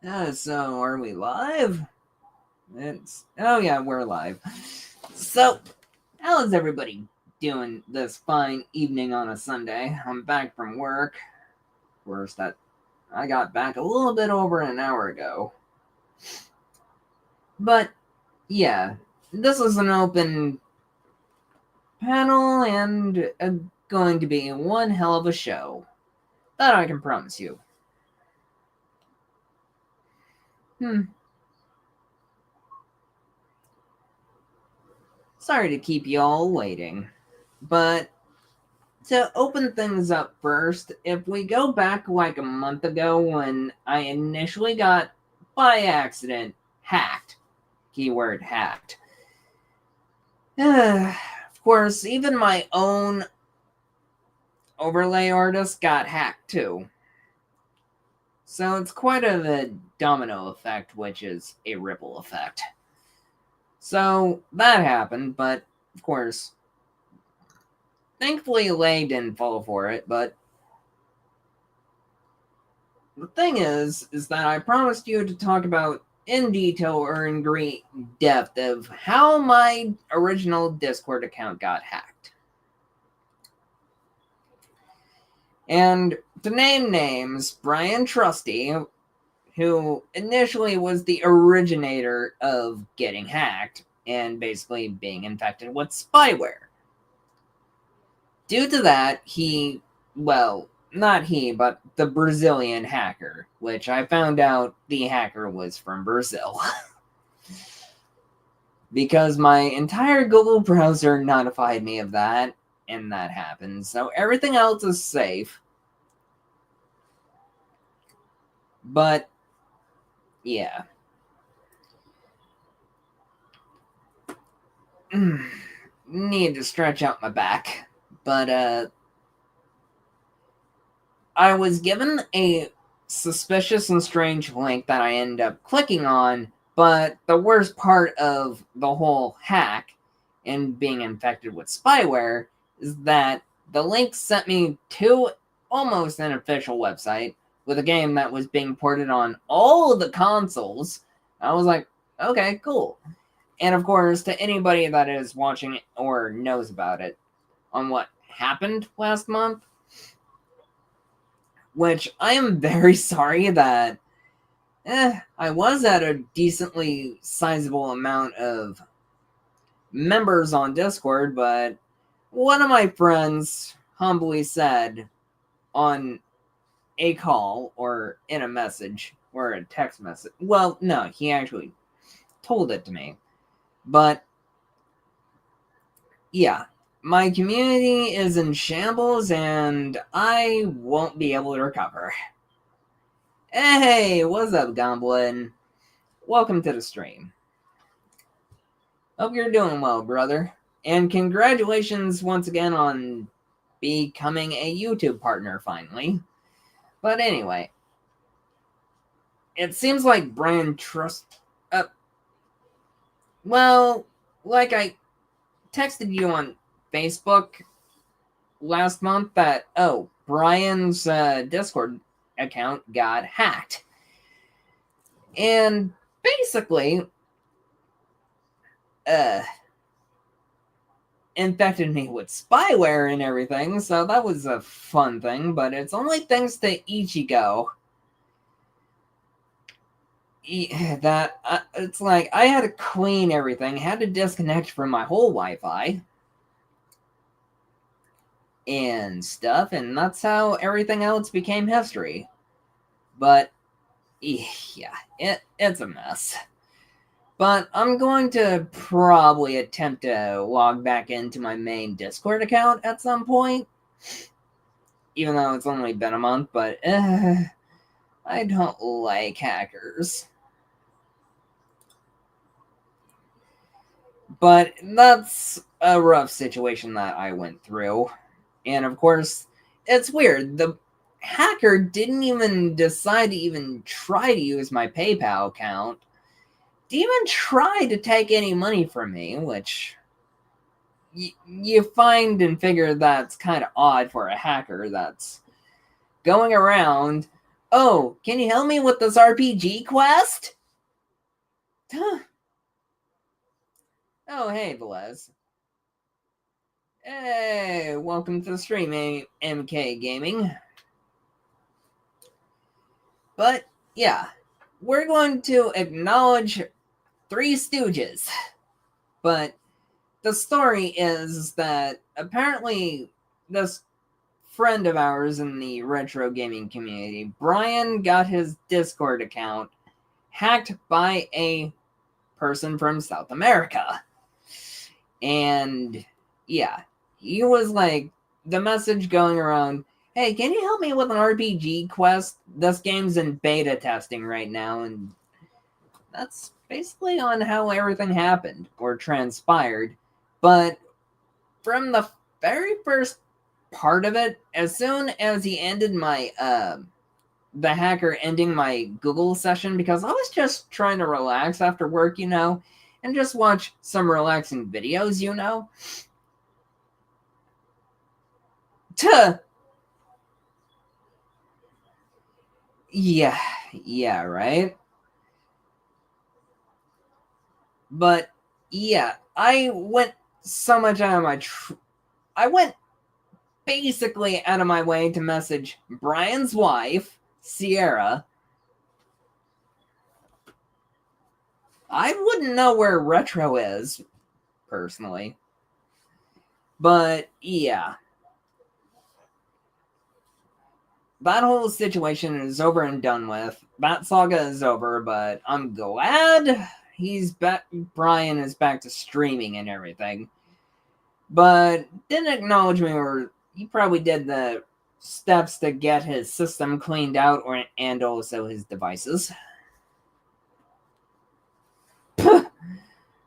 So are we live? Oh yeah, we're live. So, how is everybody doing this fine evening on a Sunday? I'm back from work. Of course, that I got back a little bit over an hour ago. But yeah, this is an open panel and going to be one hell of a show. That I can promise you. Hmm. Sorry to keep you all waiting, but to open things up first, if we go back like a month ago when I initially got, by accident, hacked, keyword hacked. Of course, even my own overlay artist got hacked too. So it's quite a domino effect, which is a ripple effect. So that happened, but of course, thankfully Lay didn't fall for it, but the thing is that I promised you to talk about in detail or in great depth of how my original Discord account got hacked. And to name names, Brian Trusty, who initially was the originator of getting hacked and basically being infected with spyware. Due to that, not he, but the Brazilian hacker, which I found out the hacker was from Brazil. Because my entire Google browser notified me of that, and that happened. So everything else is safe. But, yeah. Need to stretch out my back. But, I was given a suspicious and strange link that I ended up clicking on, but the worst part of the whole hack and being infected with spyware is that the link sent me to almost an official website with a game that was being ported on all of the consoles. I was like, okay, cool. And of course, to anybody that is watching or knows about it, on what happened last month, which I am very sorry that I was at a decently sizable amount of members on Discord, but one of my friends humbly said on a call or in a message or a text message. Well, no, he actually told it to me. But yeah, my community is in shambles and I won't be able to recover. Hey, what's up, Goblin? Welcome to the stream. Hope you're doing well, brother. And congratulations once again on becoming a YouTube partner finally. But anyway, it seems like Brian Trust. Well, like I texted you on Facebook last month that, Brian's Discord account got hacked. And basically, infected me with spyware and everything, so that was a fun thing, but it's only thanks to Ichigo that it's like I had to clean everything, had to disconnect from my whole Wi-Fi and stuff, and that's how everything else became history. But yeah, it's a mess. But I'm going to probably attempt to log back into my main Discord account at some point. Even though it's only been a month, but I don't like hackers. But that's a rough situation that I went through. And of course, it's weird. The hacker didn't even decide to even try to use my PayPal account. Didn't even try to take any money from me, which you find and figure that's kind of odd for a hacker that's going around Oh, can you help me with this RPG quest? Oh, hey, Velez. Hey, welcome to the stream, MK Gaming. But, yeah, we're going to acknowledge Three Stooges. But the story is that apparently this friend of ours in the retro gaming community, Brian, got his Discord account hacked by a person from South America. And yeah, he was like, the message going around, hey, can you help me with an RPG quest? This game's in beta testing right now, and that's basically on how everything happened or transpired. But from the very first part of it, as soon as he ended my the hacker ending my Google session, because I was just trying to relax after work, and just watch some relaxing videos, Tuh. Yeah, right? But yeah, I went so much out of my I went basically out of my way to message Brian's wife, Sierra. I wouldn't know where Retro is, personally. But yeah. That whole situation is over and done with. That saga is over, but I'm glad he's back. Brian is back to streaming and everything. But didn't acknowledge me, or he probably did the steps to get his system cleaned out, and also his devices.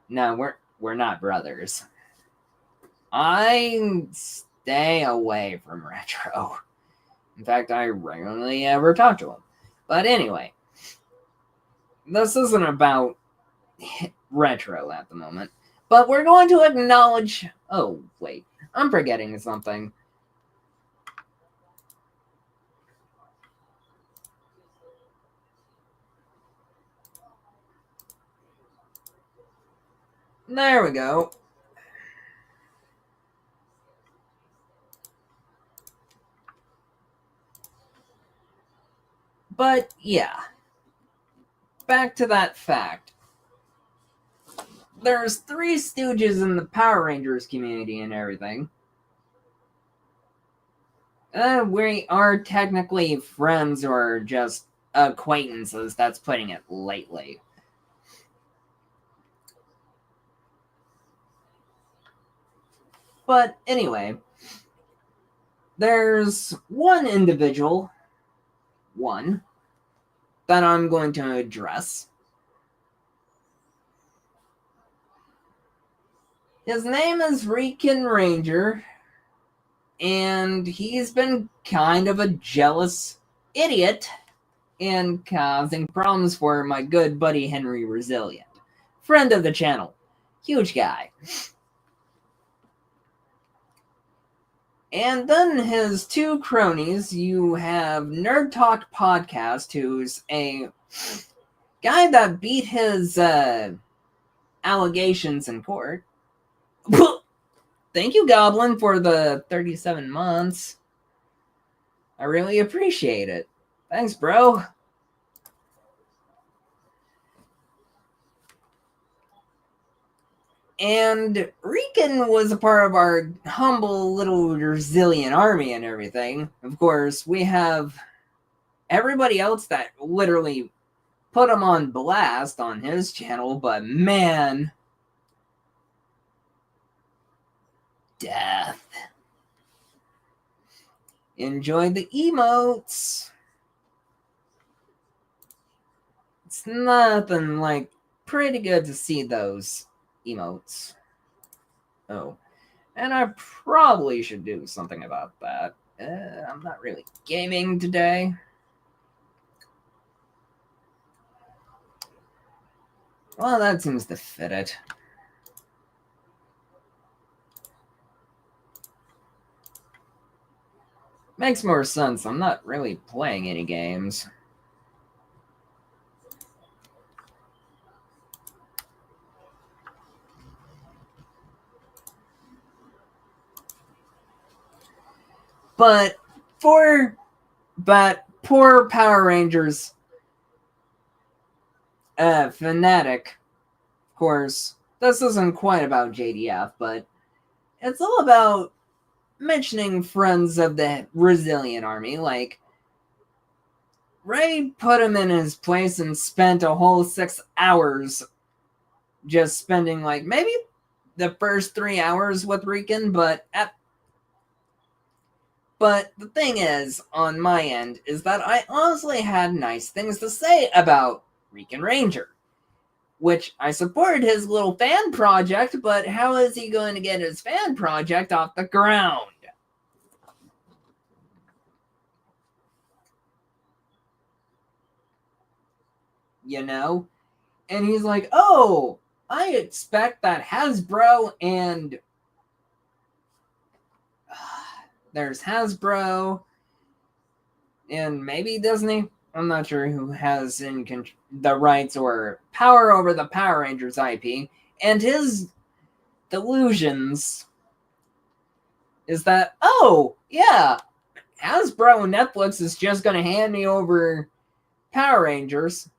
No, we're not brothers. I stay away from Retro. In fact, I rarely ever talk to him. But anyway, this isn't about Retro at the moment. But we're going to acknowledge... Oh, wait. I'm forgetting something. There we go. But, yeah. Back to that fact. There's Three Stooges in the Power Rangers community and everything. We are technically friends or just acquaintances. That's putting it lightly. But anyway, there's one individual, that I'm going to address. His name is Rican Ranger, and he's been kind of a jealous idiot and causing problems for my good buddy Henry Resilient. Friend of the channel. Huge guy. And then his two cronies, you have Nerd Talk Podcast, who's a guy that beat his allegations in court. Thank you, Goblin, for the 37 months. I really appreciate it. Thanks, bro. And Rican was a part of our humble little resilient army and everything. Of course, we have everybody else that literally put him on blast on his channel, but man, death. Enjoy the emotes. It's nothing like pretty good to see those emotes. Oh, and I probably should do something about that. I'm not really gaming today. Well, that seems to fit it. Makes more sense. I'm not really playing any games. But for that poor Power Rangers fanatic, of course, this isn't quite about JDF, but it's all about mentioning friends of the Resilient Army. Like, Ray put him in his place and spent a whole 6 hours just spending, like, maybe the first 3 hours with Riken, but the thing is, on my end, is that I honestly had nice things to say about Riken Ranger, which I supported his little fan project, but how is he going to get his fan project off the ground? You know? And he's like, oh, I expect that Hasbro and there's Hasbro and maybe Disney. I'm not sure who has the rights or power over the Power Rangers IP. And his delusions is that, oh, yeah, Hasbro and Netflix is just going to hand me over Power Rangers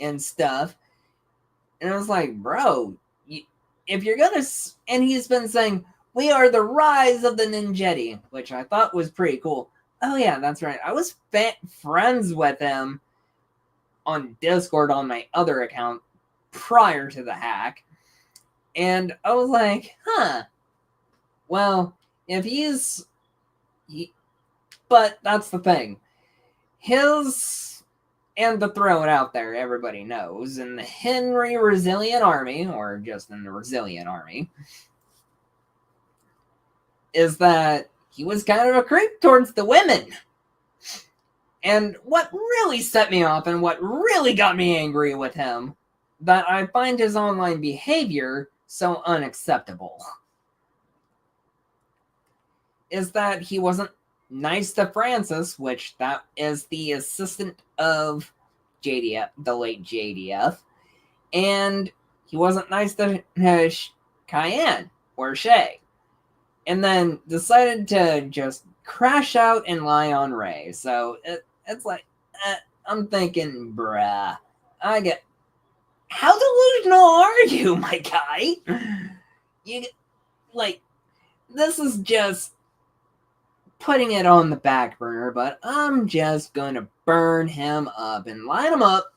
and stuff. And I was like, bro, if you're going to... And he's been saying, we are the rise of the Ninjetti, which I thought was pretty cool. Oh, yeah, that's right. I was friends with him on Discord on my other account prior to the hack. And I was like, huh. Well, if he's... But that's the thing. His... And to throw it out there, everybody knows, in the Henry Resilient Army, or just in the Resilient Army, is that he was kind of a creep towards the women. And what really set me off and what really got me angry with him, that I find his online behavior so unacceptable, is that he wasn't nice to Francis, which that is the assistant of JDF, the late JDF, and he wasn't nice to Cayenne or Shay, and then decided to just crash out and lie on Ray. So it's like, I'm thinking, bruh, how delusional are you, my guy? You, like, this is just putting it on the back burner, but I'm just gonna burn him up and line him up.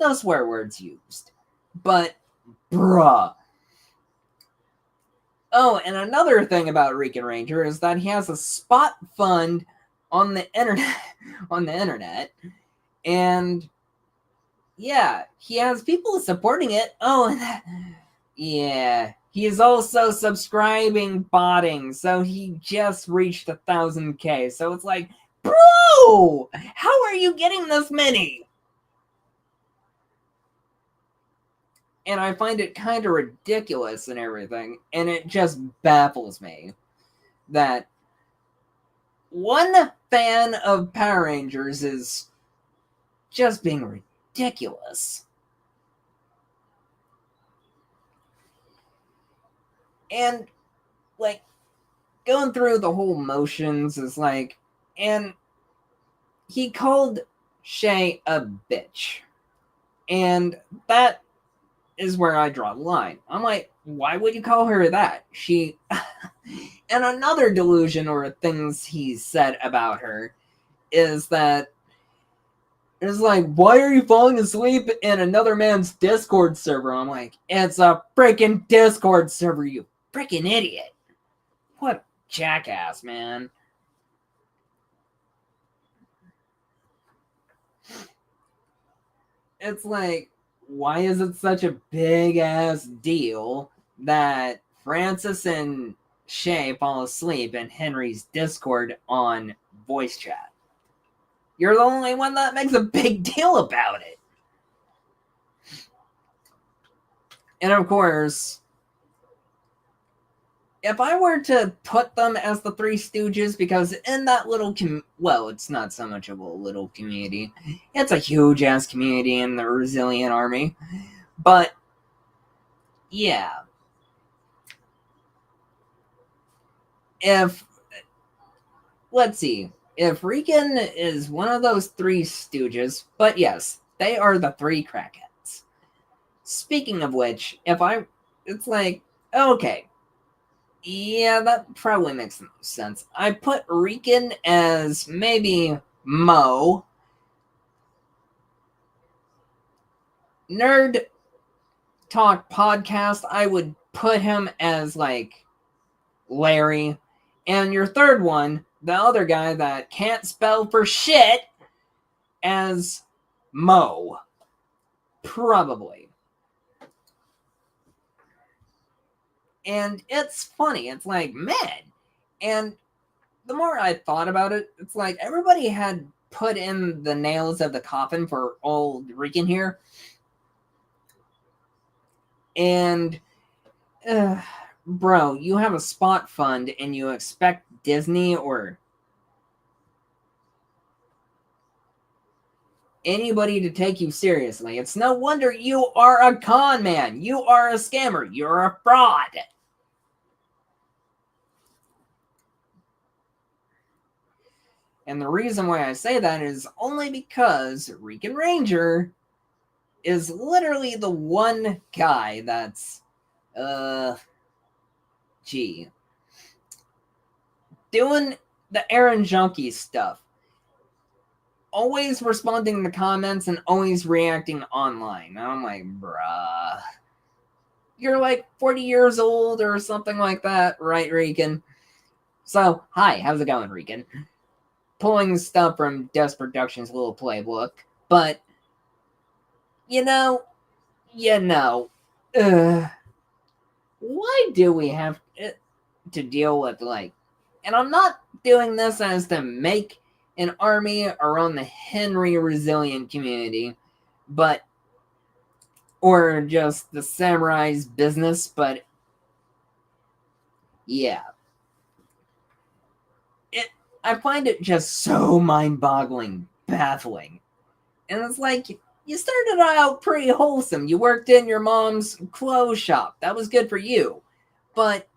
No swear words used. But, bruh. Oh, and another thing about Riken Ranger is that he has a spot fund on the internet, and yeah, he has people supporting it. Oh, yeah. He is also subscribing botting, so he just reached 1,000K. So it's like, bro, how are you getting this many? And I find it kind of ridiculous and everything, and it just baffles me that one fan of Power Rangers is just being ridiculous. And, like, going through the whole motions is like, and he called Shay a bitch. And that is where I draw the line. I'm like, why would you call her that? She... And another delusion or things he said about her is that it's like, why are you falling asleep in another man's Discord server? I'm like, it's a freaking Discord server, you freaking idiot. What a jackass, man. It's like, why is it such a big-ass deal that Francis and Shay fall asleep in Henry's Discord on voice chat? You're the only one that makes a big deal about it. And of course, if I were to put them as the Three Stooges, because in that little well, it's not so much of a little community. It's a huge-ass community in the Resilient Army. But, yeah. Let's see. If Rican is one of those Three Stooges, but yes, they are the three crackheads. Speaking of which, it's like, okay. Yeah, that probably makes the most sense. I put Rican as maybe Mo. Nerd Talk Podcast, I would put him as like Larry. And your third one, the other guy that can't spell for shit, as Mo. Probably. And it's funny. It's like, man. And the more I thought about it, it's like everybody had put in the nails of the coffin for old Rican here. And, bro, you have a spot fund and you expect Disney or anybody to take you seriously. It's no wonder you are a con man. You are a scammer. You're a fraud. And the reason why I say that is only because Rican Ranger is literally the one guy that's, doing the Aaron Junkie stuff. Always responding to comments and always reacting online. And I'm like, bruh. You're like 40 years old or something like that, right, Rican? So, hi, how's it going, Rican? Pulling stuff from Death Productions' little playbook. But, why do we have to deal with, like, and I'm not doing this as to make an army around the Henry Resilient community, but, or just the samurai's business, but, yeah. I find it just so mind-boggling, baffling. And it's like, you started out pretty wholesome. You worked in your mom's clothes shop. That was good for you. But,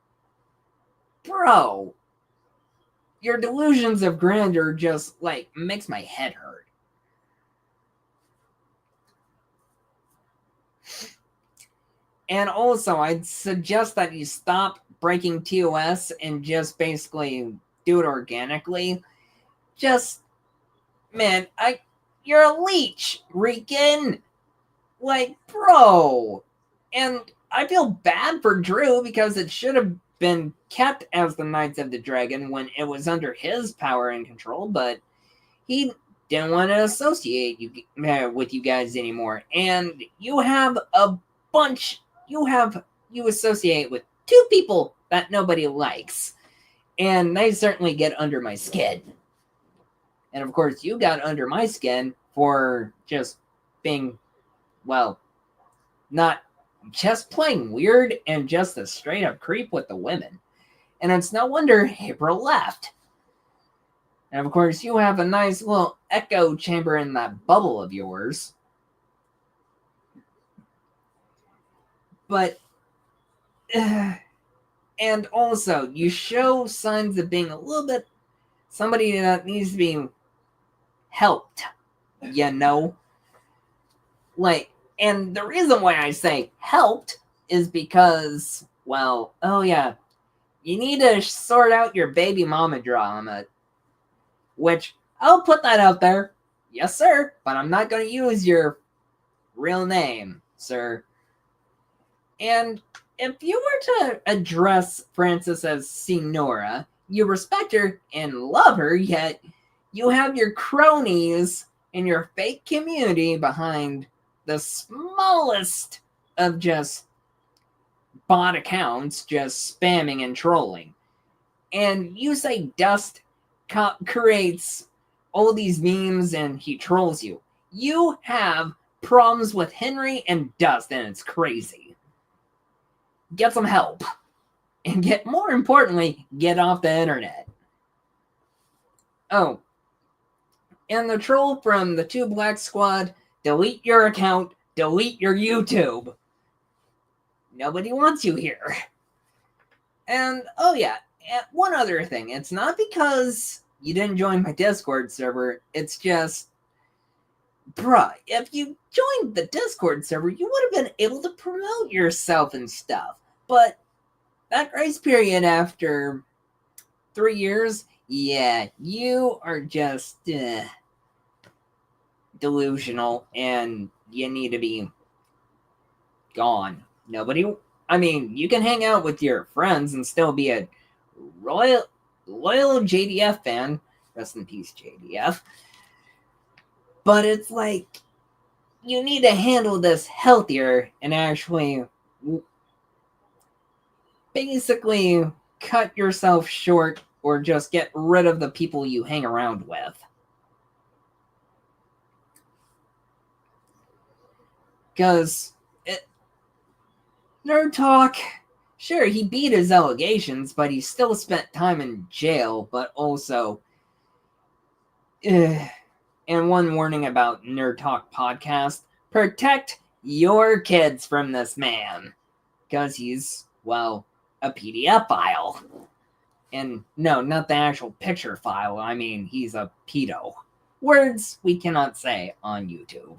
bro, your delusions of grandeur just, like, makes my head hurt. And also, I'd suggest that you stop breaking TOS and just basically do it organically. Just, man, you're a leech, Rican. Like, bro. And I feel bad for Drew because it should have been kept as the Knights of the Dragon when it was under his power and control, but he didn't want to associate with you guys anymore. And you have a bunch, you associate with two people that nobody likes. And they certainly get under my skin. And of course, you got under my skin for just being, well, not just playing weird and just a straight up creep with the women. And it's no wonder April left. And of course, you have a nice little echo chamber in that bubble of yours. But, and also, you show signs of being a little bit somebody that needs to be helped, Like, and the reason why I say helped is because, well, oh yeah, you need to sort out your baby mama drama. Which, I'll put that out there. Yes, sir, but I'm not going to use your real name, sir. And if you were to address Frances as Senora, you respect her and love her, yet you have your cronies in your fake community behind the smallest of just bot accounts just spamming and trolling. And you say Dust creates all these memes and he trolls you. You have problems with Henry and Dust and it's crazy. Get some help. And more importantly, get off the internet. Oh, and the troll from the Two Black Squad, delete your account, delete your YouTube. Nobody wants you here. And, oh yeah, and one other thing. It's not because you didn't join my Discord server, it's just, bruh, if you joined the Discord server, you would have been able to promote yourself and stuff. But that grace period after 3 years, yeah, you are just delusional and you need to be gone. I mean, you can hang out with your friends and still be a loyal JDF fan. Rest in peace, JDF. But it's like, you need to handle this healthier and actually basically cut yourself short or just get rid of the people you hang around with. Because Nerd Talk, sure, he beat his allegations, but he still spent time in jail, but also... and one warning about Nerd Talk podcast, protect your kids from this man. Because he's, well, a PDF file. And no, not the actual picture file, I mean, he's a pedo. Words we cannot say on YouTube.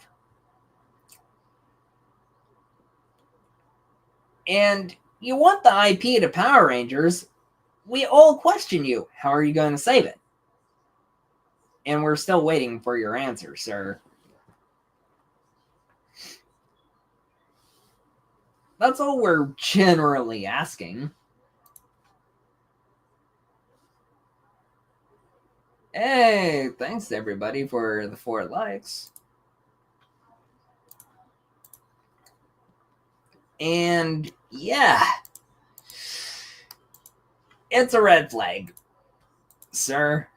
And you want the IP to Power Rangers, we all question you. How are you going to save it? And we're still waiting for your answer, sir. That's all we're generally asking. Hey, thanks everybody for the 4 likes. And yeah, it's a red flag, sir.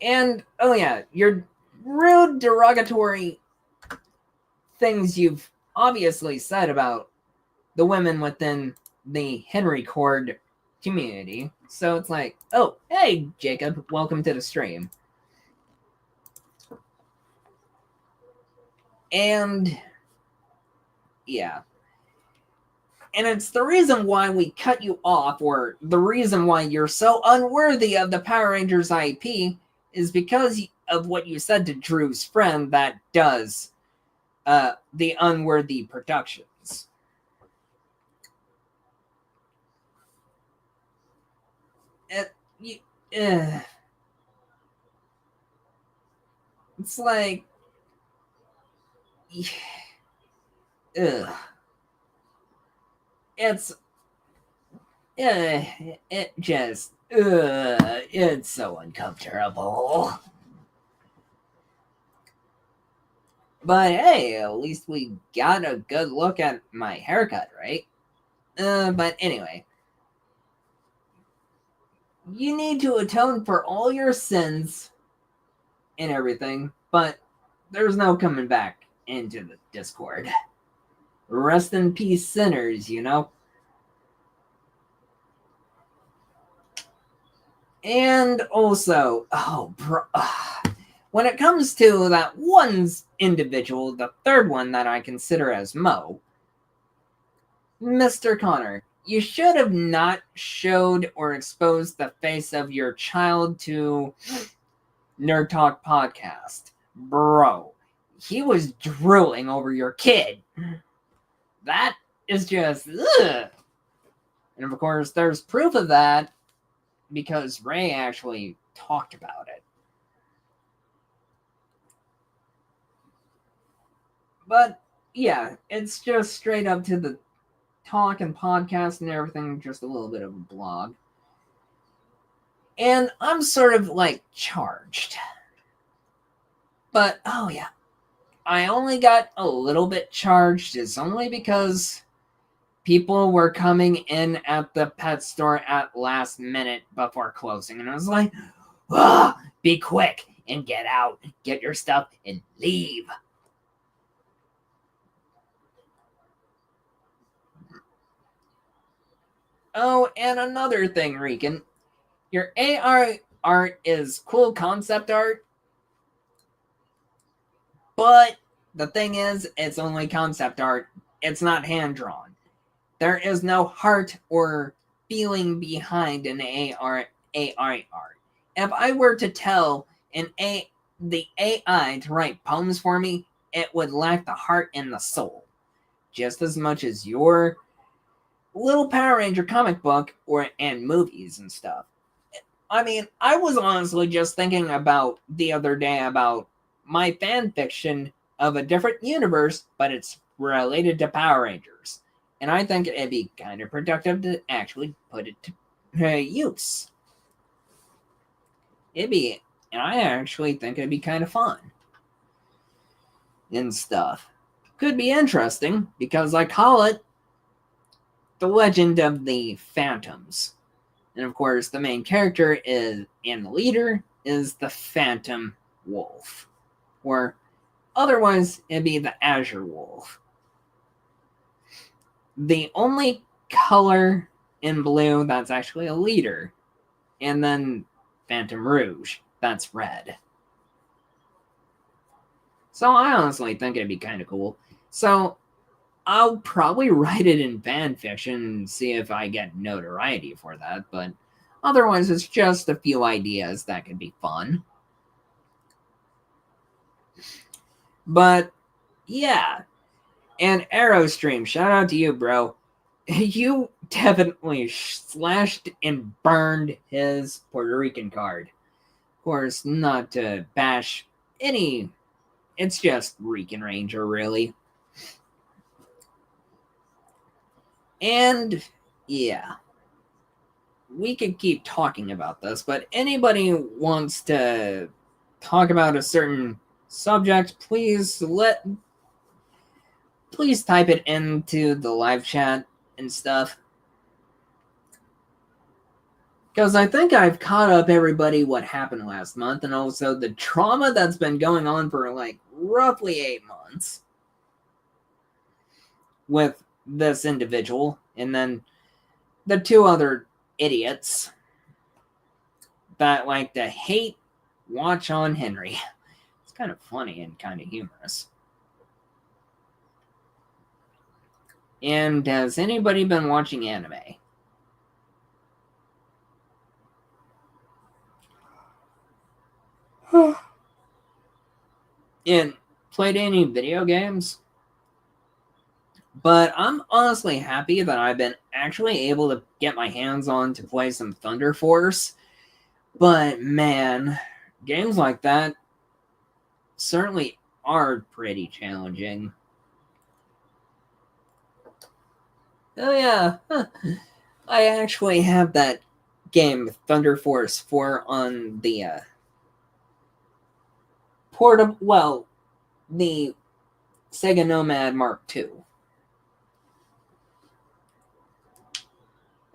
And, oh yeah, your rude, derogatory things you've obviously said about the women within the Henry Cord community. So it's like, oh, hey, Jacob, welcome to the stream. And, yeah. And it's the reason why we cut you off, or the reason why you're so unworthy of the Power Rangers IP, is because of what you said to Drew's friend that does the unworthy productions. It's like... Ugh. It's so uncomfortable. But hey, at least we got a good look at my haircut, right? But anyway. You need to atone for all your sins and everything, but there's no coming back into the Discord. Rest in peace, sinners, you know? And also, when it comes to that one individual, the third one that I consider as Mo, Mr. Connor, you should have not showed or exposed the face of your child to Nerd Talk podcast. Bro, he was drooling over your kid. That is just, ugh. And of course, there's proof of that because Ray actually talked about it. But yeah, it's just straight up to the talk and podcast and everything, just a little bit of a blog. And I'm sort of like charged. But oh yeah, I only got a little bit charged. It's only because people were coming in at the pet store at last minute before closing. And I was like, be quick and get out. Get your stuff and leave. Oh, and another thing, Rican. Your AI art is cool concept art, but the thing is, it's only concept art. It's not hand drawn. There is no heart or feeling behind an AI art. If I were to tell the AI to write poems for me, it would lack the heart and the soul, just as much as your little Power Ranger comic book and movies and stuff. I mean, I was honestly just thinking about the other day about my fan fiction of a different universe, but it's related to Power Rangers. And I think it'd be kind of productive to actually put it to use. And I actually think it'd be kind of fun and stuff. Could be interesting because I call it The Legend of the Phantoms. And of course, the main character and the leader is the Phantom Wolf. Or otherwise, it'd be the Azure Wolf. The only color in blue that's actually a leader. And then Phantom Rouge, that's red. So I honestly think it'd be kind of cool. So I'll probably write it in fan fiction and see if I get notoriety for that, but otherwise it's just a few ideas that could be fun. But yeah, and Aerostream, shout out to you, bro. You definitely slashed and burned his Puerto Rican card. Of course, not to bash any, it's just Rican Ranger, really. And yeah, we could keep talking about this, but anybody wants to talk about a certain subject, please type it into the live chat and stuff. Because I think I've caught up everybody what happened last month, and also the trauma that's been going on for like roughly 8 months with this individual, and then the 2 other idiots that like to hate watch on Henry. It's kind of funny and kind of humorous. And has anybody been watching anime? And played any video games? But I'm honestly happy that I've been actually able to get my hands on to play some Thunder Force. But man, games like that certainly are pretty challenging. Oh yeah, I actually have that game Thunder Force 4 on the the Sega Nomad Mark II.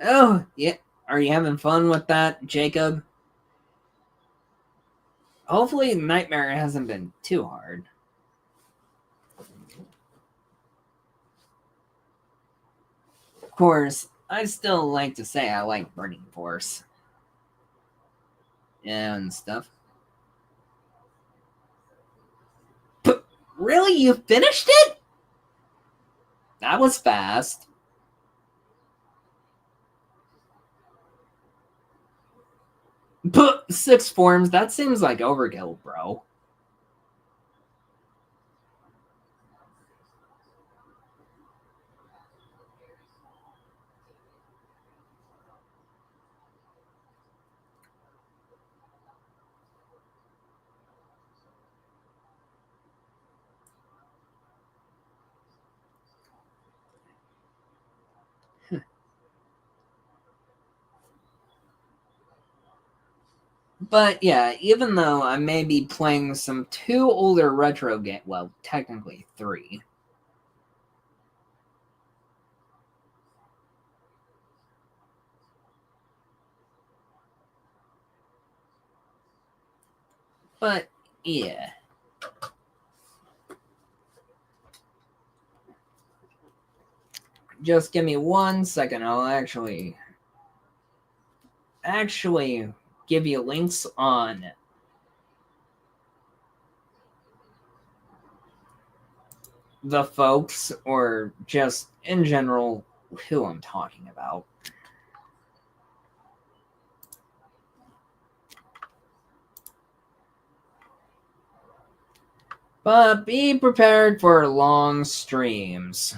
Oh, yeah. Are you having fun with that, Jacob? Hopefully Nightmare hasn't been too hard. Of course, I still like to say I like Burning Force. And stuff. But really? You finished it? That was fast. But 6 forms, that seems like overkill, bro. But yeah, even though I may be playing some 2 older retro games, well, technically 3. But yeah. Just give me 1 second. I'll actually actually give you links on the folks, or just in general who I'm talking about. But be prepared for long streams.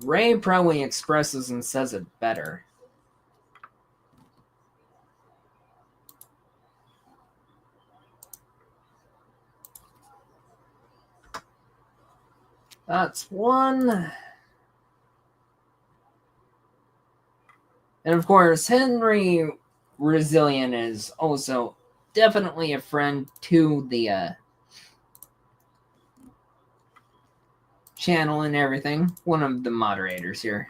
Ray probably expresses and says it better. That's one. And of course, Henry Resilient is also definitely a friend to the channel and everything. One of the moderators here.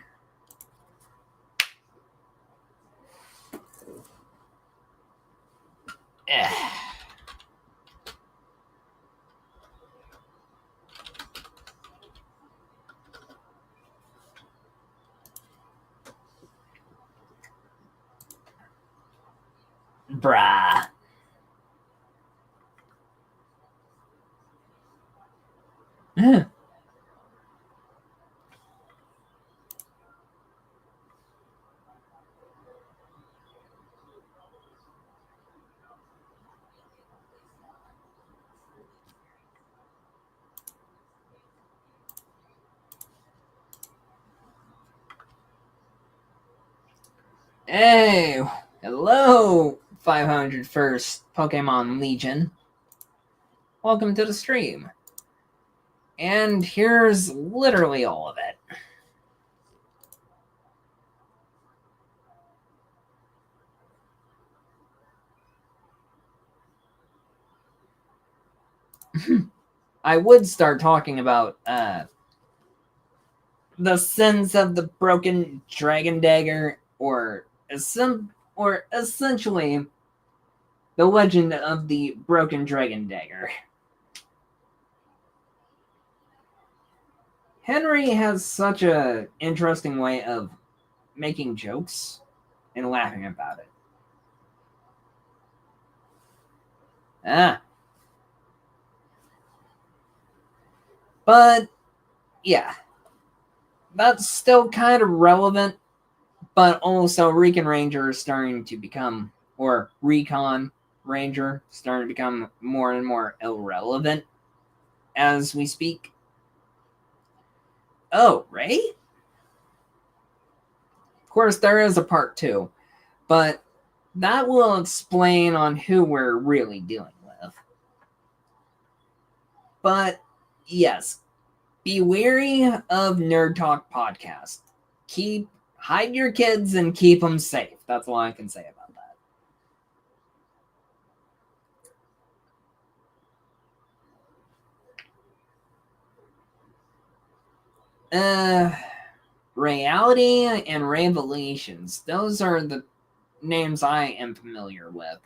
Bruh. Hey, hello, 501st Pokemon Legion. Welcome to the stream. And here's literally all of it. I would start talking about the sins of the broken dragon dagger, or essentially the legend of the broken dragon dagger. Henry has such an interesting way of making jokes and laughing about it. But yeah, that's still kind of relevant, but also Recon Ranger is starting to become, or Recon Ranger starting to become more and more irrelevant as we speak. Oh, Ray? Of course, there is a part 2, but that will explain on who we're really dealing with. But yes, be wary of Nerd Talk Podcast. Hide your kids and keep them safe. That's all I can say about that. Reality and Revelations. Those are the names I am familiar with.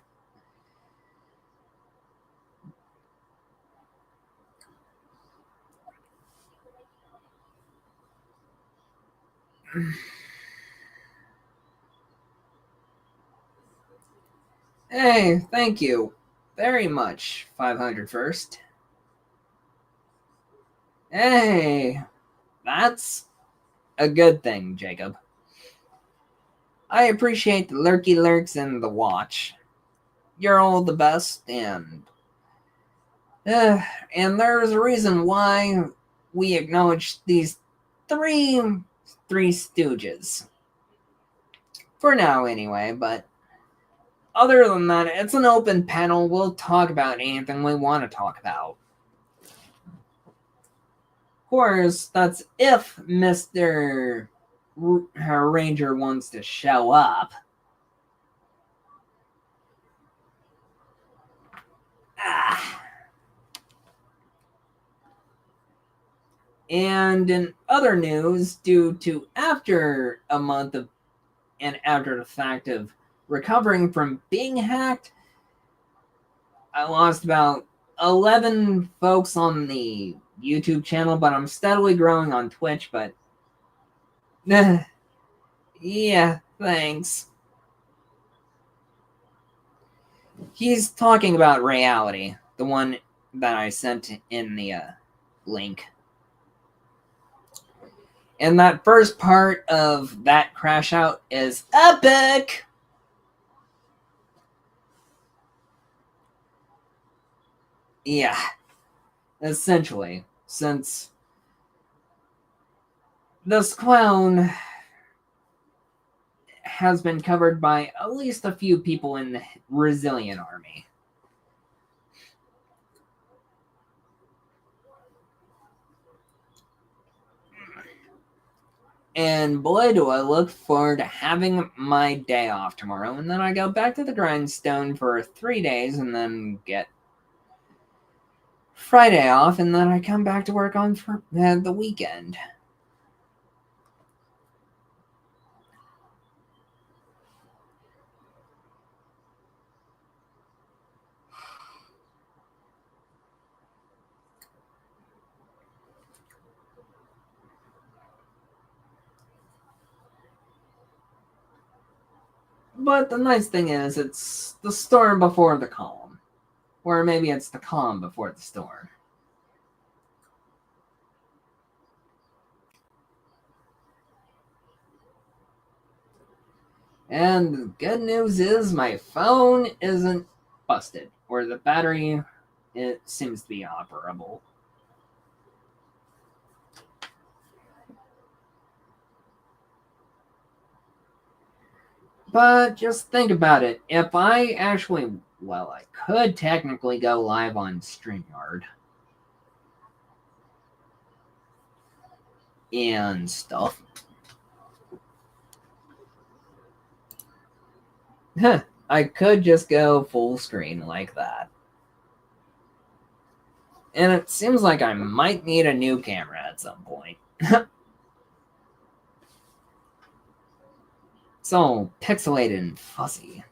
Hey, thank you very much, 501st. Hey, that's a good thing, Jacob. I appreciate the lurky lurks and the watch. You're all the best, and there's a reason why we acknowledge these three Stooges. For now, anyway, but other than that, it's an open panel. We'll talk about anything we want to talk about. Of course, that's if Mr. Ranger wants to show up. And in other news, due to after a month of and after the fact of recovering from being hacked. I lost about 11 folks on the YouTube channel, but I'm steadily growing on Twitch, but yeah, thanks. He's talking about Reality, the one that I sent in the link. And that first part of that crash out is epic! Yeah, essentially, since this clown has been covered by at least a few people in the Resilient Army. And boy, do I look forward to having my day off tomorrow. And then I go back to the grindstone for 3 days and then get Friday off. And then I come back to work on the weekend. But the nice thing is, it's the storm before the calm. Or maybe it's the calm before the storm. And the good news is my phone isn't busted. Or the battery, it seems to be operable. But just think about it. If I actually, well, I could technically go live on StreamYard and stuff. I could just go full screen like that. And it seems like I might need a new camera at some point. It's all pixelated and fuzzy.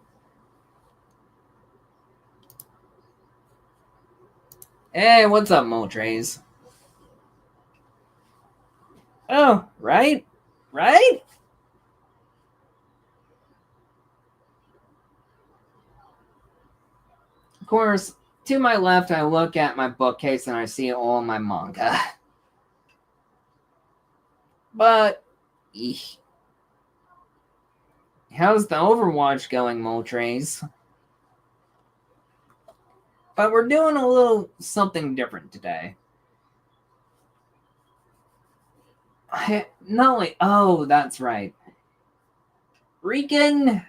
Hey, what's up, Moltres? Oh, right? Right? Of course, to my left, I look at my bookcase and I see all my manga. But, eesh. How's the Overwatch going, Moltres? But we're doing a little something different today. Not only, oh, that's right. Rican,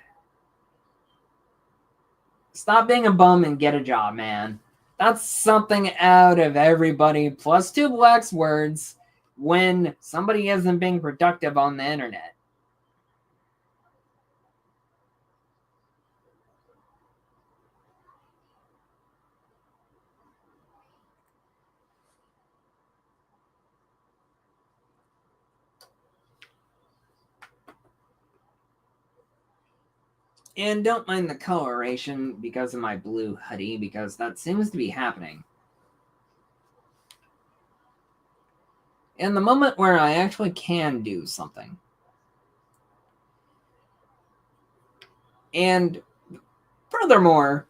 stop being a bum and get a job, man. That's something out of everybody plus 2 Black's words when somebody isn't being productive on the internet. And don't mind the coloration because of my blue hoodie, because that seems to be happening. In the moment where I actually can do something. And furthermore,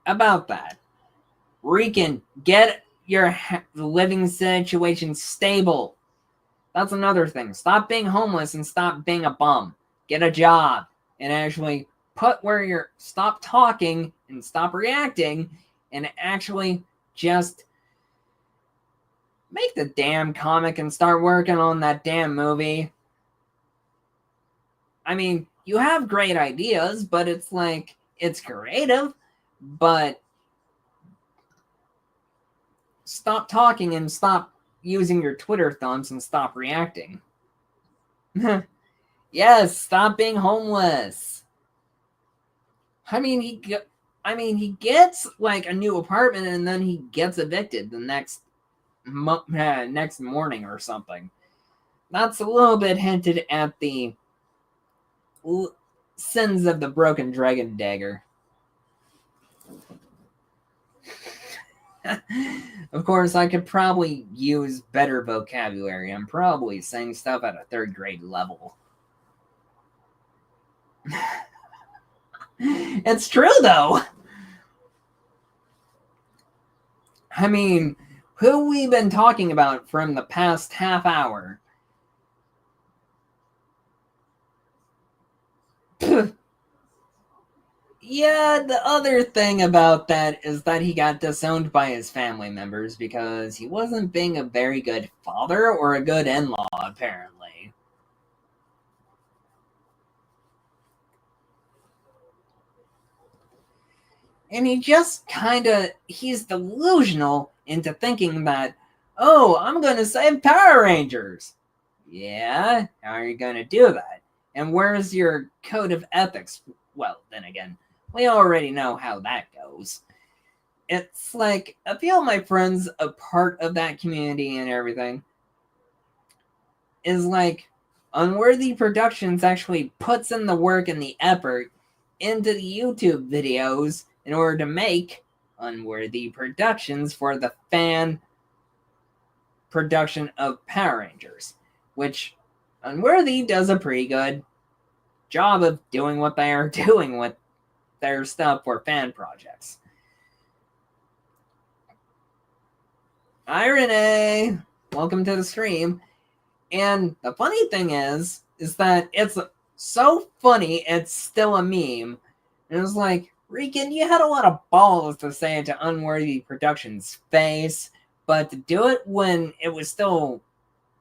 about that, Rican, get your living situation stable. That's another thing. Stop being homeless and stop being a bum. Get a job and actually put where you're. Stop talking and stop reacting and actually just make the damn comic and start working on that damn movie. I mean, you have great ideas, but it's like, it's creative, but stop talking and stop using your Twitter thumbs and stop reacting. Yes, stop being homeless. I mean, he gets like a new apartment and then he gets evicted the next morning or something. That's a little bit hinted at the sins of the broken dragon dagger. Of course, I could probably use better vocabulary. I'm probably saying stuff at a third grade level. It's true, though. I mean, who we been talking about from the past half hour? Yeah, the other thing about that is that he got disowned by his family members because he wasn't being a very good father or a good in-law, apparently. And he's delusional into thinking that, oh, I'm going to save Power Rangers. Yeah, how are you going to do that? And where's your code of ethics? Well, then again, we already know how that goes. It's like, I feel my friends a part of that community and everything is like, Unworthy Productions actually puts in the work and the effort into the YouTube videos in order to make Unworthy Productions for the fan production of Power Rangers, which Unworthy does a pretty good job of doing what they are doing with their stuff for fan projects. Hi, Renee. Welcome to the stream. And the funny thing is that it's so funny, it's still a meme. And it was like, Regan, you had a lot of balls to say it to Unworthy Productions' face, but to do it when it was still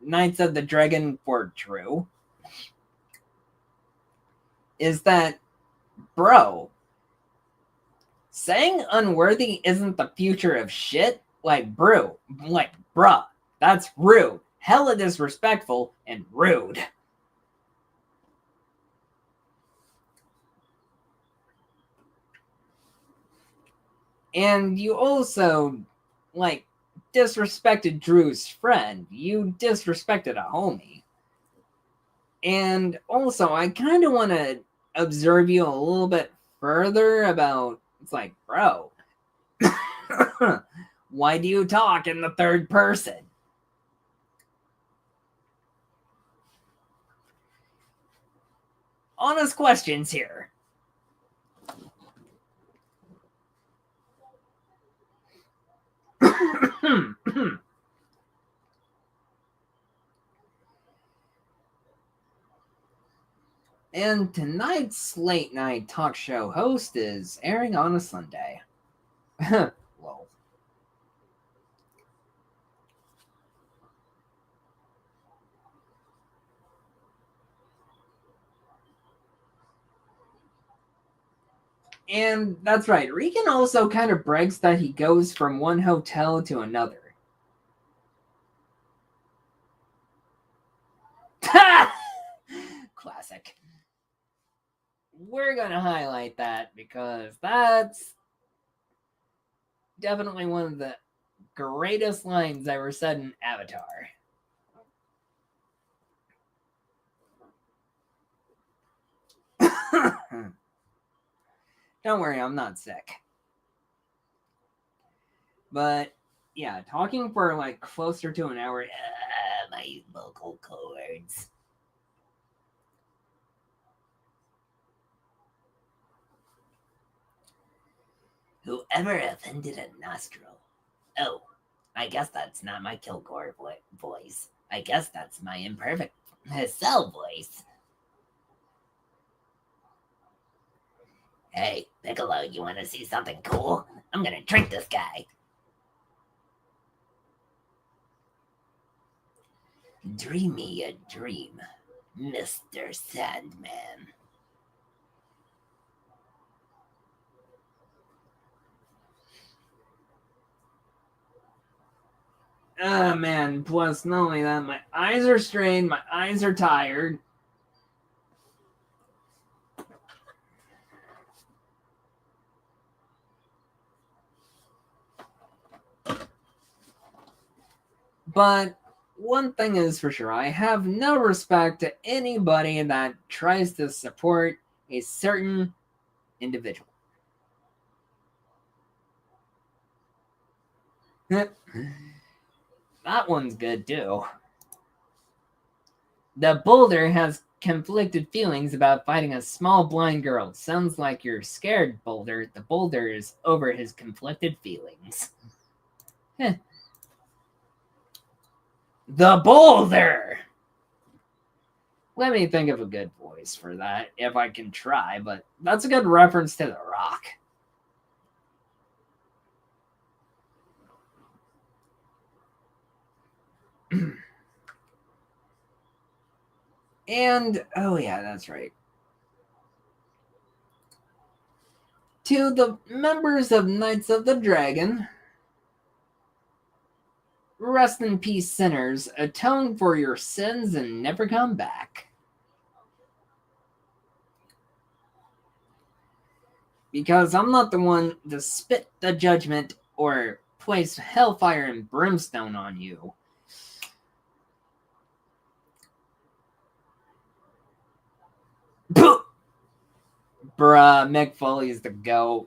Knights of the Dragon for True is that, bro, saying Unworthy isn't the future of shit, bruh, that's rude. Hella disrespectful and rude. And you also, disrespected Drew's friend. You disrespected a homie. And also, I kind of want to observe you a little bit further about, it's like, bro, why do you talk in the third person? Honest questions here. And tonight's late night talk show host is airing on a Sunday. Lol. And that's right, Regan also kind of brags that he goes from one hotel to another. Classic. We're gonna highlight that because that's definitely one of the greatest lines ever said in Avatar. Don't worry, I'm not sick. But yeah, talking for closer to an hour, my vocal cords. Whoever offended a nostril. Oh, I guess that's not my Kilgore voice. I guess that's my imperfect cell voice. Hey, Piccolo, you want to see something cool? I'm gonna trick this guy. Dream me a dream, Mr. Sandman. Oh man, plus not only that, my eyes are strained, my eyes are tired. But one thing is for sure, I have no respect to anybody that tries to support a certain individual. That one's good too. The boulder has conflicted feelings about fighting a small blind girl. Sounds like you're scared, Boulder. The boulder is over his conflicted feelings. The boulder! Let me think of a good voice for that, if I can try, but that's a good reference to The Rock. And, oh yeah, that's right. To the members of Knights of the Dragon, rest in peace, sinners. Atone for your sins and never come back. Because I'm not the one to spit the judgment or place hellfire and brimstone on you. Bruh, Mick Foley's the GOAT.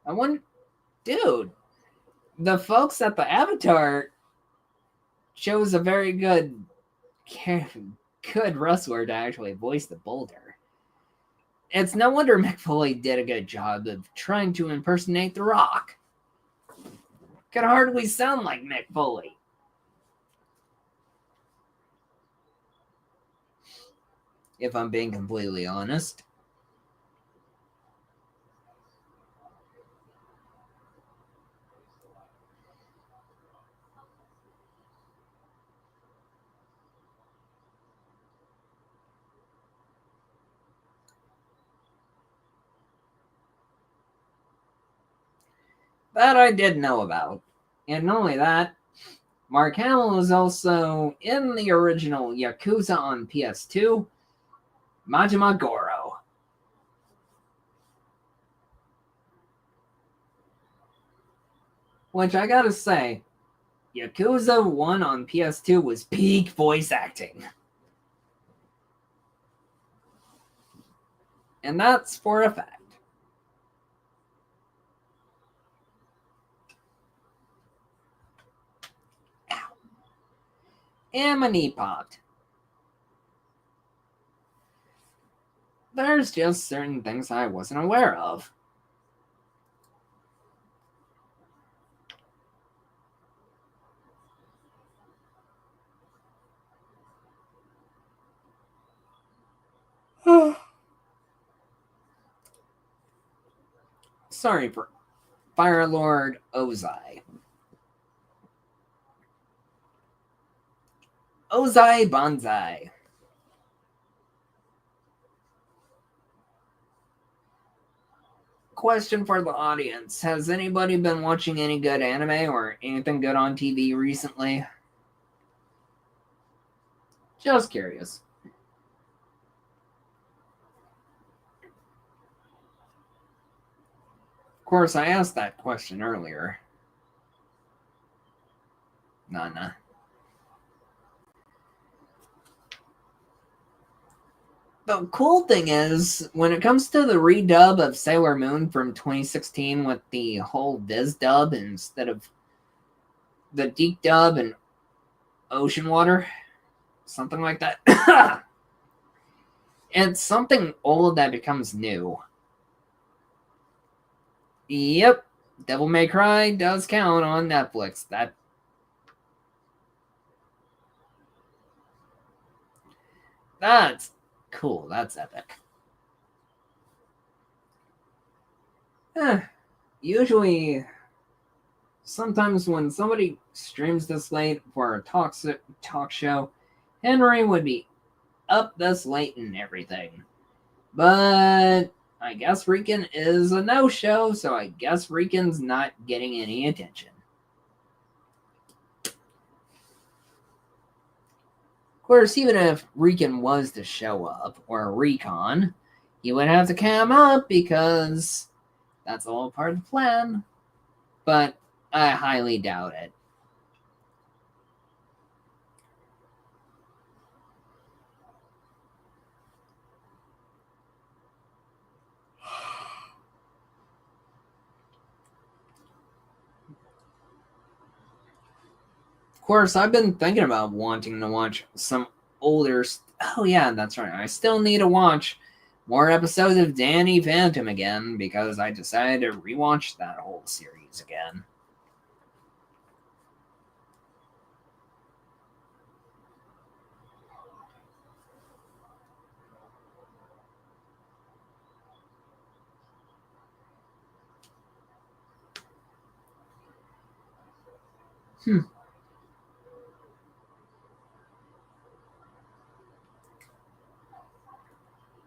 I want, dude, the folks at the Avatar chose a very good wrestler to actually voice the boulder. It's no wonder Mick Foley did a good job of trying to impersonate The Rock. Could hardly sound like Mick Foley. If I'm being completely honest. That I did know about. And not only that, Mark Hamill is also in the original Yakuza on PS2, Majima Goro. Which I gotta say, Yakuza 1 on PS2 was peak voice acting. And that's for a fact. Ow. And my knee popped. There's just certain things I wasn't aware of. Sorry for Fire Lord Ozai. Ozai Banzai. Question for the audience. Has anybody been watching any good anime or anything good on TV recently? Just curious. Of course, I asked that question earlier. Nah. The cool thing is, when it comes to the redub of Sailor Moon from 2016 with the whole Viz dub instead of the Deke dub and Ocean Water, something like that. It's something old that becomes new. Yep, Devil May Cry does count on Netflix. That's cool. That's epic. Usually, sometimes when somebody streams this late for a talk show, Henry would be up this late and everything. But I guess Rican is a no-show, so I guess Rican's not getting any attention. Of course, even if Rican was to show up, or Recon, he would have to cam up because that's all part of the plan. But I highly doubt it. course, I've been thinking about wanting to watch some older. Oh, yeah, that's right. I still need to watch more episodes of Danny Phantom again because I decided to rewatch that whole series again.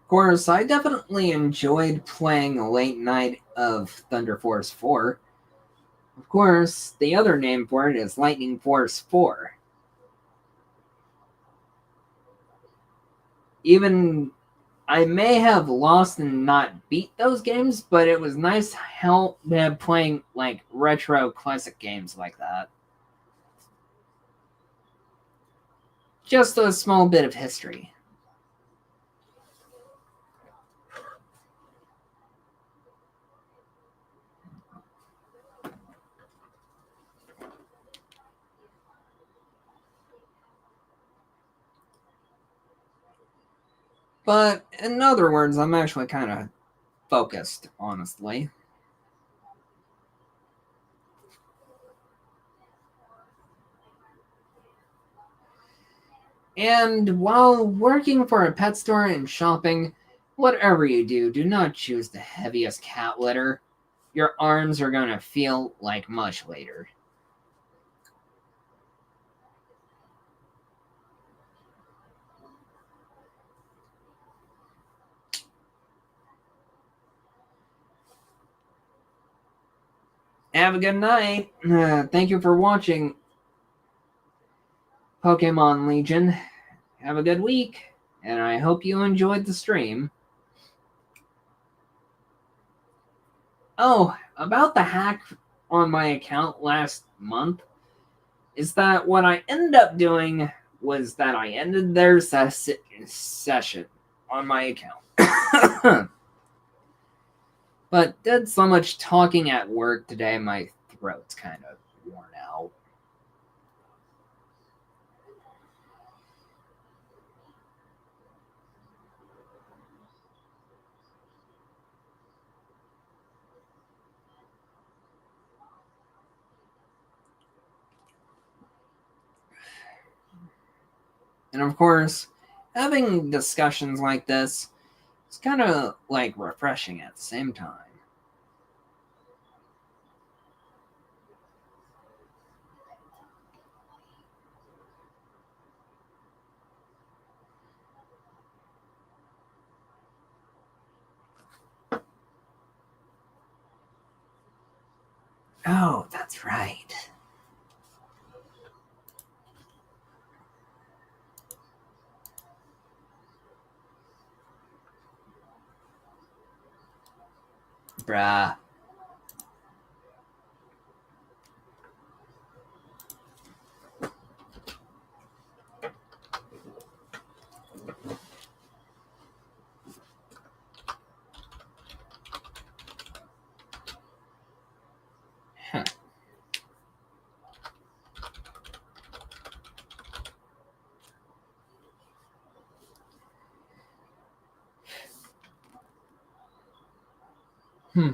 Of course, I definitely enjoyed playing Late Night of Thunder Force 4. Of course, the other name for it is Lightning Force 4. Even I may have lost and not beat those games, but it was nice help playing like retro classic games like that. Just a small bit of history. But in other words, I'm actually kind of focused, honestly. And while working for a pet store and shopping, whatever you do, do not choose the heaviest cat litter. Your arms are gonna feel like much later. Have a good night. Thank you for watching Pokemon Legion. Have a good week, and I hope you enjoyed the stream. Oh, about the hack on my account last month, is that what I ended up doing was that I ended their session on my account. But did so much talking at work today, my throat's kind of worn out. And of course, having discussions like this is kind of like refreshing at the same time. Oh, that's right. Bruh. Huh. Hmm.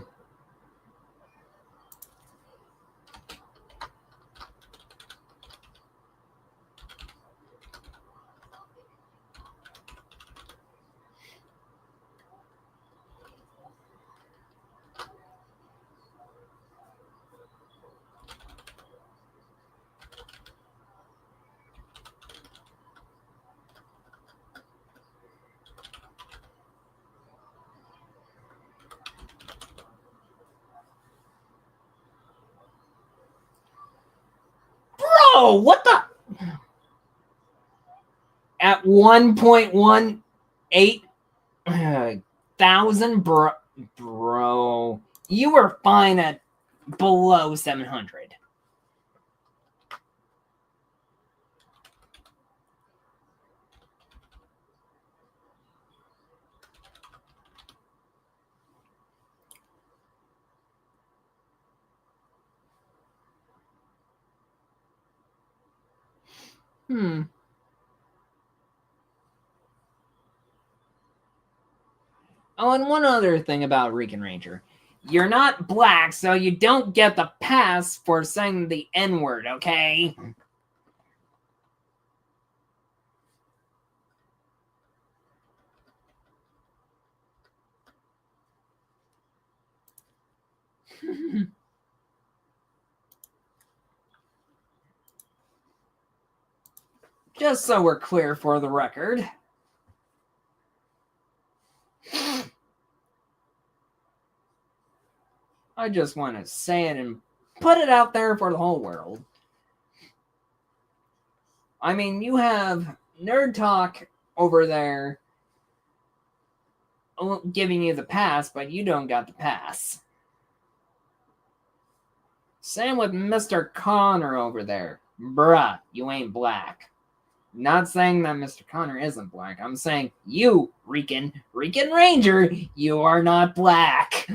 Bro, what the? At 1.18 thousand, bro, you were fine at below 700. Oh, and one other thing about Rican Ranger. You're not black, so you don't get the pass for saying the N-word, okay? Just so we're clear for the record. I just want to say it and put it out there for the whole world. I mean, you have Nerd Talk over there giving you the pass, but you don't got the pass. Same with Mr. Connor over there. Bruh, you ain't black. Not saying that Mr. Connor isn't black. I'm saying you, Rican Ranger, you are not black.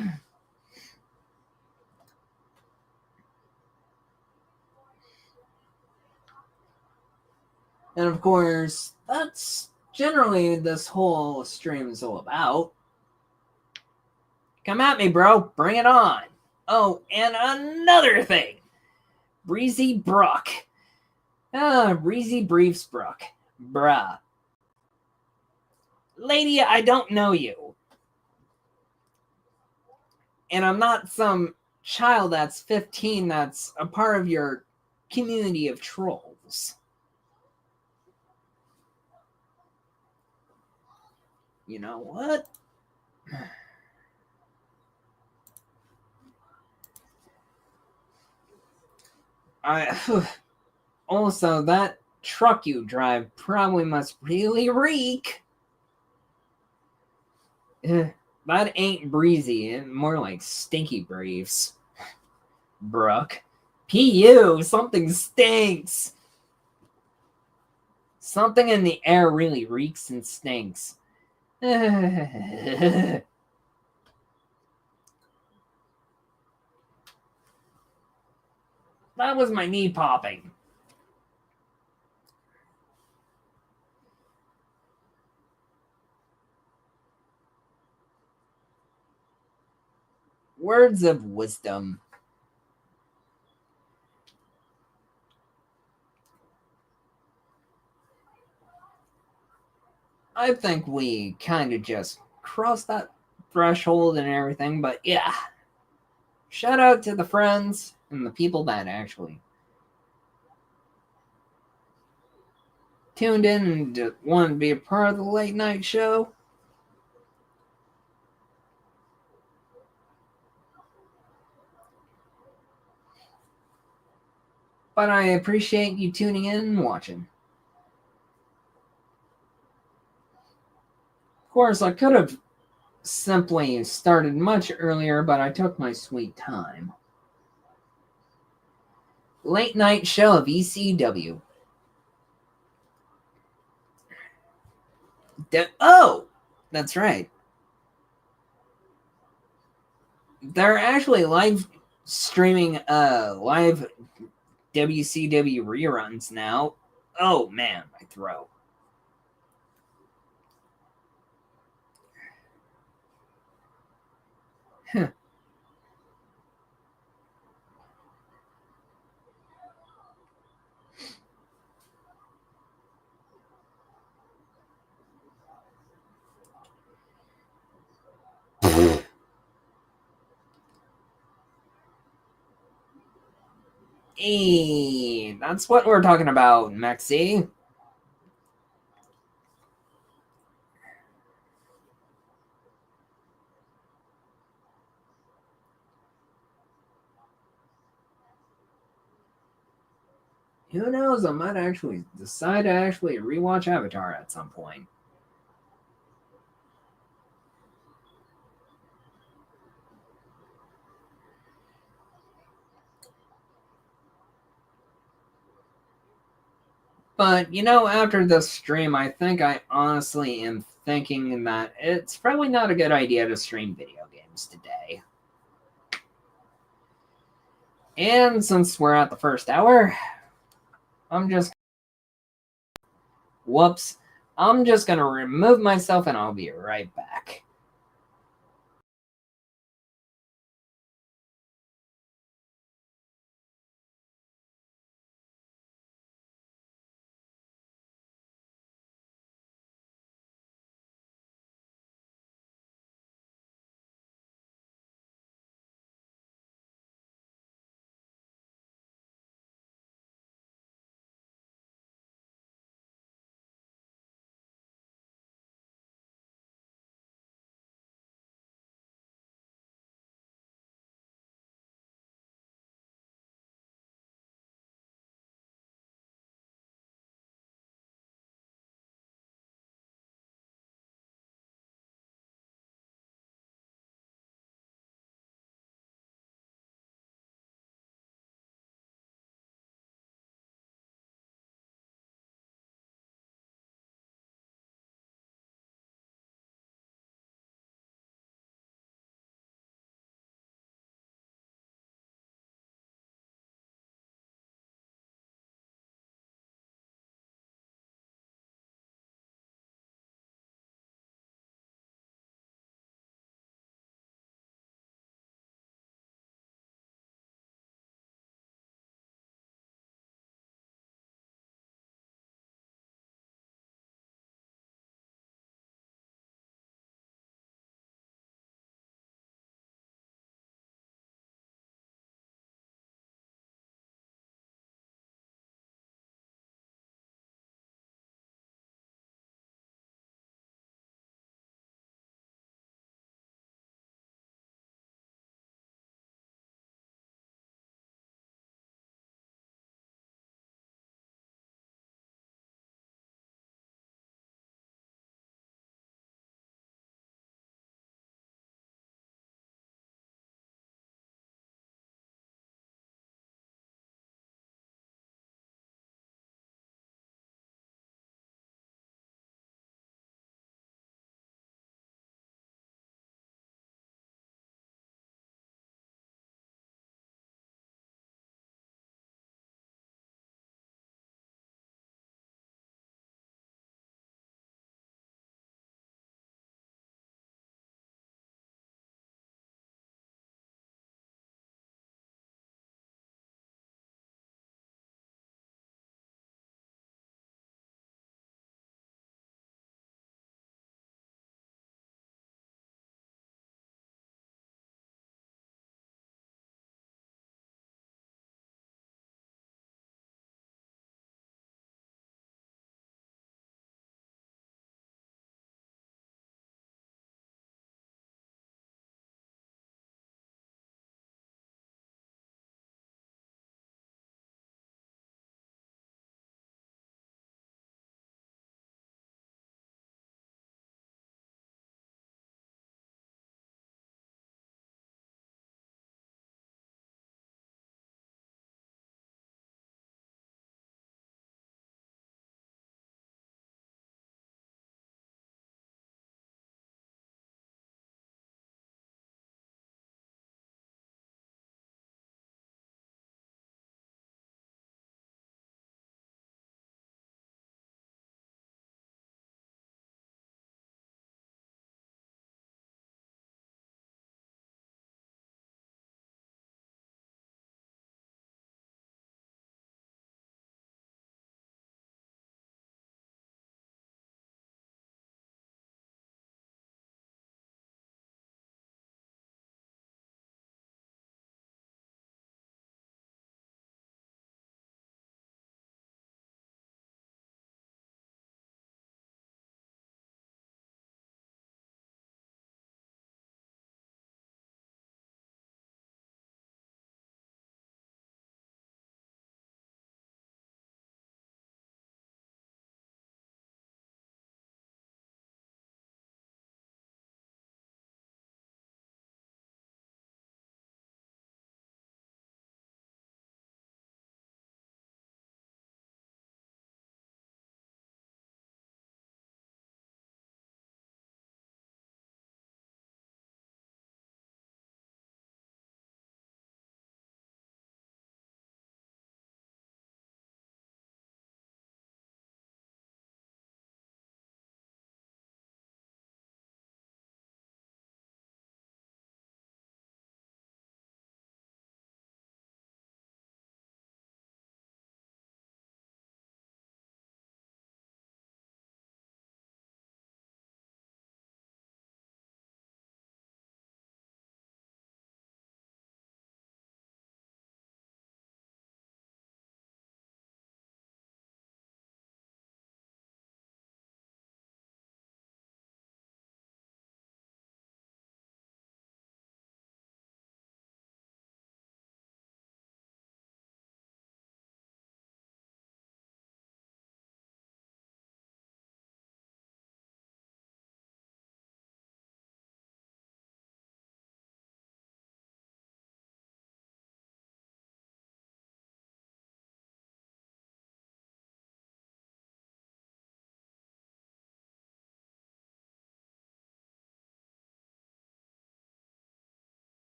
And of course, that's generally this whole stream is all about. Come at me, bro. Bring it on. Oh, and another thing. Breezy Brook. Breezy Briefs Brook. Bruh. Lady, I don't know you. And I'm not some child that's 15 that's a part of your community of trolls. You know what? Also, that truck you drive probably must really reek. That ain't breezy, more like stinky briefs. Brooke. P.U. Something stinks. Something in the air really reeks and stinks. That was my knee popping. Words of wisdom. I think we kind of just crossed that threshold and everything, but yeah. Shout out to the friends and the people that actually tuned in and wanted to be a part of the late night show. But I appreciate you tuning in and watching. Of course, I could have simply started much earlier, but I took my sweet time. Late night show of ECW. Oh, that's right. They're actually live streaming live WCW reruns now. Oh man, my throat. Huh. Hey, that's what we're talking about, Maxie. Who knows? I might actually decide to actually rewatch Avatar at some point. But, you know, after this stream, I think I honestly am thinking that it's probably not a good idea to stream video games today. And since we're at the first hour, I'm just Whoops. I'm just gonna remove myself and I'll be right back.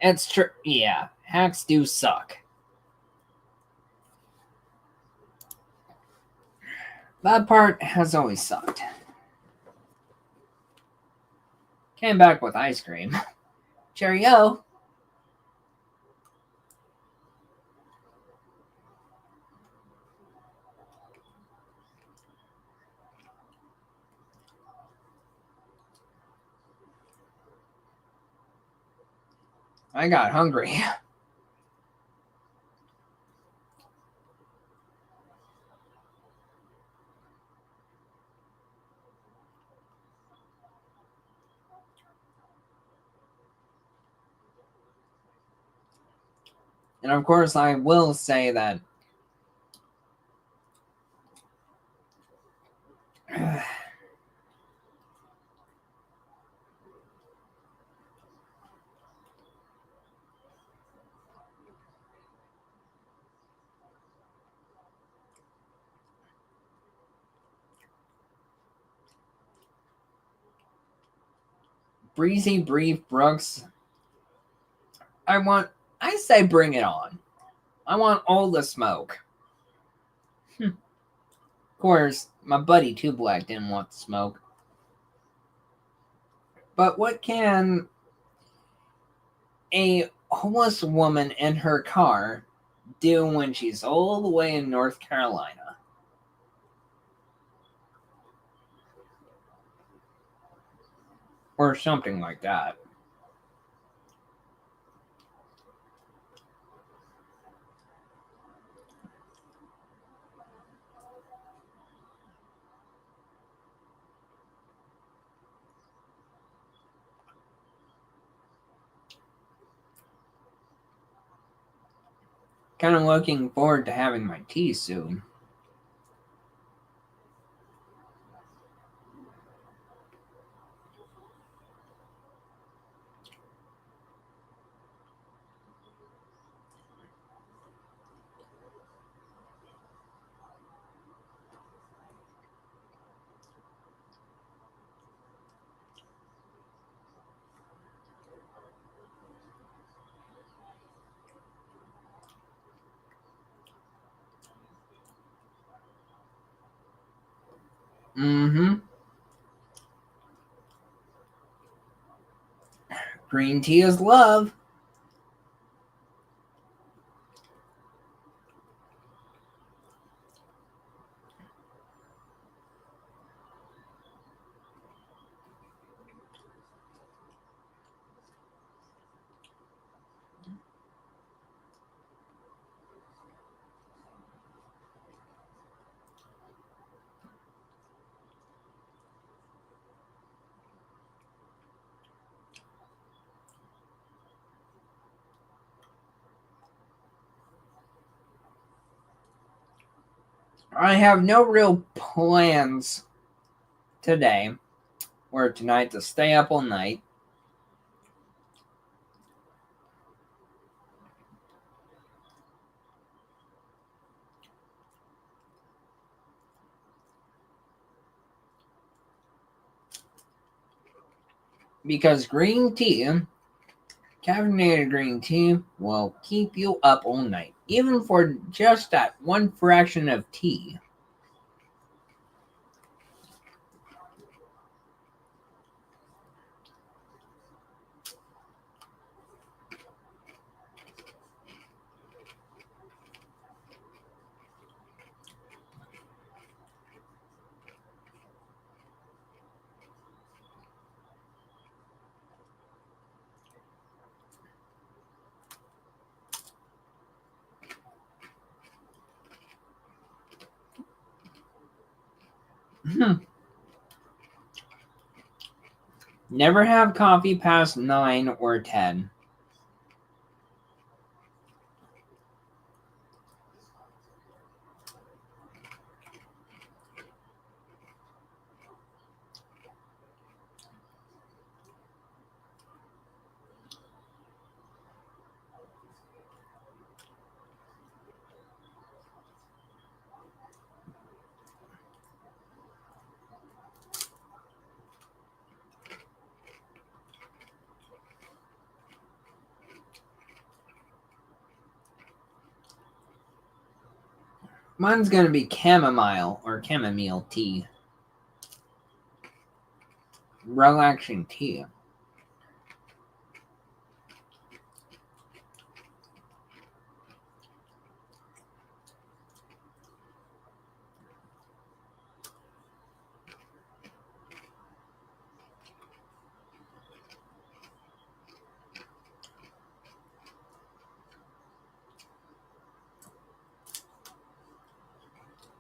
It's true. Yeah, hacks do suck. That part has always sucked. Came back with ice cream. Cheerio. I got hungry. And of course, I will say that Breezy Brief Brooks, I say bring it on. I want all the smoke. Of course, my buddy Two Black didn't want the smoke. But what can a homeless woman in her car do when she's all the way in North Carolina? Or something like that. Kind of looking forward to having my tea soon. Mm-hmm. Green tea is love. I have no real plans today or tonight to stay up all night. Because caffeinated green tea, will keep you up all night, even for just that one fraction of tea. Never have coffee past 9 or 10. Mine's gonna be chamomile or chamomile tea. Relaxing tea.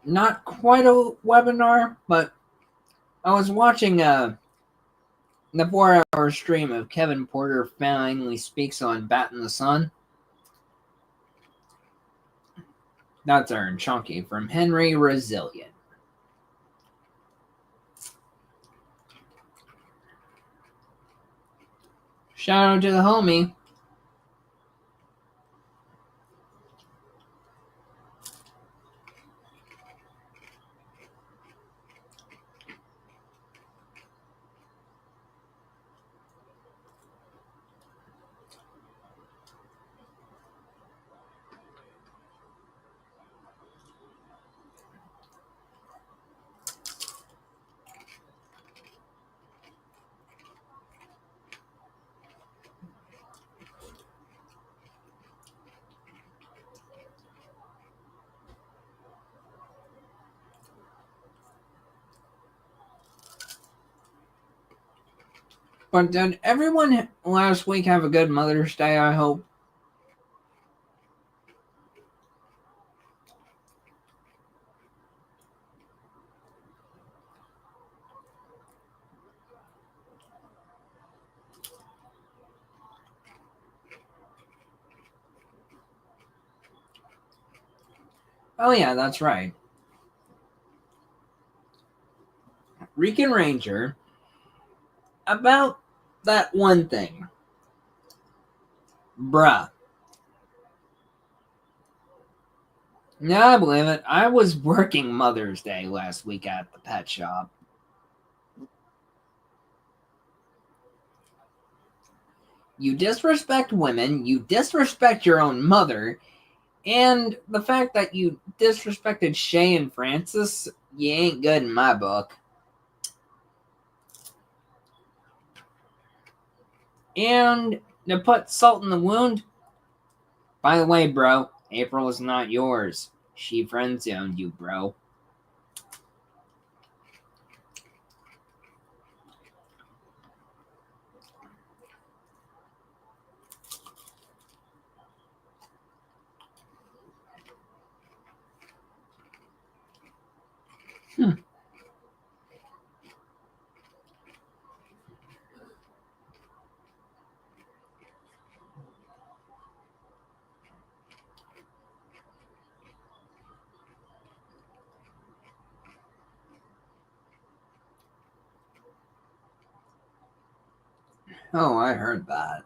Not quite a webinar, but I was watching the 4-hour stream of Kevin Porter finally speaks on Bat in the Sun. That's Aaron Chunky from Henry Resilient. Shout out to the homie. But did everyone last week have a good Mother's Day, I hope? Oh yeah, that's right. Rican Ranger, about that one thing. Bruh. Yeah, I believe it. I was working Mother's Day last week at the pet shop. You disrespect women, you disrespect your own mother, and the fact that you disrespected Shay and Francis, you ain't good in my book. And to put salt in the wound, by the way, bro, April is not yours. She friend zoned you, bro. Oh, I heard that.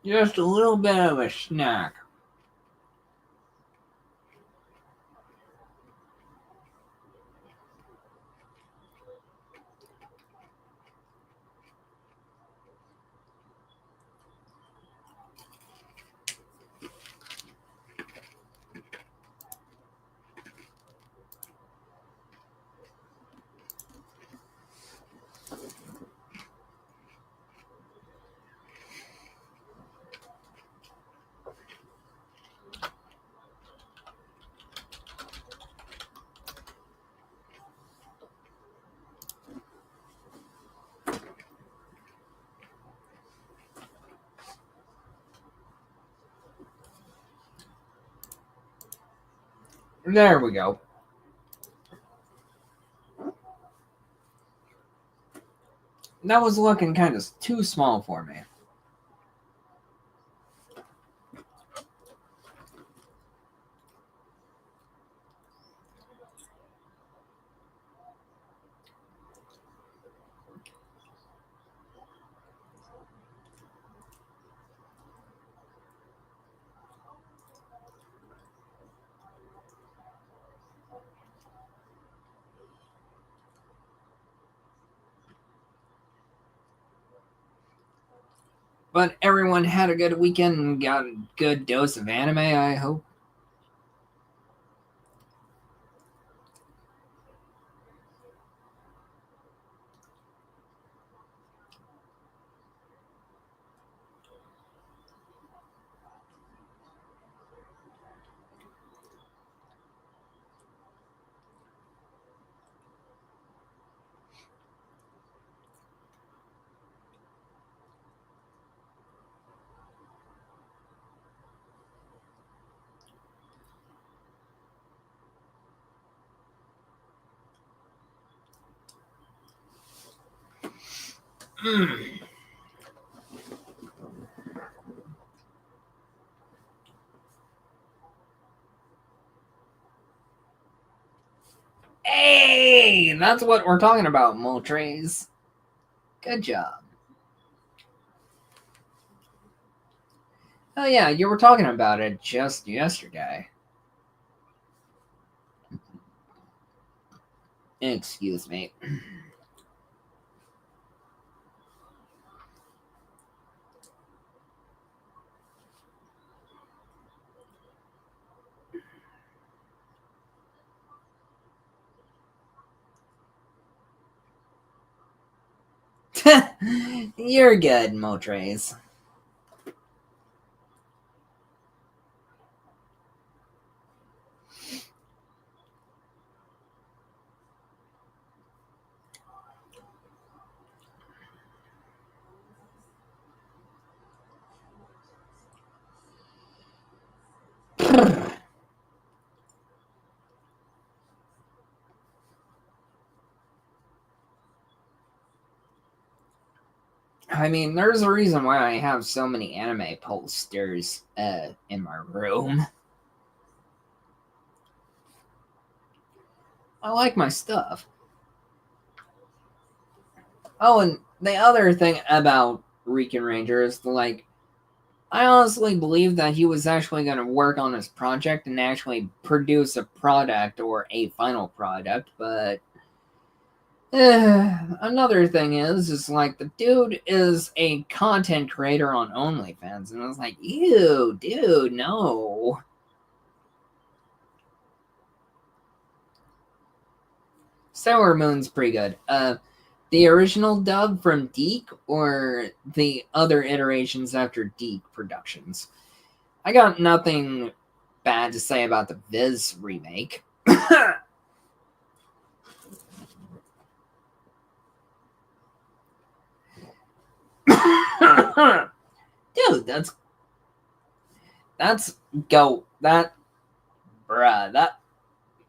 Just a little bit of a snack. There we go. That was looking kind of too small for me. But everyone had a good weekend and got a good dose of anime, I hope. Hey, that's what we're talking about, Moltres. Good job. Oh yeah, you were talking about it just yesterday. Excuse me. You're good, Moltres. I mean, there's a reason why I have so many anime posters in my room. I like my stuff. Oh, and the other thing about Rican Ranger is I honestly believe that he was actually going to work on his project and actually produce a product or a final product, but another thing is the dude is a content creator on OnlyFans, and I was like, ew, dude, no. Sailor Moon's pretty good. The original dub from Deke or the other iterations after Deke Productions? I got nothing bad to say about the Viz remake. Dude, that's go that bruh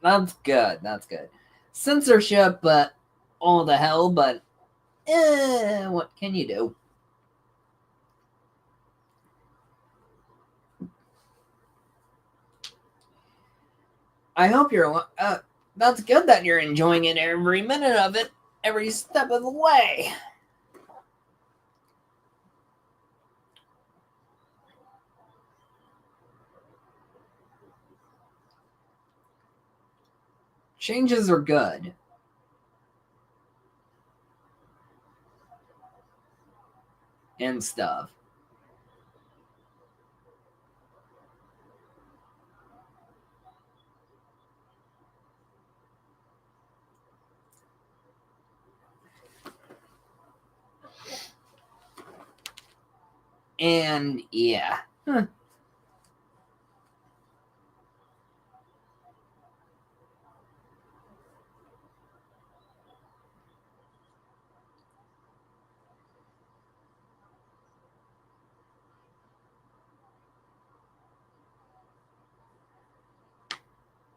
that's good. That's good. Censorship, but all the hell, but what can you do? I hope you're that's good that you're enjoying it every minute of it, every step of the way. Changes are good. And stuff. And yeah. Huh.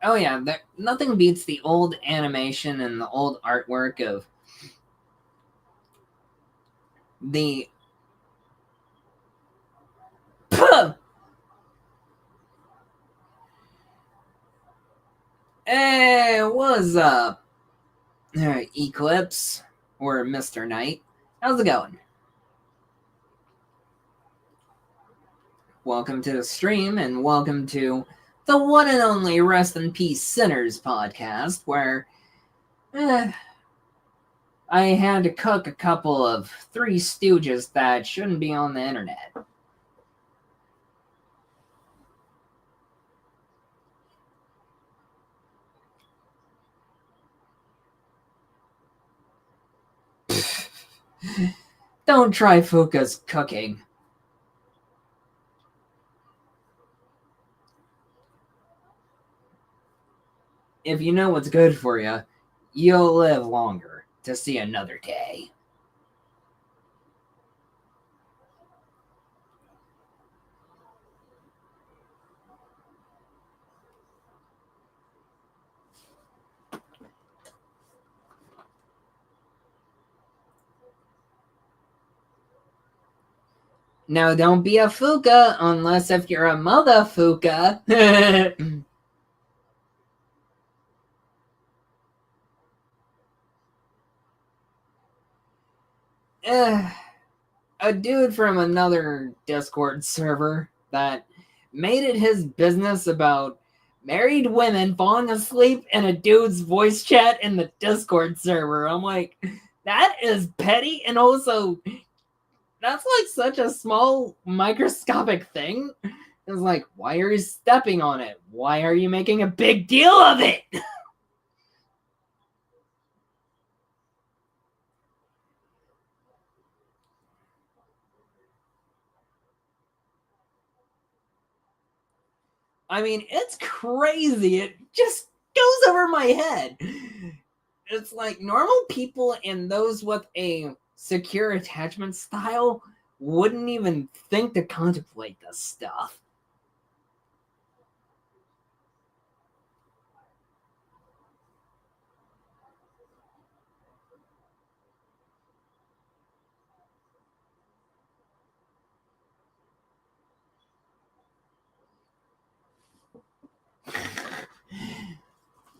Oh yeah, nothing beats the old animation and the old artwork of the Hey, what's up? Eclipse or Mr. Knight. How's it going? Welcome to the stream and welcome to the one and only Rest in Peace Sinners podcast, where I had to cook a couple of Three Stooges that shouldn't be on the internet. Don't try Fuka's cooking. If you know what's good for you, you'll live longer to see another day. Now, don't be a Fuka unless if you're a mother Fuka. A dude from another Discord server that made it his business about married women falling asleep in a dude's voice chat in the Discord server. I'm like, that is petty, and also that's like such a small microscopic thing. It's like, why are you stepping on it? Why are you making a big deal of it? I mean, it's crazy. It just goes over my head. It's like normal people and those with a secure attachment style wouldn't even think to contemplate this stuff.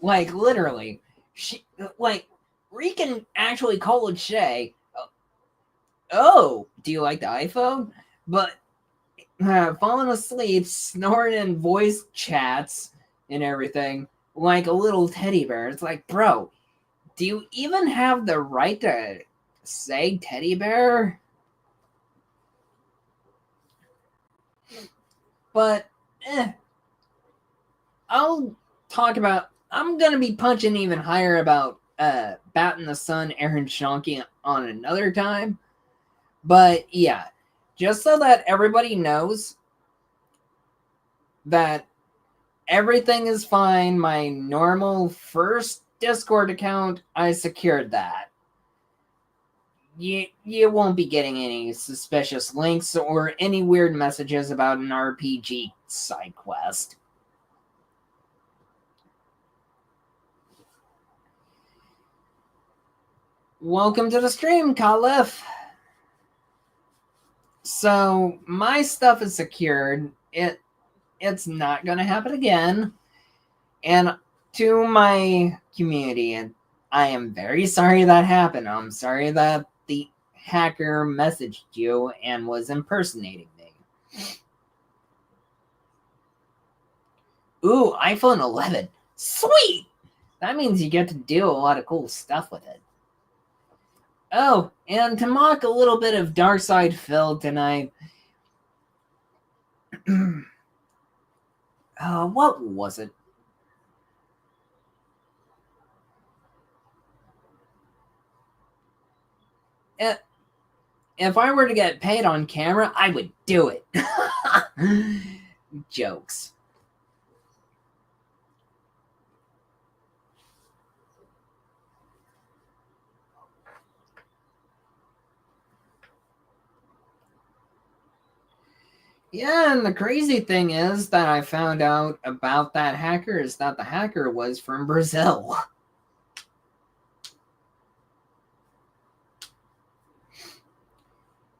Like literally, she like Regan actually called Shay. Oh, do you like the iPhone? But falling asleep, snoring in voice chats and everything like a little teddy bear. It's like, bro, do you even have the right to say teddy bear? But I'll talk about. I'm gonna be punching even higher about Bat in the Sun, Aaron Shonky on another time. But yeah, just so that everybody knows that everything is fine. My normal first Discord account, I secured that. You won't be getting any suspicious links or any weird messages about an RPG side quest. Welcome to the stream, Caliph. So my stuff is secured. It's not gonna happen again. And to my community, and I am very sorry that happened. I'm sorry that the hacker messaged you and was impersonating me. Ooh, iPhone 11. Sweet! That means you get to do a lot of cool stuff with it. Oh, and to mock a little bit of Darkside Phil tonight. What was it? If I were to get paid on camera, I would do it. Jokes. Yeah, and the crazy thing is that I found out about that hacker is that the hacker was from Brazil.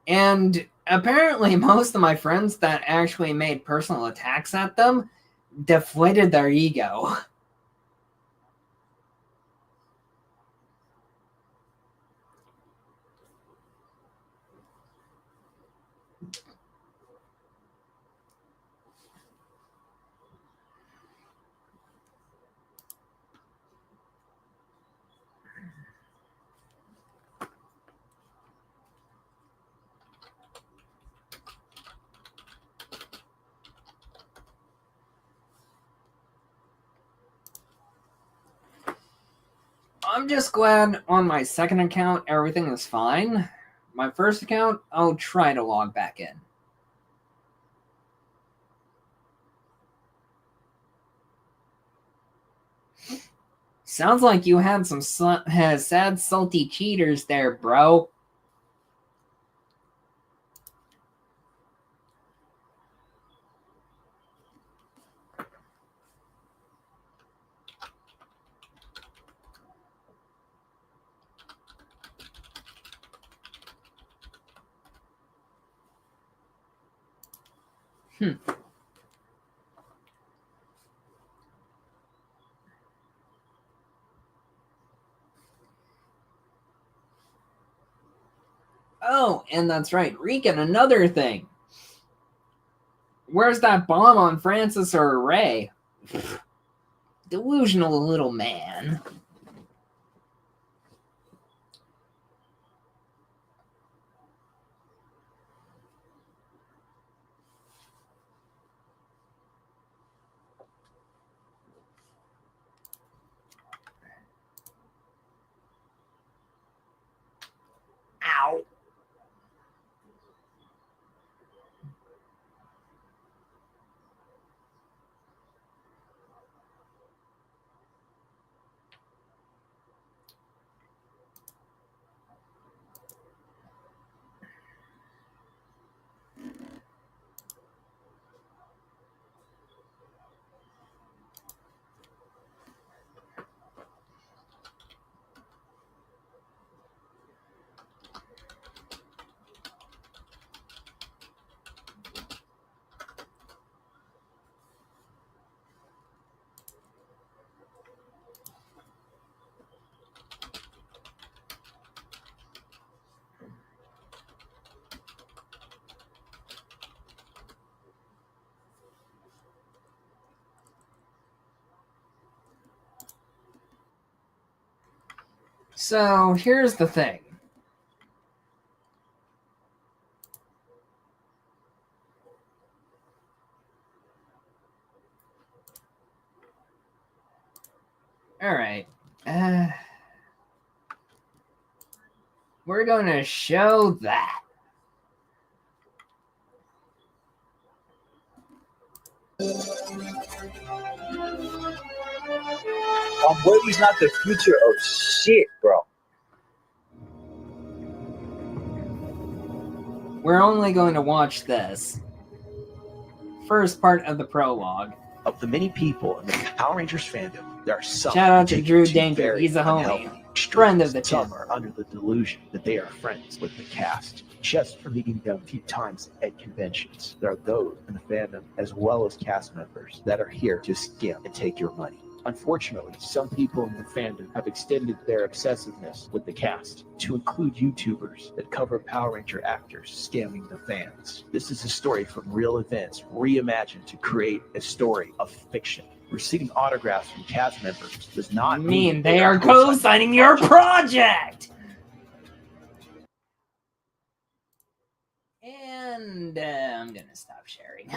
And apparently, most of my friends that actually made personal attacks at them deflated their ego. I'm just glad on my second account everything is fine. My first account, I'll try to log back in. Sounds like you had some sad, salty cheaters there, bro. Oh, and that's right, Regan, another thing. Where's that bomb on Francis or Ray? Delusional little man. Ow. So here's the thing. All right. We're going to show that. Brady's not the future of shit, bro. We're only going to watch this. First part of the prologue. Of the many people in the Power Rangers fandom, there are some. Shout out to Drew Danger. He's a homie. Friend of the channel. Some are under the delusion that they are friends with the cast, just for meeting them a few times at conventions. There are those in the fandom, as well as cast members, that are here to skim and take your money. Unfortunately, some people in the fandom have extended their obsessiveness with the cast to include YouTubers that cover Power Ranger actors scamming the fans. This is a story from real events reimagined to create a story of fiction. Receiving autographs from cast members does not mean they are co-signing your project! And I'm gonna stop sharing.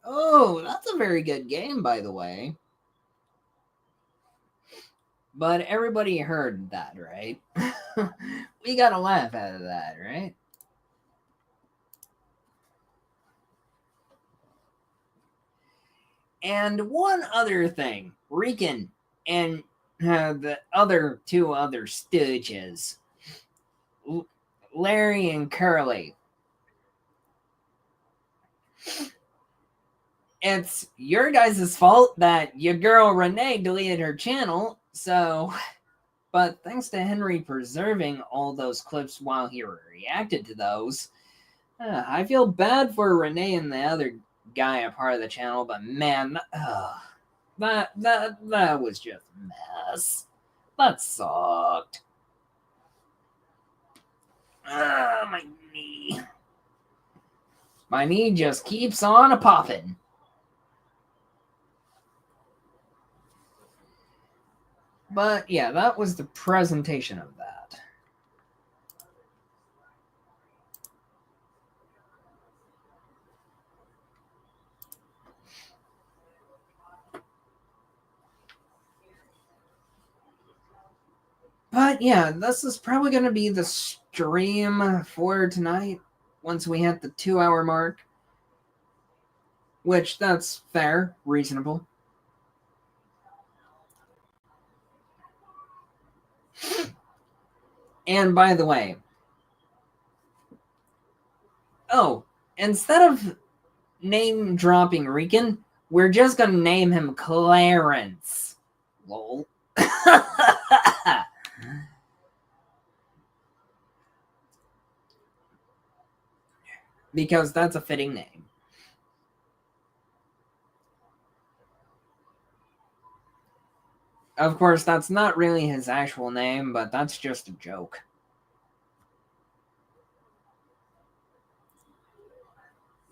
Oh, that's a very good game, by the way. But everybody heard that, right? We got a laugh out of that, right? And one other thing, Rican and the other two other Stooges, Larry and Curly. It's your guys' fault that your girl Renee deleted her channel, so... But thanks to Henry preserving all those clips while he reacted to those, I feel bad for Renee and the other guy a part of the channel, but man, that was just a mess. That sucked. My knee. My knee just keeps on a-popping. But yeah, that was the presentation of that. But yeah, this is probably going to be the stream for tonight once we hit the 2 hour mark. Which, that's fair, reasonable. And by the way, instead of name dropping Rican, we're just gonna name him Clarence. Lol. Because that's a fitting name. Of course, that's not really his actual name, but that's just a joke.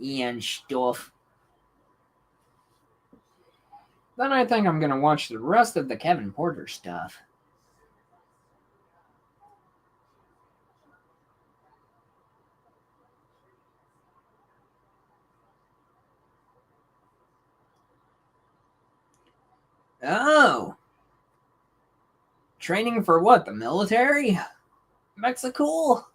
And stuff. Then I think I'm gonna watch the rest of the Kevin Porter stuff. Oh! Training for what? The military? Mexico?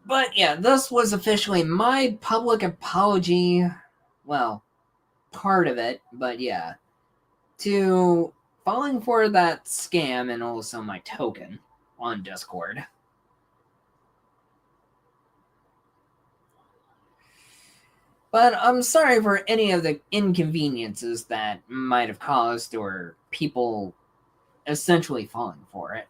But yeah, this was officially my public apology. Well, part of it, but yeah. To falling for that scam and also my token on Discord. But I'm sorry for any of the inconveniences that might have caused or people essentially falling for it.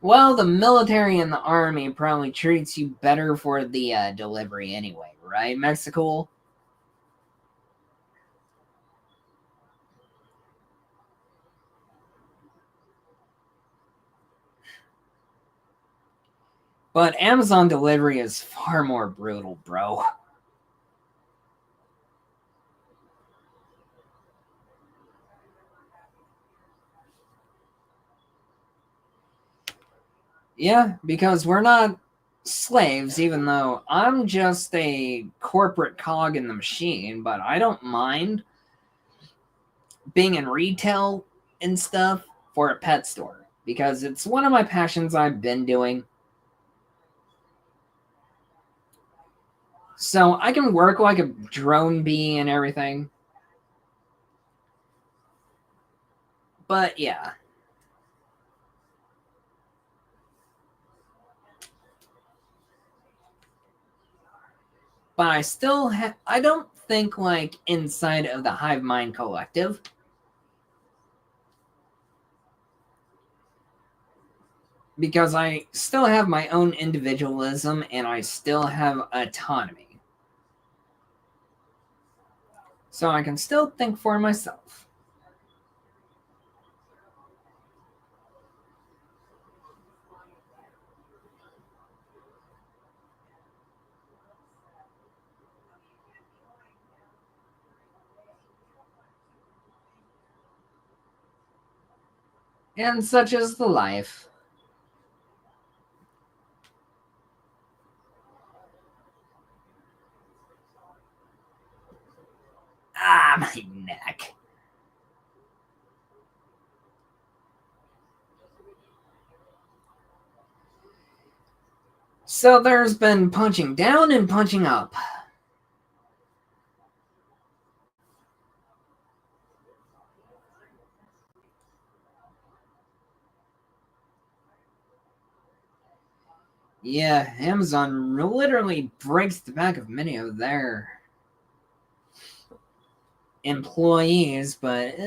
Well, the military and the army probably treats you better for the delivery anyway, right, Mexico? But Amazon delivery is far more brutal, bro. Yeah, because we're not slaves, even though I'm just a corporate cog in the machine, but I don't mind being in retail and stuff for a pet store because it's one of my passions I've been doing. So I can work like a drone bee and everything. But yeah. But I still I don't think like inside of the Hive Mind Collective. Because I still have my own individualism and I still have autonomy. So I can still think for myself. And such is the life. Ah, my neck. So there's been punching down and punching up. Yeah, Amazon literally breaks the back of many of their employees, but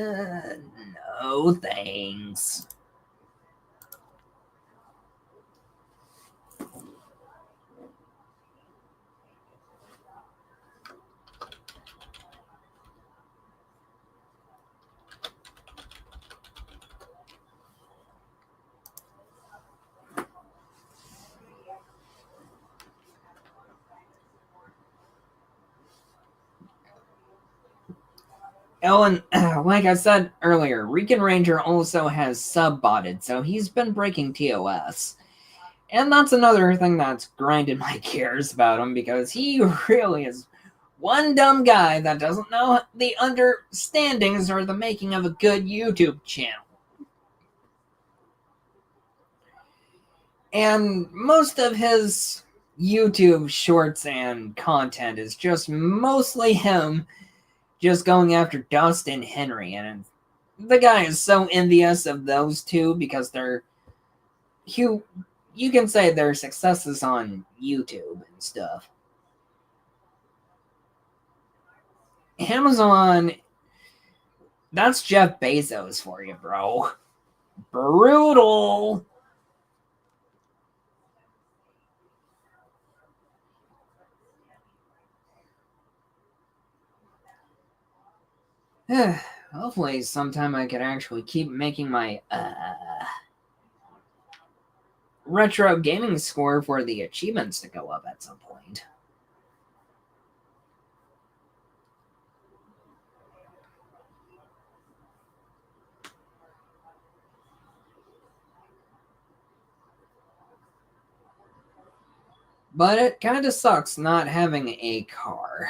no thanks. Oh, and like I said earlier, Recon Ranger also has sub-botted, so he's been breaking TOS. And that's another thing that's grinding my gears about him, because he really is one dumb guy that doesn't know the understandings or the making of a good YouTube channel. And most of his YouTube shorts and content is just mostly him just going after Dust and Henry. And the guy is so envious of those two because they're... You can say their successes on YouTube and stuff. Amazon, that's Jeff Bezos for you, bro. Brutal. Hopefully sometime I could actually keep making my retro gaming score for the achievements to go up at some point. But it kind of sucks not having a car.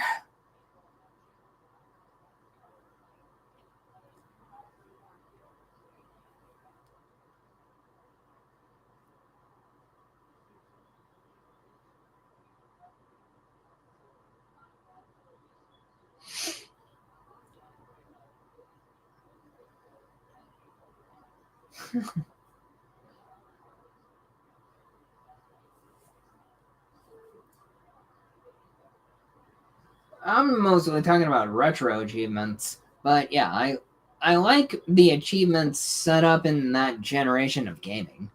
I'm mostly talking about retro achievements, but yeah, I like the achievements set up in that generation of gaming.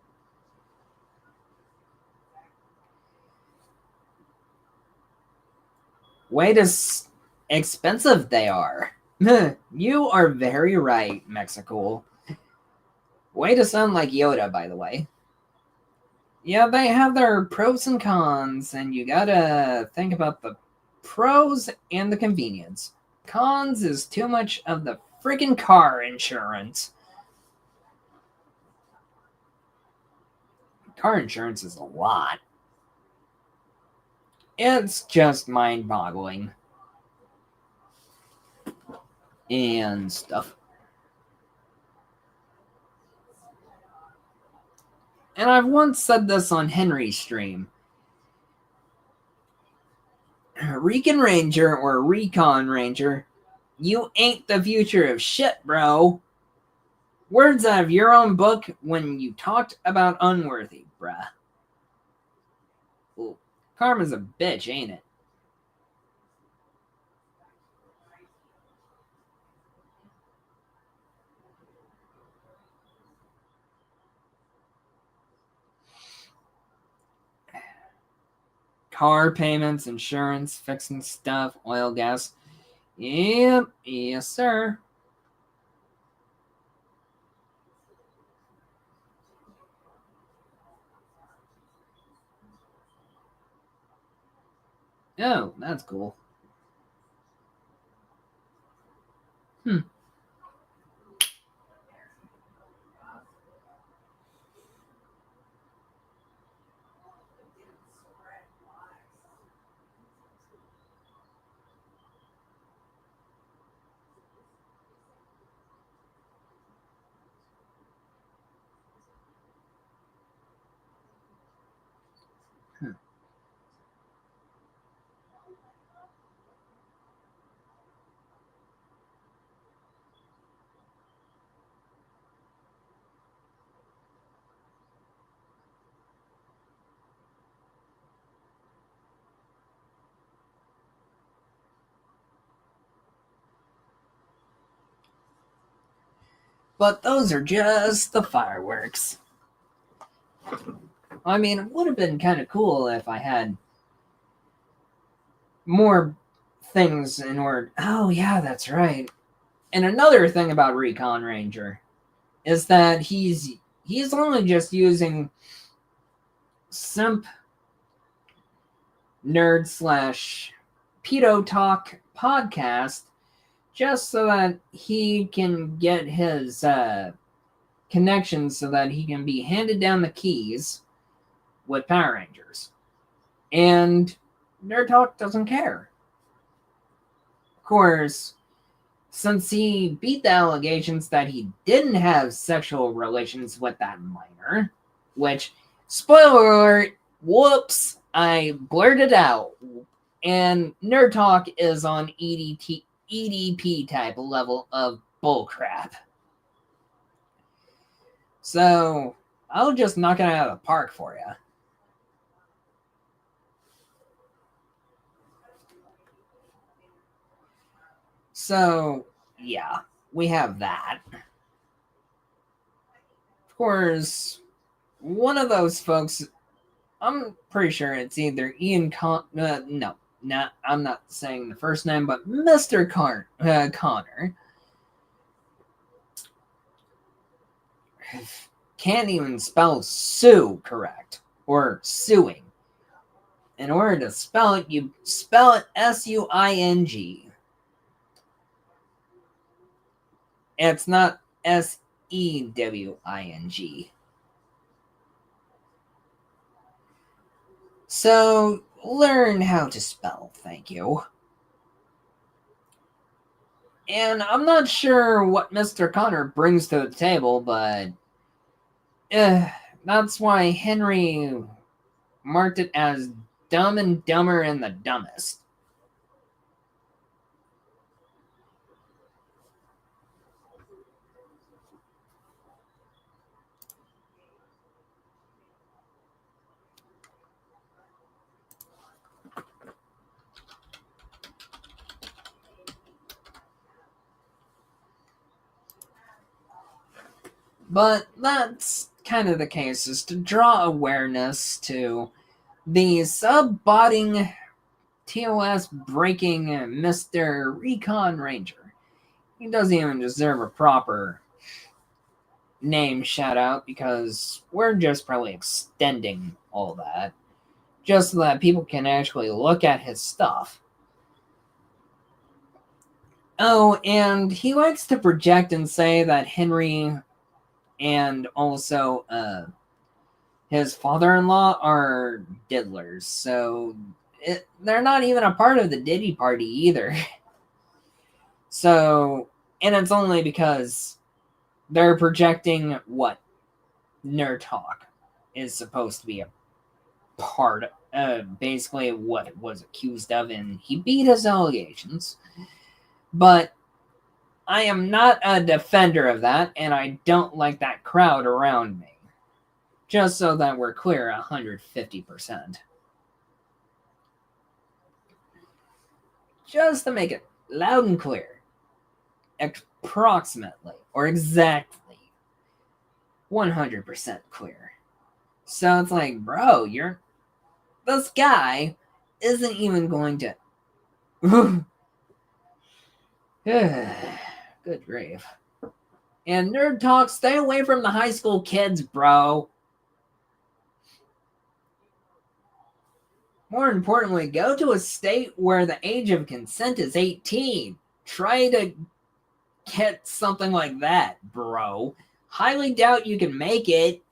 Way to expensive they are. You are very right, Mexico. Way to sound like Yoda, by the way. Yeah, they have their pros and cons, and you gotta think about the pros and the convenience. Cons is too much of the freaking car insurance. Car insurance is a lot. It's just mind-boggling. And stuff. And I've once said this on Henry's stream. Recon Ranger or Recon Ranger, you ain't the future of shit, bro. Words out of your own book when you talked about Unworthy, bruh. Ooh, karma's a bitch, ain't it? Car payments, insurance, fixing stuff, oil, gas. Yep, yes, sir. Oh, that's cool. Hmm. But those are just the fireworks. I mean, it would have been kind of cool if I had more things in order. Oh, yeah, that's right. And another thing about Recon Ranger is that he's only just using simp nerd slash pedo talk podcast just so that he can get his connections so that he can be handed down the keys with Power Rangers. And Nerd Talk doesn't care. Of course, since he beat the allegations that he didn't have sexual relations with that minor, which, spoiler alert, whoops, I blurted out. And Nerd Talk is on EDP type level of bullcrap. So, I'll just knock it out of the park for you. So, yeah, we have that. Of course, one of those folks, I'm pretty sure it's either Ian no, I'm not saying the first name, but Mr. Connor can't even spell sue correct, or suing. In order to spell it, you spell it Suing. It's not Sewing. So, learn how to spell, thank you. And I'm not sure what Mr. Connor brings to the table, but that's why Henry marked it as Dumb and Dumber and the Dumbest. But that's kind of the case, is to draw awareness to the sub-botting TOS breaking Mr. Recon Ranger. He doesn't even deserve a proper name shout out because we're just probably extending all that just so that people can actually look at his stuff. Oh, and he likes to project and say that Henry and also his father-in-law are diddlers, so they're not even a part of the Diddy party either. So, and it's only because they're projecting what Nerd Talk is supposed to be a part of, basically what it was accused of, and he beat his allegations. But I am not a defender of that, and I don't like that crowd around me. Just so that we're clear 150%. Just to make it loud and clear. Approximately, or exactly 100% clear. So it's like, bro, this guy isn't even going to... Good grief. And Nerd Talk, stay away from the high school kids, bro. More importantly, go to a state where the age of consent is 18. Try to get something like that, bro. Highly doubt you can make it.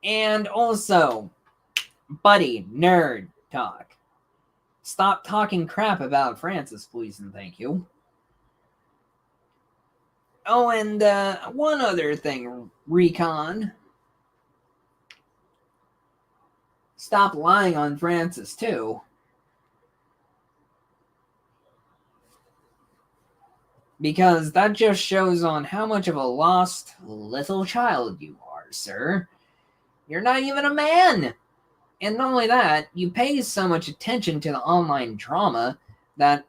And also, buddy, Nerd Talk, stop talking crap about Francis, please and thank you. Oh, and one other thing, Recon. Stop lying on Francis, too. Because that just shows on how much of a lost little child you are, sir. You're not even a man! And not only that, you pay so much attention to the online drama that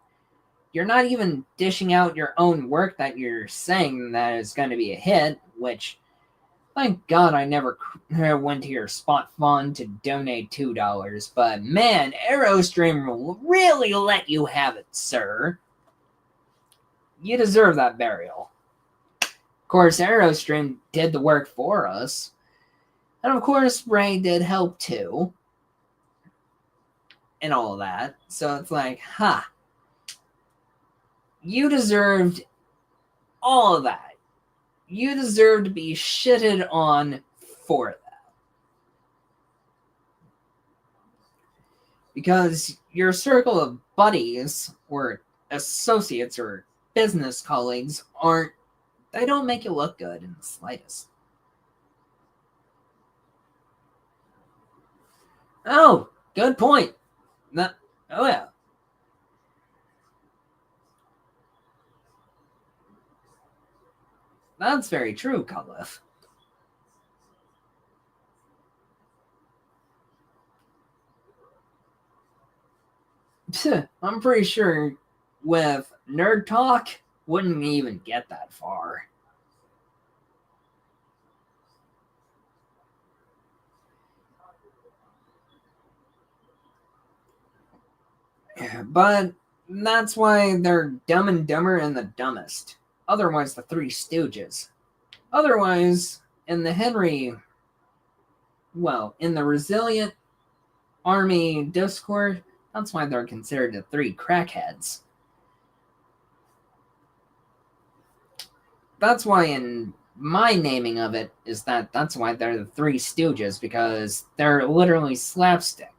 you're not even dishing out your own work that you're saying that is going to be a hit, which, thank God I never went to your spot fund to donate $2, but man, Aerostream will really let you have it, sir. You deserve that burial. Of course, Aerostream did the work for us. And of course, Ray did help too. and all that. So it's like, you deserved all of that. You deserve to be shitted on for that. Because your circle of buddies or associates or business colleagues they don't make you look good in the slightest. Oh, good point. Oh yeah. That's very true, Cutliffe. I'm pretty sure with Nerd Talk, wouldn't even get that far. But that's why they're Dumb and Dumber and the Dumbest. Otherwise, the Three Stooges. Otherwise, in the in the Resilient Army Discord, that's why they're considered the three crackheads. That's why in my naming of it is that's why they're the Three Stooges, because they're literally slapstick.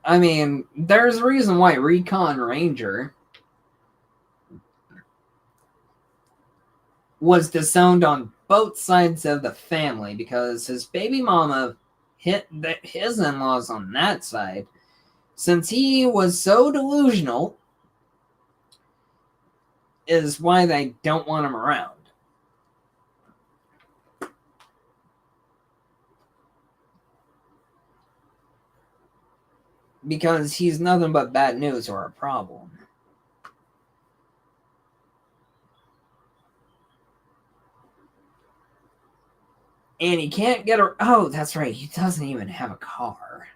I mean, there's a reason why Recon Ranger was disowned on both sides of the family, because his baby mama hit his in-laws on that side, since he was so delusional, is why they don't want him around. Because he's nothing but bad news or a problem. And he can't get a... Oh, that's right. He doesn't even have a car.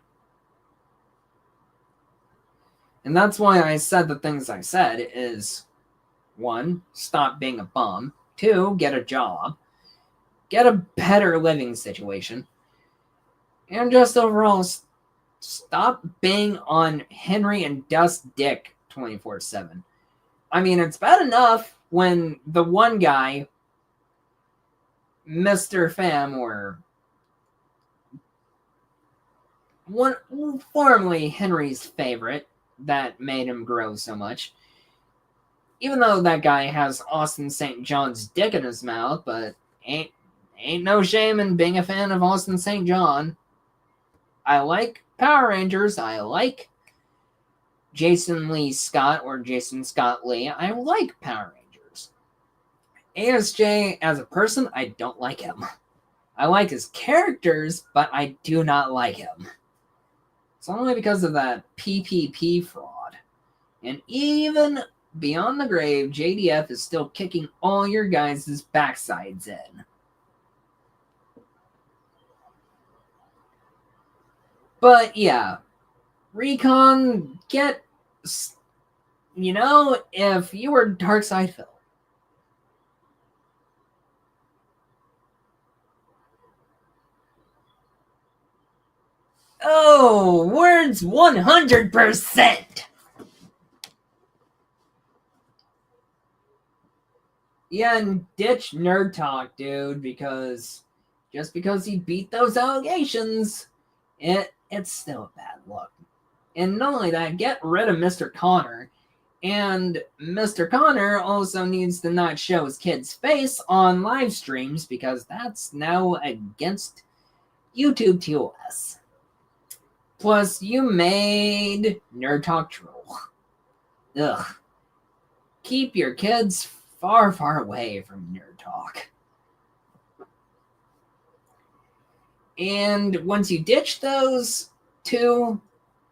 And that's why I said the things I said is... 1, stop being a bum. 2, get a job. Get a better living situation. And just overall, stop being on Henry and Dust's dick 24/7. I mean, it's bad enough when the one guy, Mr. Pham, or one formerly Henry's favorite, that made him grow so much. Even though that guy has Austin St. John's dick in his mouth, but ain't no shame in being a fan of Austin St. John. I like Power Rangers. I like Jason Lee Scott or Jason Scott Lee. I like Power Rangers. ASJ as a person, I don't like him. I like his characters, but I do not like him. It's only because of that PPP fraud. And even beyond the grave, JDF is still kicking all your guys' backsides in. But yeah, Recon, if you were Darkside Phil, oh, words 100%. Yeah, and ditch Nerd Talk, dude, because just because he beat those allegations, it's still a bad look. And not only that, get rid of Mr. Connor. And Mr. Connor also needs to not show his kid's face on live streams, because that's now against YouTube TOS. Plus, you made Nerd Talk troll. Ugh. Keep your kids far, far away from Nerd Talk. And once you ditch those two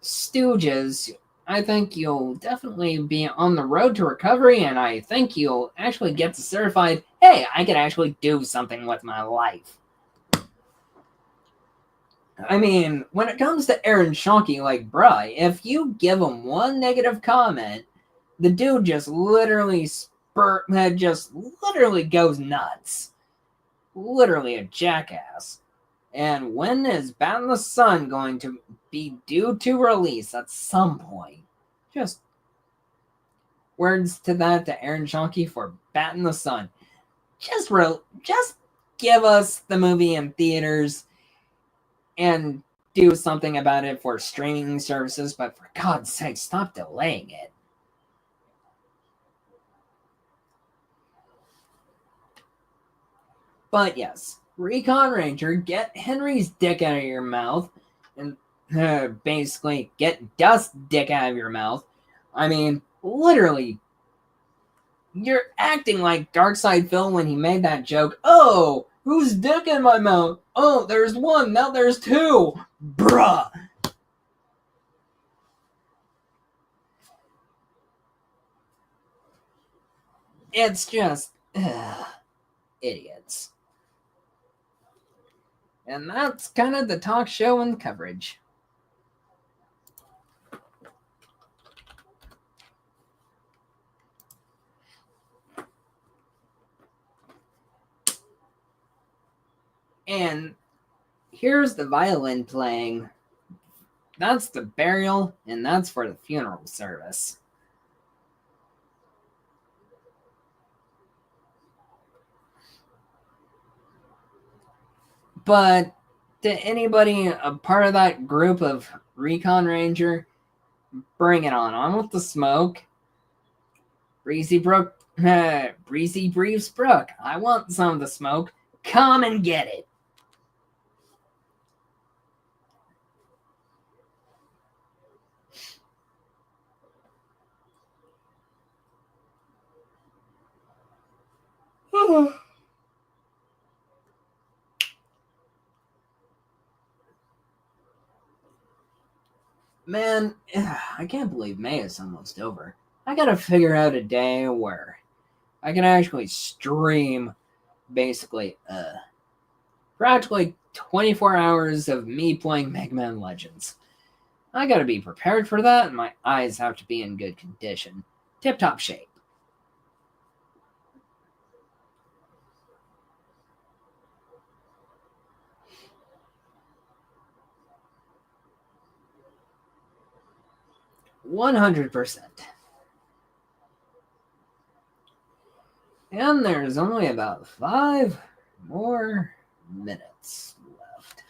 stooges, I think you'll definitely be on the road to recovery, and I think you'll actually get certified, hey, I can actually do something with my life. I mean, when it comes to Aaron Schonke, like, bruh, if you give him one negative comment, the dude just literally Bert that just literally goes nuts. Literally a jackass. And when is Bat in the Sun going to be due to release at some point? Just words to that to Aaron Schonke for Bat in the Sun. Just give us the movie in theaters and do something about it for streaming services, but for God's sake, stop delaying it. But yes, Recon Ranger, get Henry's dick out of your mouth, and basically get Dust's dick out of your mouth. I mean, literally, you're acting like Darkseid Phil when he made that joke. Oh, whose dick in my mouth? Oh, there's one, now there's two. Bruh. It's just idiots. And that's kind of the talk show and coverage. And here's the violin playing. That's the burial, and that's for the funeral service. But to anybody a part of that group of Recon Ranger, bring it on. On with the smoke. Breezy Breeze Brook. I want some of the smoke. Come and get it. Man, I can't believe May is almost over. I gotta figure out a day where I can actually stream basically practically 24 hours of me playing Mega Man Legends. I gotta be prepared for that, and my eyes have to be in good condition. Tip-top shape. $100%. And there's only about 5 more minutes left.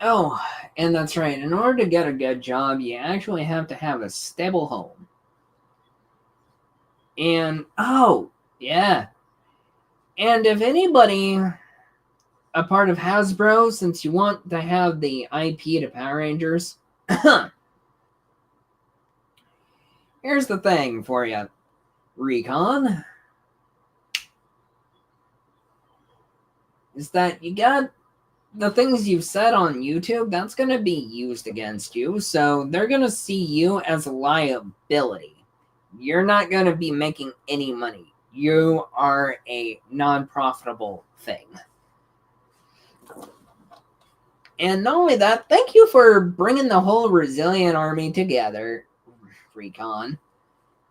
Oh, and that's right. In order to get a good job, you actually have to have a stable home. And, oh, yeah. And if anybody a part of Hasbro, since you want to have the IP to Power Rangers, here's the thing for you, Recon. Is that you got the things you've said on YouTube, that's going to be used against you. So they're going to see you as a liability. You're not going to be making any money. You are a non-profitable thing. And not only that, thank you for bringing the whole Resilient Army together, Recon.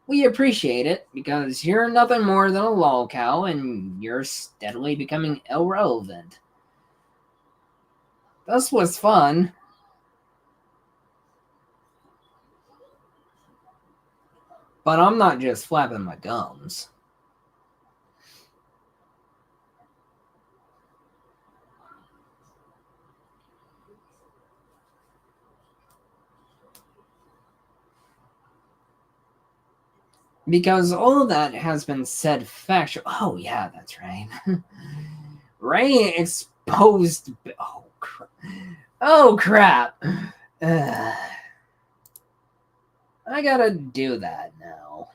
We appreciate it, because you're nothing more than a lolcow, and you're steadily becoming irrelevant. This was fun. But I'm not just flapping my gums. Because all of that has been said factual. Oh, yeah, that's right. Ray exposed. Oh, crap. Oh, crap. I gotta do that now.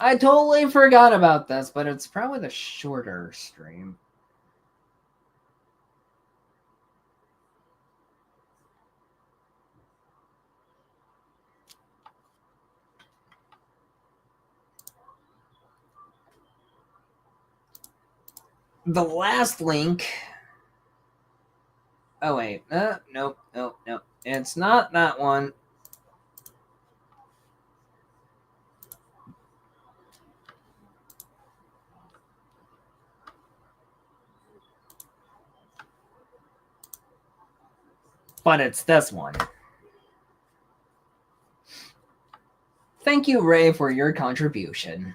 I totally forgot about this, but it's probably the shorter stream. The last link. Oh, wait. Nope. It's not that one. But it's this one. Thank you, Ray, for your contribution.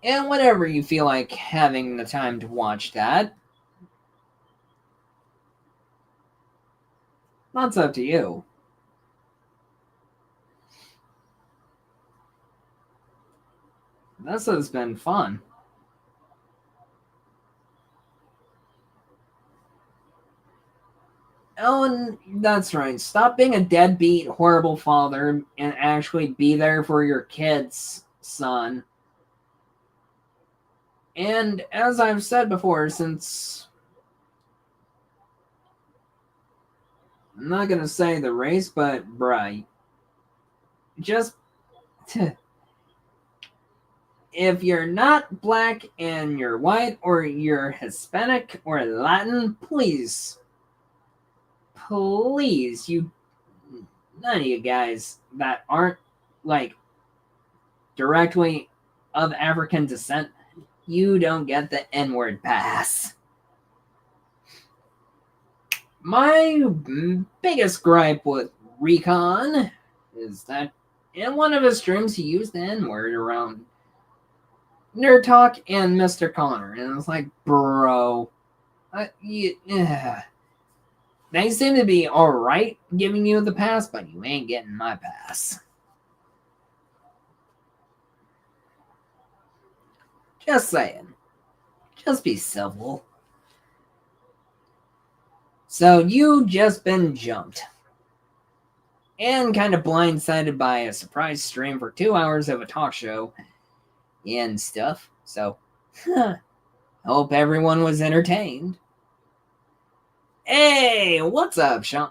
And whenever you feel like having the time to watch that, that's up to you. This has been fun. Ellen, that's right. Stop being a deadbeat, horrible father and actually be there for your kids, son. And as I've said before, since I'm not gonna say the race, but bruh, just if you're not black and you're white or you're Hispanic or Latin, please, you, none of you guys that aren't like directly of African descent, you don't get the N-word pass. My biggest gripe with Recon is that in one of his streams he used the N-word around Nerd Talk and Mr. Connor, and it's like, bro, they seem to be alright giving you the pass, but you ain't getting my pass. Just saying. Just be civil. So you just been jumped. And kind of blindsided by a surprise stream for 2 hours of a talk show and stuff. So, hope everyone was entertained. Hey, what's up, Sean?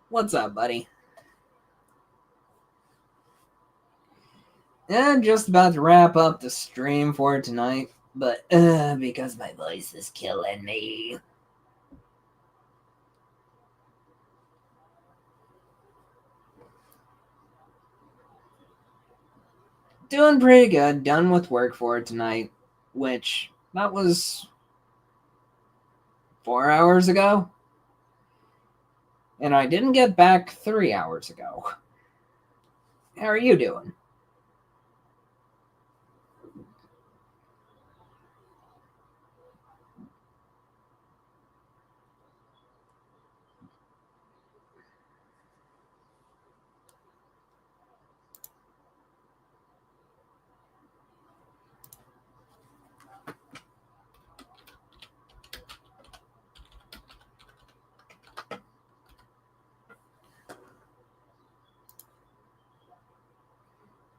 What's up, buddy? I'm just about to wrap up the stream for tonight, but because my voice is killing me. Doing pretty good. Done with work for tonight, which that was 4 hours ago. And I didn't get back 3 hours ago. How are you doing?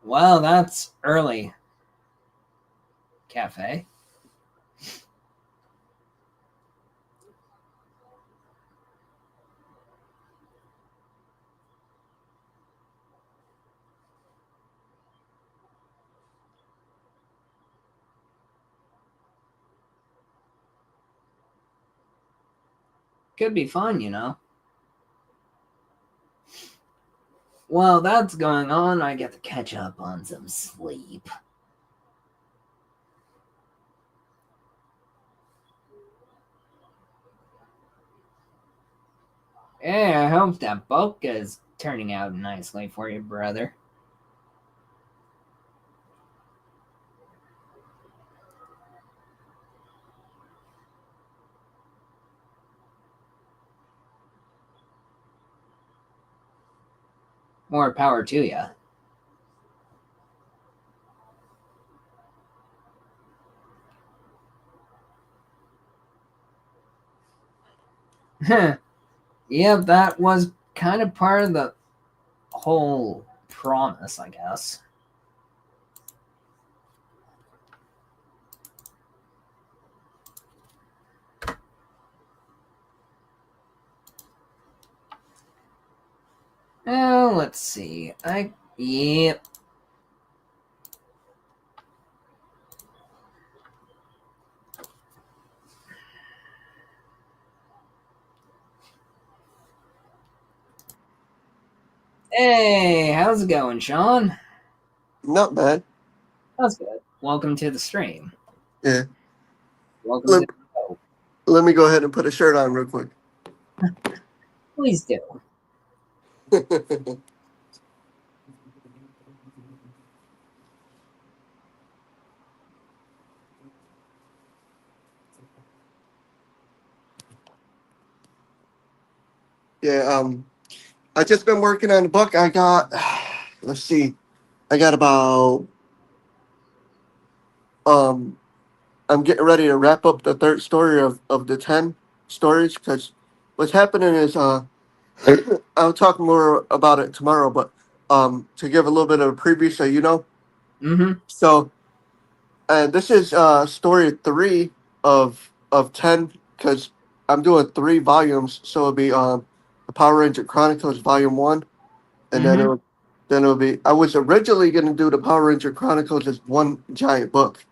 Well, that's early. Cafe. Could be fun, you know. While that's going on, I get to catch up on some sleep. Hey, I hope that book is turning out nicely for you, brother. More power to you. Yep, that was kind of part of the whole promise, I guess. Oh, let's see. Yep. Hey, how's it going, Sean? Not bad. That's good. Welcome to the stream. Yeah. Welcome Let, to the show. let me go ahead and put a shirt on real quick. Please do. Yeah, I just been working on the book. I got let's see. I got about um I'm getting ready to wrap up the third story of the 10 stories because what's happening is I'll talk more about it tomorrow, but to give a little bit of a preview so you know. Mm-hmm. So this is story 3 of 10 because I'm doing 3 volumes, so it'll be the Power Ranger Chronicles Volume 1, and Mm-hmm. then it'll be. I was originally gonna do the Power Ranger Chronicles as one giant book,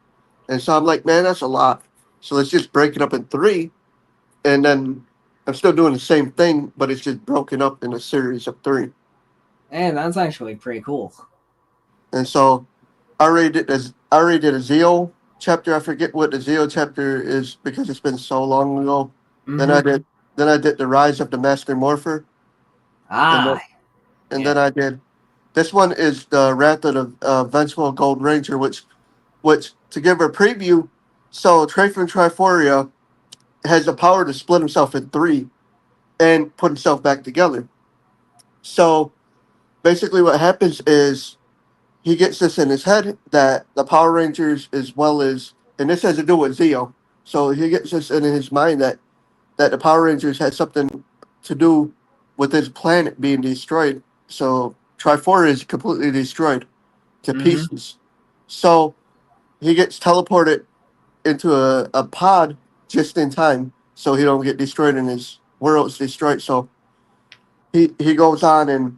and so I'm like, man, that's a lot. So let's just break it up in 3, and then I'm still doing the same thing, but it's just broken up in a series of 3. Hey, that's actually pretty cool. And so I already did a Zeo chapter. I forget what the Zeo chapter is because it's been so long ago. Then Mm-hmm. I did the Rise of the Master Morpher, and then Ah, and yeah. then I did this one is the Wrath of the Vengeful Gold Ranger, which to give a preview, so Trafen Triforia has the power to split himself in 3 and put himself back together. So basically, what happens is he gets this in his head that the Power Rangers, as well as, and this has to do with Zeo. So he gets this in his mind that the Power Rangers had something to do with his planet being destroyed. So Triforce is completely destroyed to Mm-hmm. pieces. So he gets teleported into a pod just in time, so he don't get destroyed and his world's destroyed. So he goes on and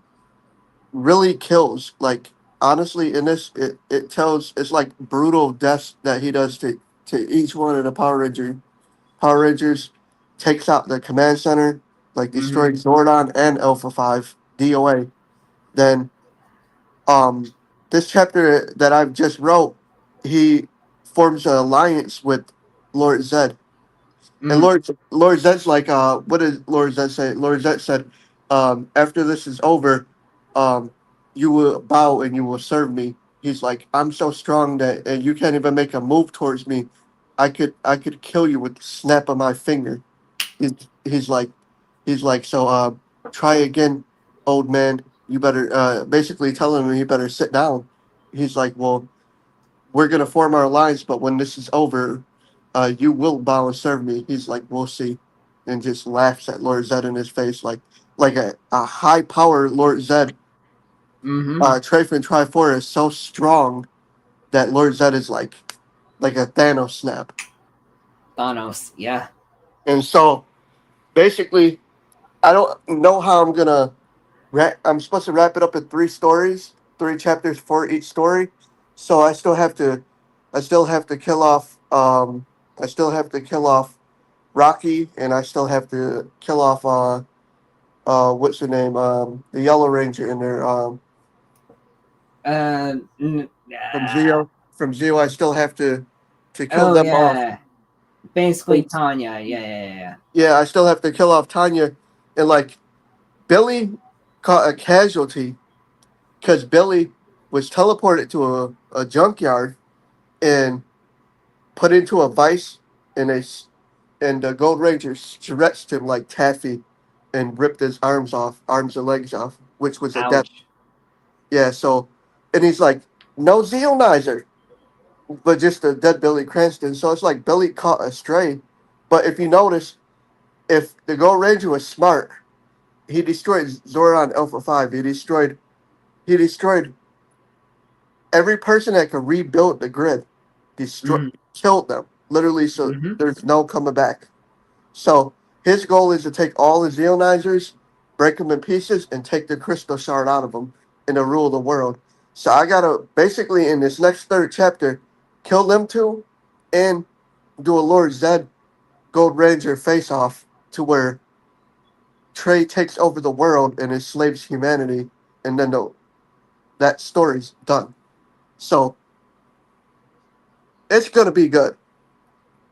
really kills. Like honestly, in this, it tells it's like brutal deaths that he does to each one of the Power Rangers, takes out the command center, like Mm-hmm. destroys Zordon and Alpha 5 DOA. Then this chapter that I've just wrote, he forms an alliance with Lord Zed. And Mm. Lord Zed's like, what did Lord Zed say? Lord Zed said, after this is over, um, you will bow and you will serve me. He's like, I'm so strong that and you can't even make a move towards me. I could kill you with the snap of my finger. He's he's like he's like, so try again, old man. You better basically telling him he better sit down. He's like, well, we're gonna form our alliance, but when this is over, you will bow and serve me. He's like, we'll see, and just laughs at Lord Zed in his face, like a high power Lord Zed. Mm-hmm. Trafen Trifor is so strong that Lord Zed is like a Thanos snap, Thanos, yeah. and so basically, I don't know how I'm gonna. I'm supposed to wrap it up in 3 stories, 3 chapters for each story, so I still have to kill off. I still have to kill off Rocky, and I still have to kill off what's her name, the Yellow Ranger in there, Uh, n- from uh, Zeo. From Zeo, I still have to kill oh them off. yeah. Basically, Tanya. Yeah, yeah, yeah. Yeah, I still have to kill off Tanya, and like Billy caught a casualty because Billy was teleported to a junkyard and put into a vice, and and the Gold Ranger stretched him like taffy and ripped his arms and legs off, which was a death. Ouch. Yeah, so, and he's like, no Zeonizer, but just a dead Billy Cranston. So it's like Billy caught a stray. But if you notice, if the Gold Ranger was smart, he destroyed Zoran Alpha 5. He destroyed every person that could rebuild the grid. Destroyed, Mm-hmm. killed them literally. So Mm-hmm. there's no coming back. So his goal is to take all the Xeonizers, break them in pieces, and take the crystal shard out of them and to rule the world. So I gotta basically in this next third chapter kill them two and do a Lord Zed Gold Ranger face off to where Trey takes over the world and enslaves humanity, and then that story's done. So it's gonna be good.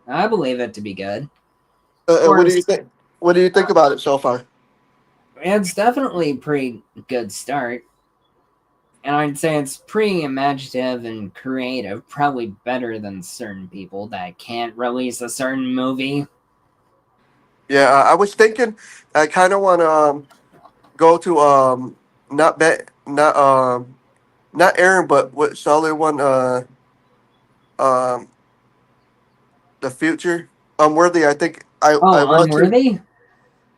I believe it to be good. Of What do you course, think? What do you think about it so far? it's definitely a pretty good start. And I'd say it's pretty imaginative and creative, probably better than certain people that can't release a certain movie. Yeah, I was thinking. I kind of want to go to not bet not Aaron, but what's the other one? Um, the future unworthy. I think I Oh, want to Unworthy?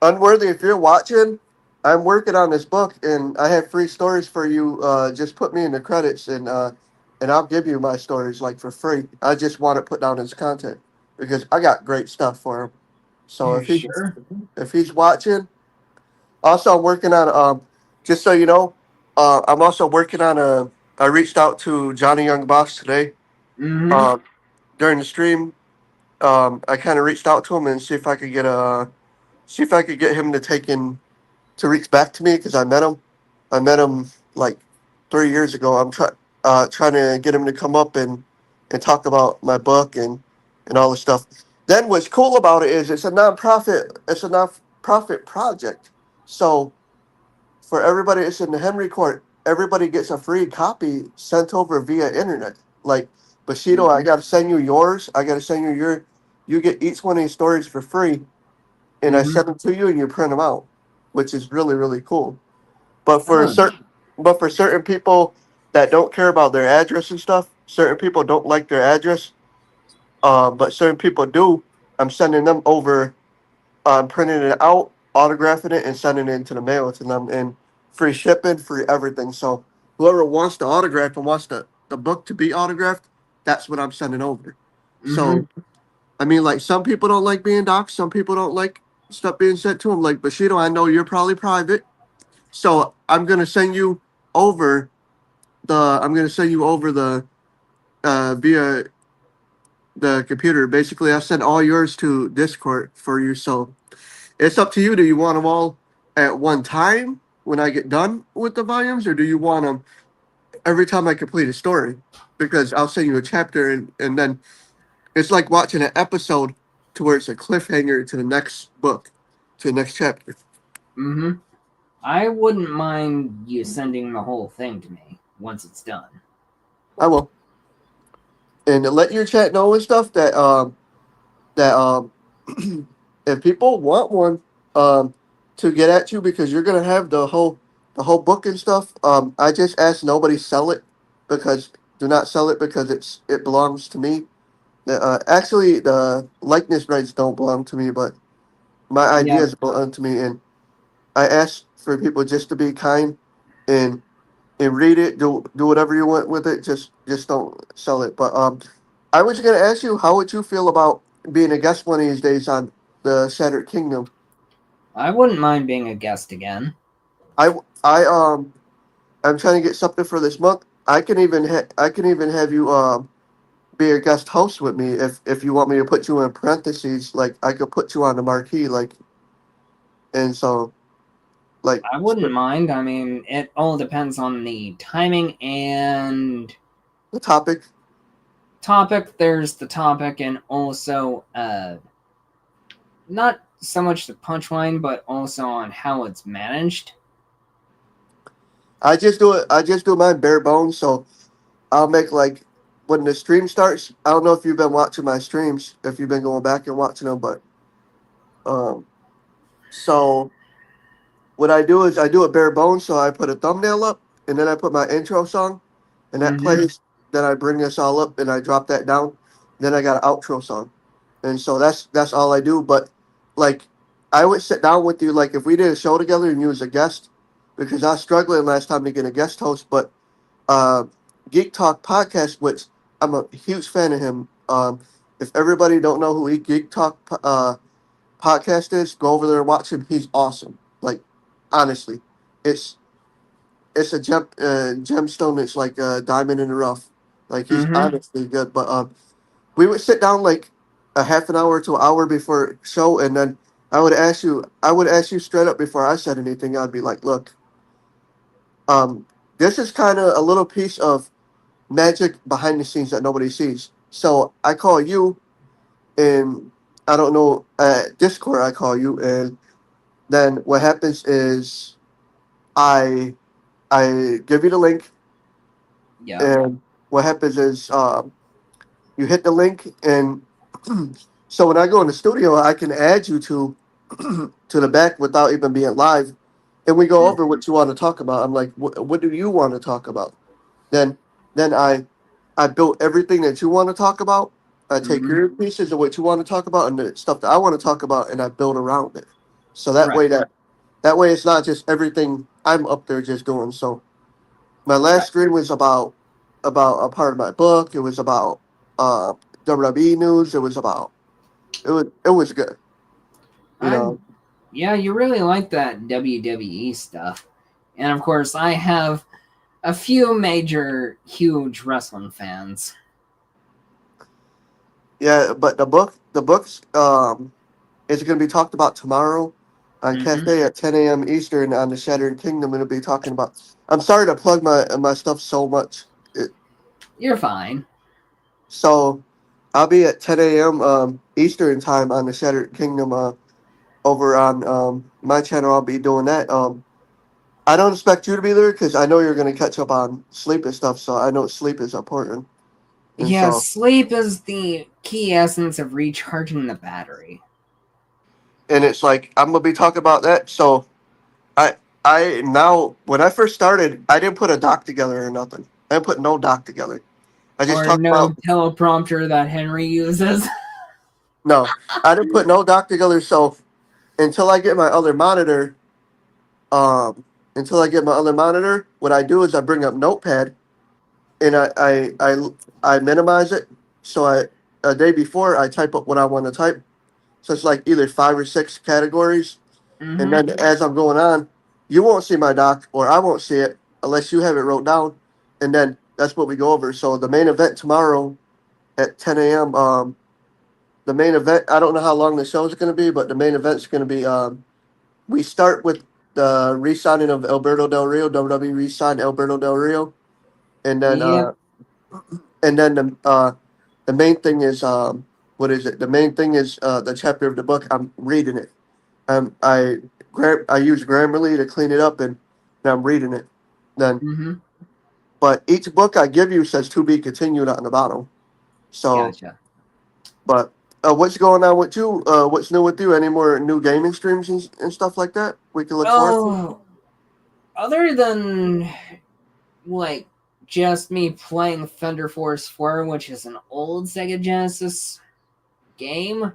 unworthy. If you're watching, I'm working on this book, and I have free stories for you. Just put me in the credits, and I'll give you my stories like for free. I just want to put down his content because I got great stuff for him. So Sure. if he's watching, also I'm working on just so you know, I'm also working on a. I reached out to Johnny Young Boss today. Mm-hmm. Um, during the stream, I kind of reached out to him and see if I could get him to take in to reach back to me because I met him. I met him like 3 years ago. Trying to get him to come up and talk about my book and all the stuff. Then what's cool about it is it's a nonprofit. It's a nonprofit project. So for everybody that's in the Henry Court, everybody gets a free copy sent over via internet. Like Bushido, I gotta send you yours. I gotta send you your. You get each one of these stories for free, and I Mm-hmm. send them to you, and you print them out, which is really really cool. But for Oh. certain people that don't care about their address and stuff, certain people don't like their address. But certain people do. I'm sending them over. I'm printing it out, autographing it, and sending it into the mail to them, and free shipping, free everything. So whoever wants the autograph and wants the book to be autographed, that's what I'm sending over. Mm-hmm. So I mean, like some people don't like being doxxed, some people don't like stuff being sent to them. Like Bushido, I know you're probably private, so I'm gonna send you over the via the computer. Basically, I send all yours to Discord for you. So it's up to you. Do you want them all at one time when I get done with the volumes, or do you want them every time I complete a story? Because I'll send you a chapter, and then it's like watching an episode to where it's a cliffhanger to the next book, to the next chapter. Mm-hmm. I wouldn't mind you sending the whole thing to me once it's done. I will, and let your chat know and stuff that if people want one to get at you because you're gonna have the whole book and stuff. I just ask nobody sell it because do not sell it because it belongs to me. Actually, the likeness rights don't belong to me, but my Yeah. ideas belong to me, and I ask for people just to be kind and read it. Do whatever you want with it. Just don't sell it. But I was gonna ask you, how would you feel about being a guest one of these days on the Shattered Kingdom? I wouldn't mind being a guest again. I I'm trying to get something for this month. I can even have you be a guest host with me if you want me to put you in parentheses. Like I could put you on the marquee. Like and so like I wouldn't mind. I mean, it all depends on the timing and the topic. topic. There's the topic, and also not so much the punchline, but also on how it's managed. I just do it. I just do mine bare bones. So I'll make like when the stream starts. I don't know if you've been watching my streams, if you've been going back and watching them, but um, so what I do is I do it bare bones. So I put a thumbnail up, and then I put my intro song, and that Mm-hmm. plays. Then I bring this all up, and I drop that down. Then I got an outro song, and so that's all I do. But like I would sit down with you, like if we did a show together and you was a guest, because I was struggling last time to get a guest host. But uh, Geek Talk podcast, which I'm a huge fan of him. If everybody don't know who Geek Talk podcast is, go over there and watch him. He's awesome. Like honestly, it's it's a gemstone. It's like a diamond in the rough. Like he's Mm-hmm. honestly good. But we would sit down like a half an hour to an hour before show, and then I would ask you straight up before I said anything. I'd be like, look, this is kind of a little piece of magic behind the scenes that nobody sees. So I call you, and I don't know, Discord. I call you, and then what happens is I I give you the link, Yep. and what happens is you hit the link, and so when I go in the studio, I can add you to to the back without even being live, and we go over what you want to talk about. I'm like, what do you want to talk about? Then then I built everything that you want to talk about. I take Mm-hmm. your pieces of what you want to talk about and the stuff that I want to talk about, and I build around it. So that Right. way that way it's not just everything I'm up there just doing. So my last Right. stream was about a part of my book. It was about uh, WWE news. It was good. You I know. Yeah, you really like that WWE stuff. And of course, I have a few major, huge wrestling fans. Yeah, but the books is going to be talked about tomorrow on Mm-hmm. Cafe at 10 a.m. Eastern on the Shattered Kingdom. It'll be talking about. I'm sorry to plug my stuff so much. You're fine. So I'll be at 10 a.m. Eastern time on the Shattered Kingdom. Over on my channel, I'll be doing that. I don't expect you to be there because I know you're going to catch up on sleep and stuff. So I know sleep is important, and Yeah, so sleep is the key essence of recharging the battery. and it's like I'm gonna be talking about that. So I I now when I first started, I didn't put a doc together or nothing. I didn't put no doc together. I just Or talked no about teleprompter that Henry uses. no. I didn't put no doc together. So until I get my other monitor, what I do is I bring up Notepad and I minimize it. So I a day before I type up what I want to type. So it's like either 5 or 6 categories, and Mm-hmm. then as I'm going on, you won't see my doc or I won't see it unless you have it wrote down, and then that's what we go over. So the main event tomorrow at 10 a.m. The main event. I don't know how long the show is going to be, but the main event's going to be. We start with the re-signing of Alberto Del Rio. WWE re-signed Alberto Del Rio, and then Yep. the main thing is what is it? The main thing is the chapter of the book. I'm reading it. I use Grammarly to clean it up, and I'm reading it. Then, Mm-hmm. but each book I give you says to be continued on the bottom. So, Gotcha. but what's going on with you? What's new with you? Any more new gaming streams and stuff like that we can look forward to? Oh, other than like just me playing Thunder Force 4, which is an old Sega Genesis game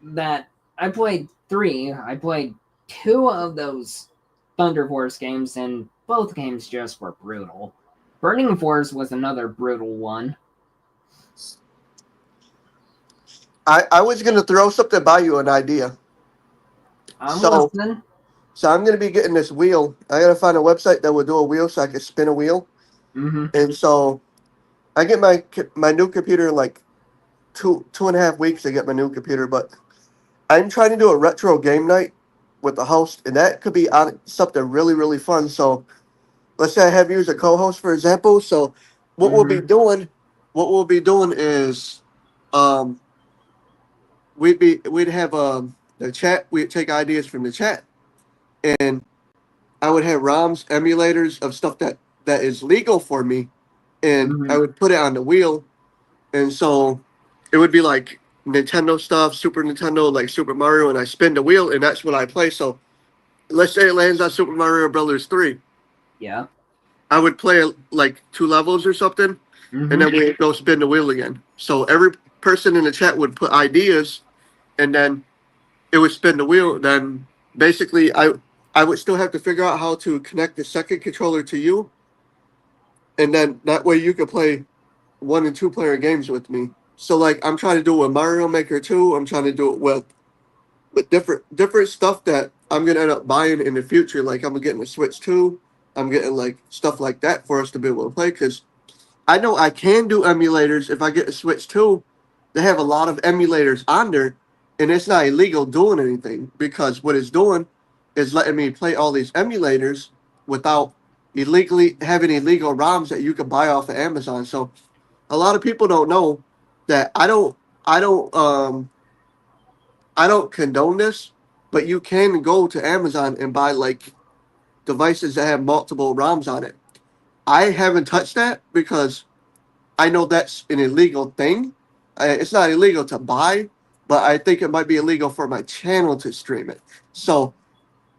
that I played 3. I played 2 of those Thunder Force games, and both games just were brutal. Burning Force was another brutal one. I was gonna throw something by you, an idea. I'm So listening. so I'm gonna be getting this wheel. I gotta find a website that will do a wheel so I can spin a wheel. Mm-hmm. And so I get my new computer in like 2.5 weeks to get my new computer, but I'm trying to do a retro game night with the host, and that could be on something really really fun. So let's say I have you as a co-host, for example. So what we'll be Mm-hmm. doing, what we'll be doing is, um, we'd have the chat. We'd take ideas from the chat, and I would have ROMs, emulators of stuff that is legal for me, and Mm-hmm. I would put it on the wheel, and so it would be like Nintendo stuff, Super Nintendo, like Super Mario, and I spin the wheel, and that's what I play. So let's say it lands on Super Mario Brothers 3. Yeah. I would play like 2 levels or something, and Mm-hmm. then we'd go spin the wheel again. So every person in the chat would put ideas, and then it would spin the wheel. Then basically, I would still have to figure out how to connect the second controller to you, and then that way you could play 1 and 2 player games with me. So like I'm trying to do it with Mario Maker 2. I'm trying to do it with different stuff that I'm gonna end up buying in the future. Like I'm getting a Switch 2. I'm getting like stuff like that for us to be able to play because I know I can do emulators if I get a Switch 2. They have a lot of emulators on there, and it's not illegal doing anything because what it's doing is letting me play all these emulators without illegally having illegal ROMs that you can buy off of Amazon. So a lot of people don't know that I don't I don't condone this, but you can go to Amazon and buy like devices that have multiple ROMs on it. I haven't touched that because I know that's an illegal thing. It's not illegal to buy, but I think it might be illegal for my channel to stream it. So,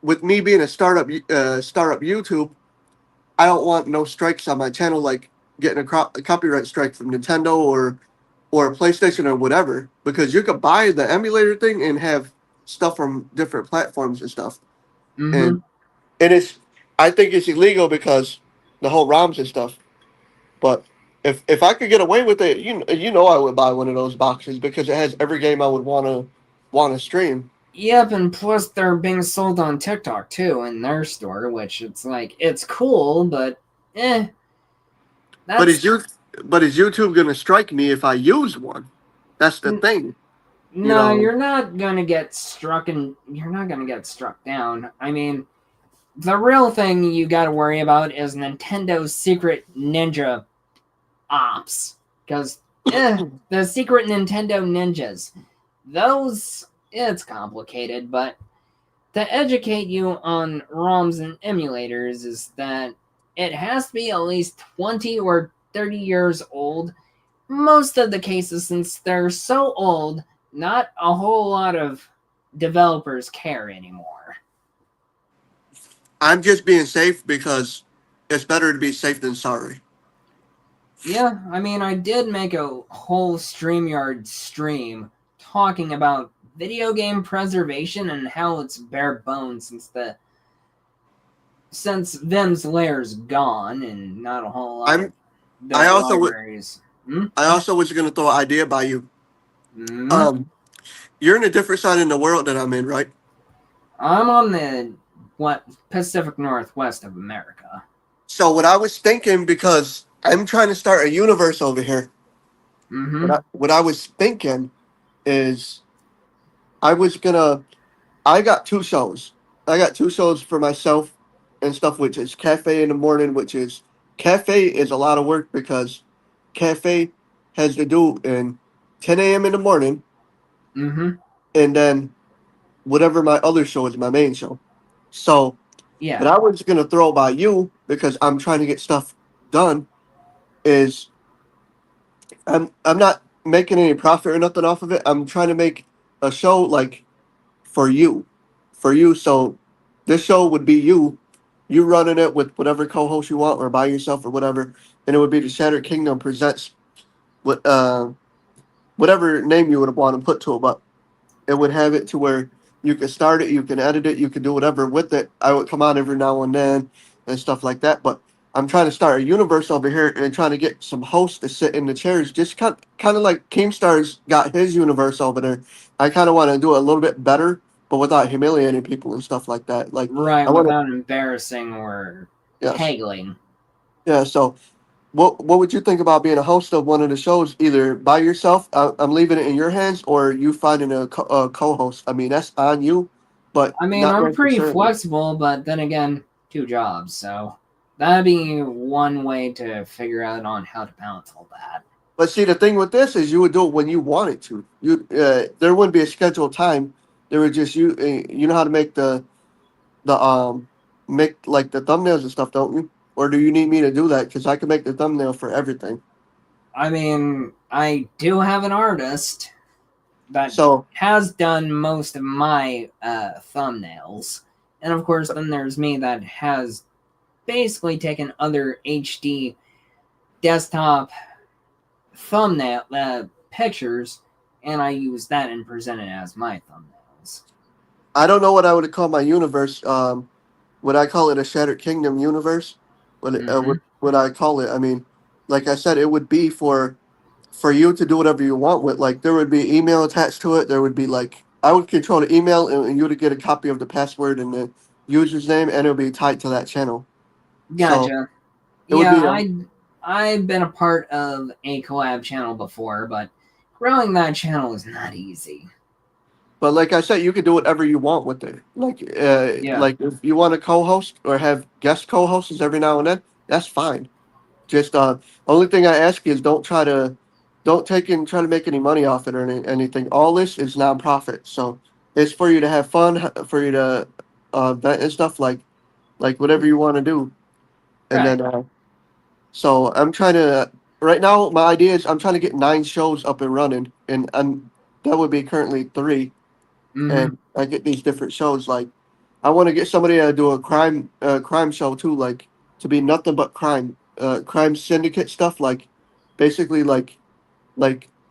with me being a startup YouTube, I don't want no strikes on my channel, like getting a copyright strike from Nintendo or PlayStation or whatever, because you could buy the emulator thing and have stuff from different platforms and stuff, Mm-hmm. and it's I think it's illegal because the whole ROMs and stuff. But if I could get away with it, you know I would buy one of those boxes because it has every game I would want to stream. Yep, and plus they're being sold on TikTok too in their store, which it's like it's cool, but eh, But that's is you but is YouTube gonna strike me if I use one? That's the thing. You no, know, you're not gonna get struck and you're not gonna get struck down. I mean, the real thing you gotta worry about is Nintendo's secret ninja ops. Because the secret Nintendo ninjas. Those it's complicated, but to educate you on ROMs and emulators is that it has to be at least 20 or 30 years old. Most of the cases, since they're so old, not a whole lot of developers care anymore. I'm just being safe because it's better to be safe than sorry. Yeah, I mean, I did make a whole StreamYard stream talking about video game preservation and how it's bare bones since Vim's Lair's gone and not a whole lot of I'm the I also libraries. Hmm? I also was gonna throw an idea by you. Hmm? Um, you're in a different side in the world than I'm in, right? I'm on the Pacific Northwest of America. So what I was thinking, because I'm trying to start a universe over here. Hmm. What I was thinking is I was gonna. I got 2 shows. I got 2 shows for myself and stuff, which is cafe in the morning, which is cafe is a lot of work because cafe has to do in 10 a.m. in the morning, Hmm. and then whatever my other show is, my main show. So, but Yeah. I was gonna throw by you because I'm trying to get stuff done. Is I'm not making any profit or nothing off of it. I'm trying to make a show like for you, for you. So this show would be you running it with whatever co-host you want or by yourself or whatever, and it would be the Shattered Kingdom presents what whatever name you would want to put to it, but it would have it to where you could start it, you can edit it, you can do whatever with it. I would come on every now and then and stuff like that. But I'm trying to start a universe over here and trying to get some hosts to sit in the chairs, just kind of like Keemstar's got his universe over there. I kind of want to do it a little bit better, but without humiliating people and stuff like that. Like Right, I want to, without embarrassing or yes, haggling. yeah. So what would you think about being a host of one of the shows, either by yourself? I'm leaving it in your hands, or you finding a co-host. I mean, that's on you, but I mean, not I'm pretty necessarily. flexible, but then again, 2 jobs, so that'd be one way to figure out on how to balance all that. But see, the thing with this is, you would do it when you wanted to. There wouldn't be a scheduled time. There would just you. You know how to make the make like the thumbnails and stuff, don't you? Or do you need me to do that? Because I can make the thumbnail for everything. I mean, I do have an artist that So has done most of my thumbnails. And of course, then there's me that has basically taken other HD desktop thumbnail pictures, and I use that and present it as my thumbnails. I don't know what I would call my universe. Would I call it a Shattered Kingdom universe? Mm-hmm. Would I call it? I mean, like I said, it would be for you to do whatever you want with. Like there would be email attached to it. There would be like I would control the email, and you would get a copy of the password and the user's name, and it would be tied to that channel. So Gotcha. it would Yeah, be I've been a part of a collab channel before, but growing that channel is not easy. But like I said, you could do whatever you want with it. Yeah. Like if you want to co-host or have guest co-hosts every now and then, that's fine. Just only thing I ask is don't take and try to make any money off it or anything. All this is nonprofit, so it's for you to have fun, for you to vent and stuff like whatever you want to do. And Right. then so I'm trying to right now. My idea is I'm trying to get 9 shows up and running, and that would be currently 3, Mm-hmm. and I get these different shows. Like I want to get somebody to do a crime show too, like to be nothing but crime syndicate stuff, like basically like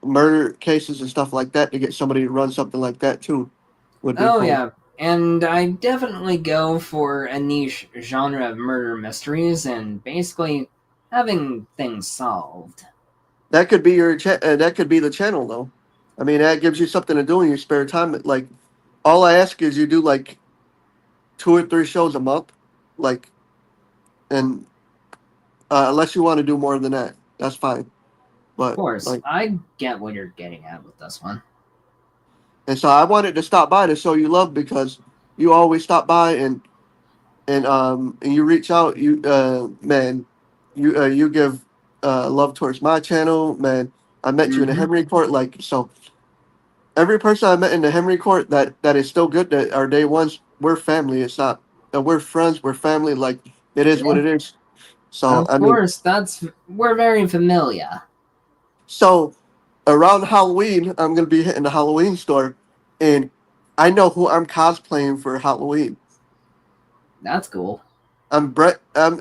murder cases and stuff like that. To get somebody to run something like that too would be Oh cool. yeah. And I definitely go for a niche genre of murder mysteries and basically having things solved. That could be that could be the channel though. I mean, that gives you something to do in your spare time. Like all I ask is you do like 2 or 3 shows a month, like and unless you want to do more than that, that's fine. Of But course, like, I get what you're getting at with this one. and so I wanted to stop by to show you love because you always stop by and you reach out. You man, you give love towards my channel, man. I met you in the Mm-hmm. Henry Court, like so. Every person I met in the Henry Court that is still good that are day ones. We're family. It's not. We're friends. We're family. Like it is what Yeah, it is. So of I mean, course, we're very familiar. so around Halloween, I'm gonna be hitting the Halloween store, and I know who I'm cosplaying for Halloween. That's cool. I'm Brett. I'm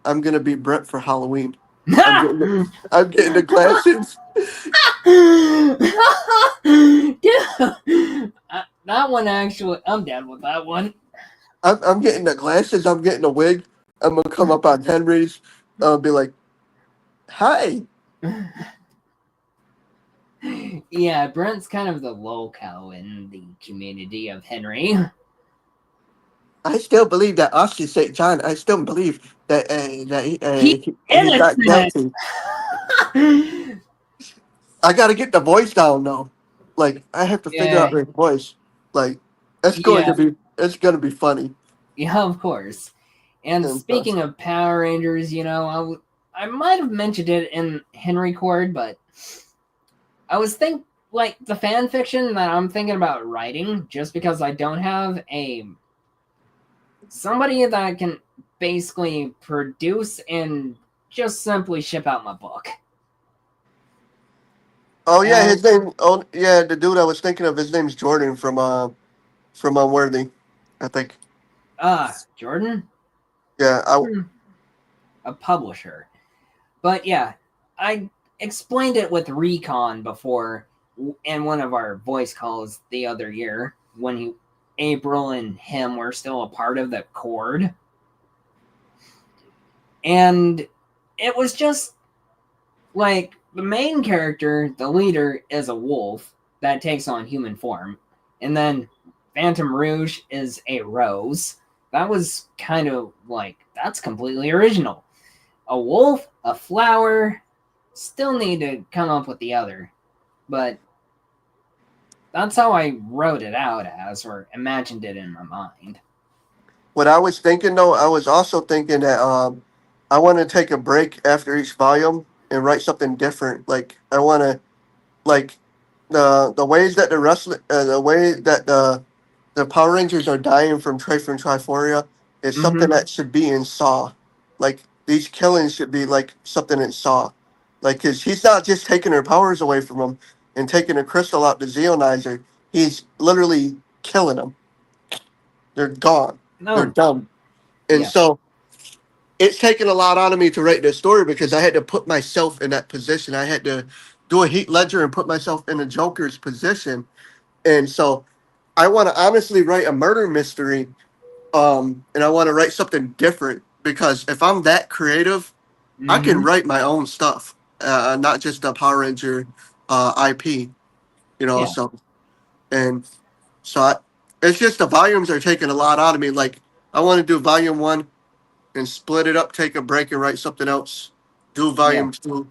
gonna be Brett for Halloween. I'm getting I'm getting the glasses. Dude, that one actually, I'm down with that one. I'm getting the glasses. I'm getting a wig. I'm gonna come up on Henry's. I'll be like, "Hi." Yeah, Brent's kind of the loco in the community of Henry. I still believe that Austin St. John. I still believe He he's not innocent. guilty. I gotta get the voice down though. Like I have to figure Yeah, out the voice. Like yeah, it's gonna be funny yeah, of course. And and stuff. speaking of Power Rangers, I might have mentioned it in Henry Cord, but I was like the fan fiction that I'm thinking about writing, just because I don't have a somebody that can basically produce and just simply ship out my book. Oh yeah, And his name. Oh yeah, the dude I was thinking of. His name's Jordan from Unworthy, I think. Jordan, Yeah, I hmm, a publisher. But yeah, I explained it with Recon before in one of our voice calls the other year when April and him were still a part of the Cord. And it was just like the main character, the leader, is a wolf that takes on human form. And then Phantom Rouge is a rose. That was kind of like, that's completely original. A wolf, a flower, still need to come up with the other. But that's how I wrote it out as, or imagined it in my mind. what I was thinking though, I was also thinking that I want to take a break after each volume and write something different. Like I want to like the ways that the way that the Power Rangers are dying from Triphoria is something Mm-hmm. that should be in Saw. Like these killings should be like something in Saw. Like, cause he's not just taking her powers away from him and taking a crystal out to Xeonize her. He's literally killing them. They're gone. They're No, done. And yeah. so it's taken a lot out of me to write this story because I had to put myself in that position. I had to do a Heath Ledger and put myself in the Joker's position. And so I want to honestly write a murder mystery, and I want to write something different because if I'm that creative, I can Mm-hmm. write my own stuff, not just the Power Ranger IP. Yeah. So and so it's just the volumes are taking a lot out of me. Like I want to do volume one and split it up, take a break, and write something else. Do Yeah. volume two.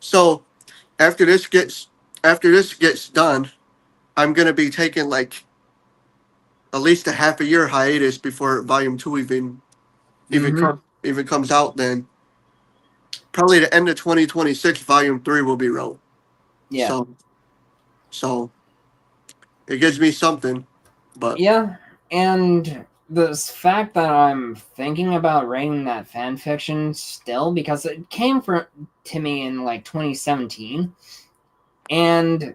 So after this gets after this gets done, I'm gonna be taking like at least a half a year hiatus before volume two Mm-hmm. even comes out. Then probably the end of 2026, volume three will be wrote. Yeah. So so it gives me something, but Yeah. And this fact that I'm thinking about writing that fan fiction still because it came from to me in like 2017, and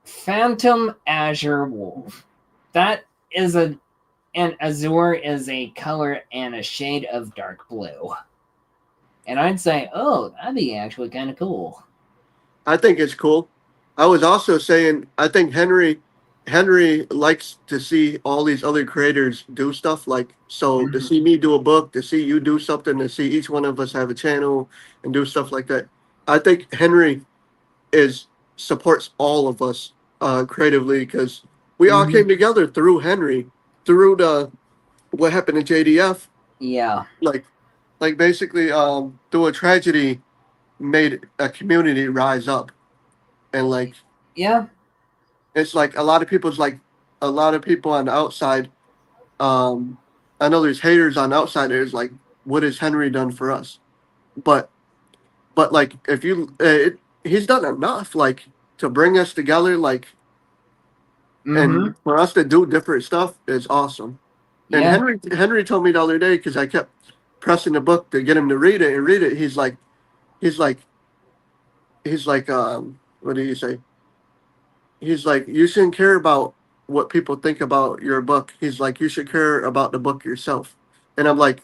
Phantom Azure Wolf. That is and azure is a color and a shade of dark blue. And I'd say, oh, that'd be actually kind of cool. I think it's cool. I was also saying I think Henry likes to see all these other creators do stuff. Like so to Mm-hmm. see me do a book, to see you do something, to see each one of us have a channel and do stuff like that. I think Henry is supports all of us creatively because we all Mm-hmm. came together through Henry, through the what happened to JDF. Yeah. Like basically through a tragedy made a community rise up and like Yeah. it's like a lot of people on the outside. Um, I know there's haters on the outside. There's like, what has Henry done for us? But like, if you, he's done enough like to bring us together. Like, Mm-hmm. and for us to do different stuff is awesome. And Yeah. Henry told me the other day because I kept pressing the book to get him to read it and read it. He's like what do you say? He's like, you shouldn't care about what people think about your book. He's like, you should care about the book yourself. And I'm like,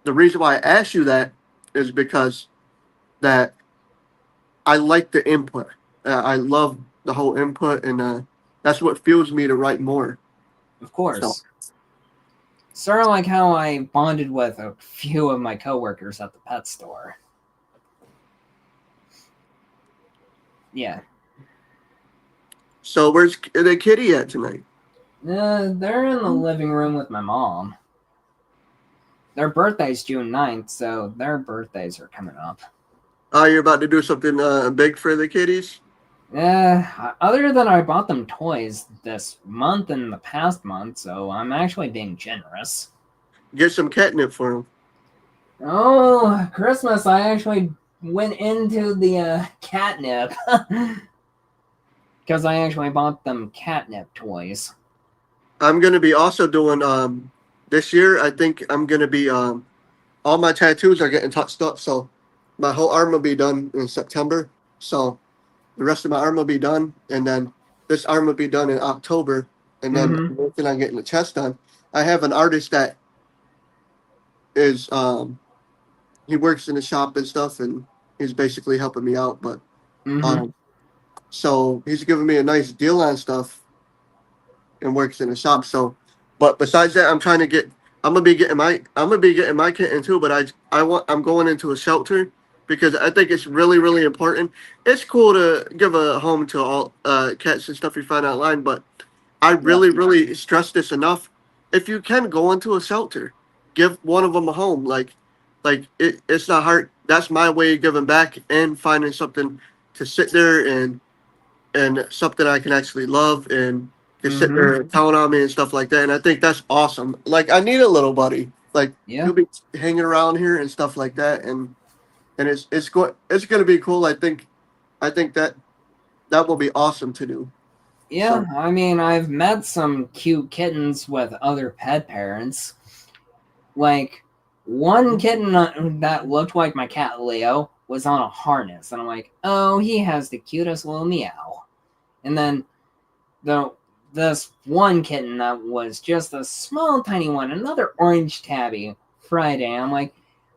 the reason why I asked you that is because that I like the input. I love the whole input, and that's what fuels me to write more. Of So, course. Sort of like how I bonded with a few of my coworkers at the pet store. Yeah. so where's the kitty at tonight? They're in the living room with my mom. Their birthday's June 9th, so their birthdays are coming up. Oh, you're about to do something big for the kitties? Other than I bought them toys this month and the past month, so I'm actually being generous. Get some catnip for them. Oh, Christmas, I actually went into the catnip. Because I actually bought them catnip toys. I'm gonna be also doing this year. I think I'm gonna be all my tattoos are getting touched up, so my whole arm will be done in September. So the rest of my arm will be done, and then this arm will be done in October, and then Mm-hmm. I'm working on getting the chest done. I have an artist that is he works in the shop and stuff, and he's basically helping me out. But Mm-hmm. um, so he's giving me a nice deal on stuff and works in the shop. So, but besides that, I'm gonna be getting my kitten too. But I'm going into a shelter because I think it's really important. It's cool to give a home to all cats and stuff you find online, but I Yeah. really stress this enough. If you can go into a shelter, give one of them a home. It's not hard. That's my way of giving back and finding something to sit there and something I can actually love and can sit Mm-hmm. there and count on me and stuff like that. And I think that's awesome. Like I need a little buddy. Like Yeah. he'll be hanging around here and stuff like that. And it's going to be cool. I think that will be awesome to do. Yeah, So I mean, I've met some cute kittens with other pet parents. Like, one kitten that looked like my cat Leo was on a harness, and I'm like, oh, he has the cutest little meow. And then the this one kitten that was just a small tiny one, another orange tabby. Friday, I'm like,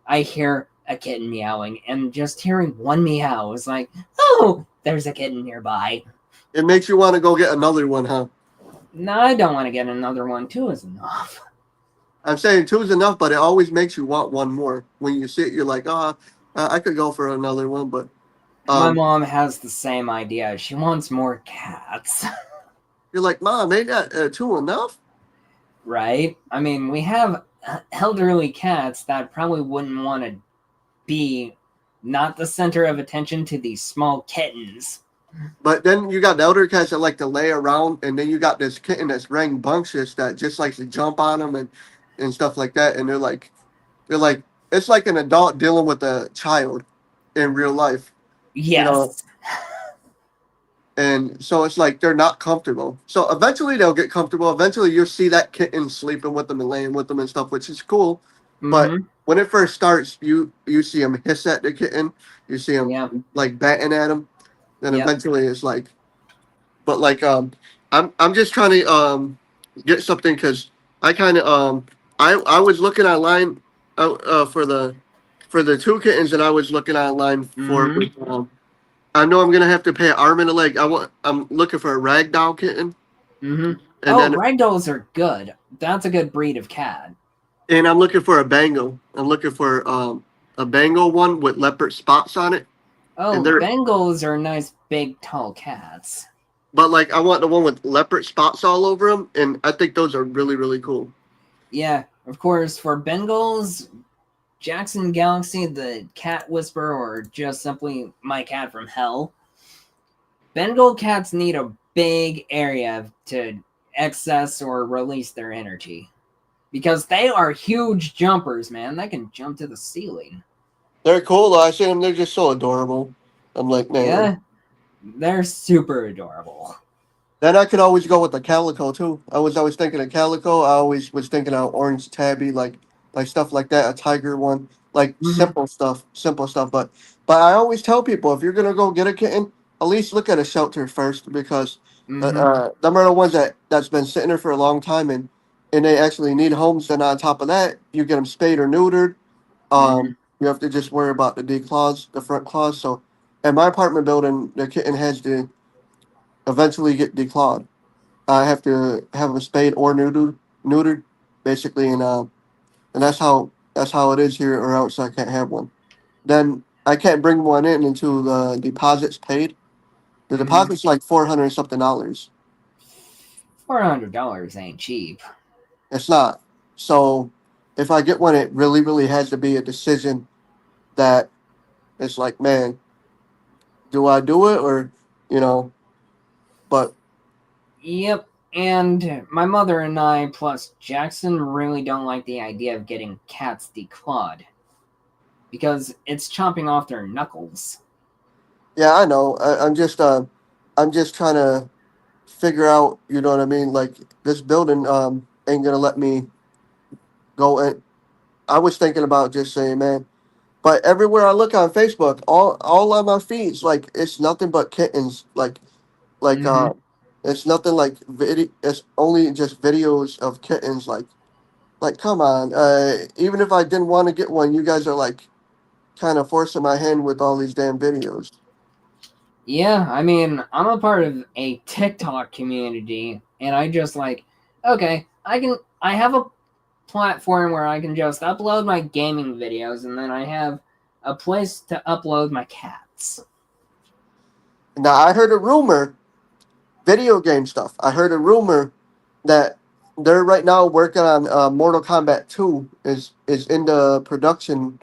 I hear a kitten meowing, and just hearing one meow is like, oh, there's a kitten nearby. it makes you want to go get another one, huh? No, I don't want to get another one. 2 is enough. I'm saying 2 is enough, but it always makes you want one more. When you see it, you're like, I could go for another one, but My um, mom has the same idea. She wants more cats. you're like, Mom, ain't that 2 enough? Right? I mean, we have elderly cats that probably wouldn't want to be not the center of attention to these small kittens. But then you got the elder cats that like to lay around, and then you got this kitten that's rambunctious that just likes to jump on them and stuff like that. And they're like it's like an adult dealing with a child in real life, you know. Yes. And so it's like they're not comfortable. So eventually they'll get comfortable. Eventually you'll see that kitten sleeping with them and laying with them and stuff, which is cool. But Mm-hmm. when it first starts, you see them hiss at the kitten, you see them Yeah. like batting at him. Then Yep. eventually it's like, but like I'm just trying to get something because I kind of I was looking online for the 2 kittens, and I was looking online for Mm-hmm. I know I'm gonna have to pay an arm and a leg. I'm looking for a ragdoll kitten, Mm-hmm. and Oh, then ragdolls are good. That's a good breed of cat. and I'm looking for a Bengal. I'm looking for a Bengal one with leopard spots on it, and Oh, they're Bengals are nice, big, tall cats. but like I want the one with leopard spots all over them, and I think those are really really cool. Yeah, of course, for Bengals, Jackson Galaxy, the Cat Whisperer, or just simply My Cat from Hell, Bengal cats need a big area to access or release their energy. Because they are huge jumpers, man. They can jump to the ceiling. They're cool though. I see them. They're just so adorable. I'm like, man. Yeah, they're super adorable. Then I could always go with the calico too. I was always thinking of calico. I always was thinking of orange tabby, like stuff like that. A tiger one, like Mm-hmm. simple stuff. But I always tell people if you're gonna go get a kitten, at least look at a shelter first because Mm-hmm. them are the ones that's been sitting there for a long time and they actually need homes. Then on top of that, you get them spayed or neutered. Mm-hmm. You have to just worry about the declaws, the front claws. So, in my apartment building, the kitten has to eventually get declawed. I have to have a spayed or neutered, basically, and that's how it is here, or else I can't have one. Then I can't bring one in until the deposit's paid. The Mm-hmm. deposit's like $400 something dollars. $400 ain't cheap. It's not. So if I get one, it really, really has to be a decision that it's like, man, do I do it or you know? But Yep. And my mother and I, plus Jackson, really don't like the idea of getting cats declawed. Because it's chopping off their knuckles. yeah, I know. I'm just trying to figure out. You know what I mean? Like this building ain't gonna let me go in. I was thinking about just saying, man. But everywhere I look on Facebook, all on my feeds, like it's nothing but kittens. Like Mm-hmm. it's nothing like video. It's only just videos of kittens. Like come on. Even if I didn't want to get one, you guys are like kind of forcing my hand with all these damn videos. Yeah, I mean, I'm a part of a TikTok community, and I just like, okay, I have a platform where I can just upload my gaming videos, and then I have a place to upload my cats. Now I heard a rumor, video game stuff. I heard a rumor that they're right now working on Mortal Kombat 2 is in the production.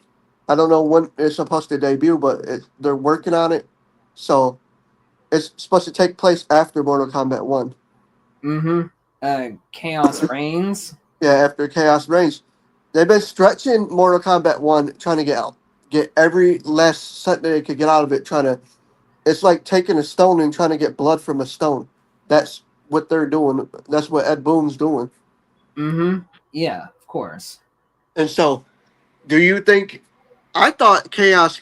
I don't know when it's supposed to debut, but they're working on it. So it's supposed to take place after Mortal Kombat 1. Mm-hmm. Chaos Reigns. Yeah, after Chaos Reigns. They've been stretching Mortal Kombat 1, trying to get every last cent that they could get out of it, trying to it's like taking a stone and trying to get blood from a stone. That's what they're doing. That's what Ed Boon's doing. Mm-hmm. Yeah, of course. And so, do you think? I thought Chaos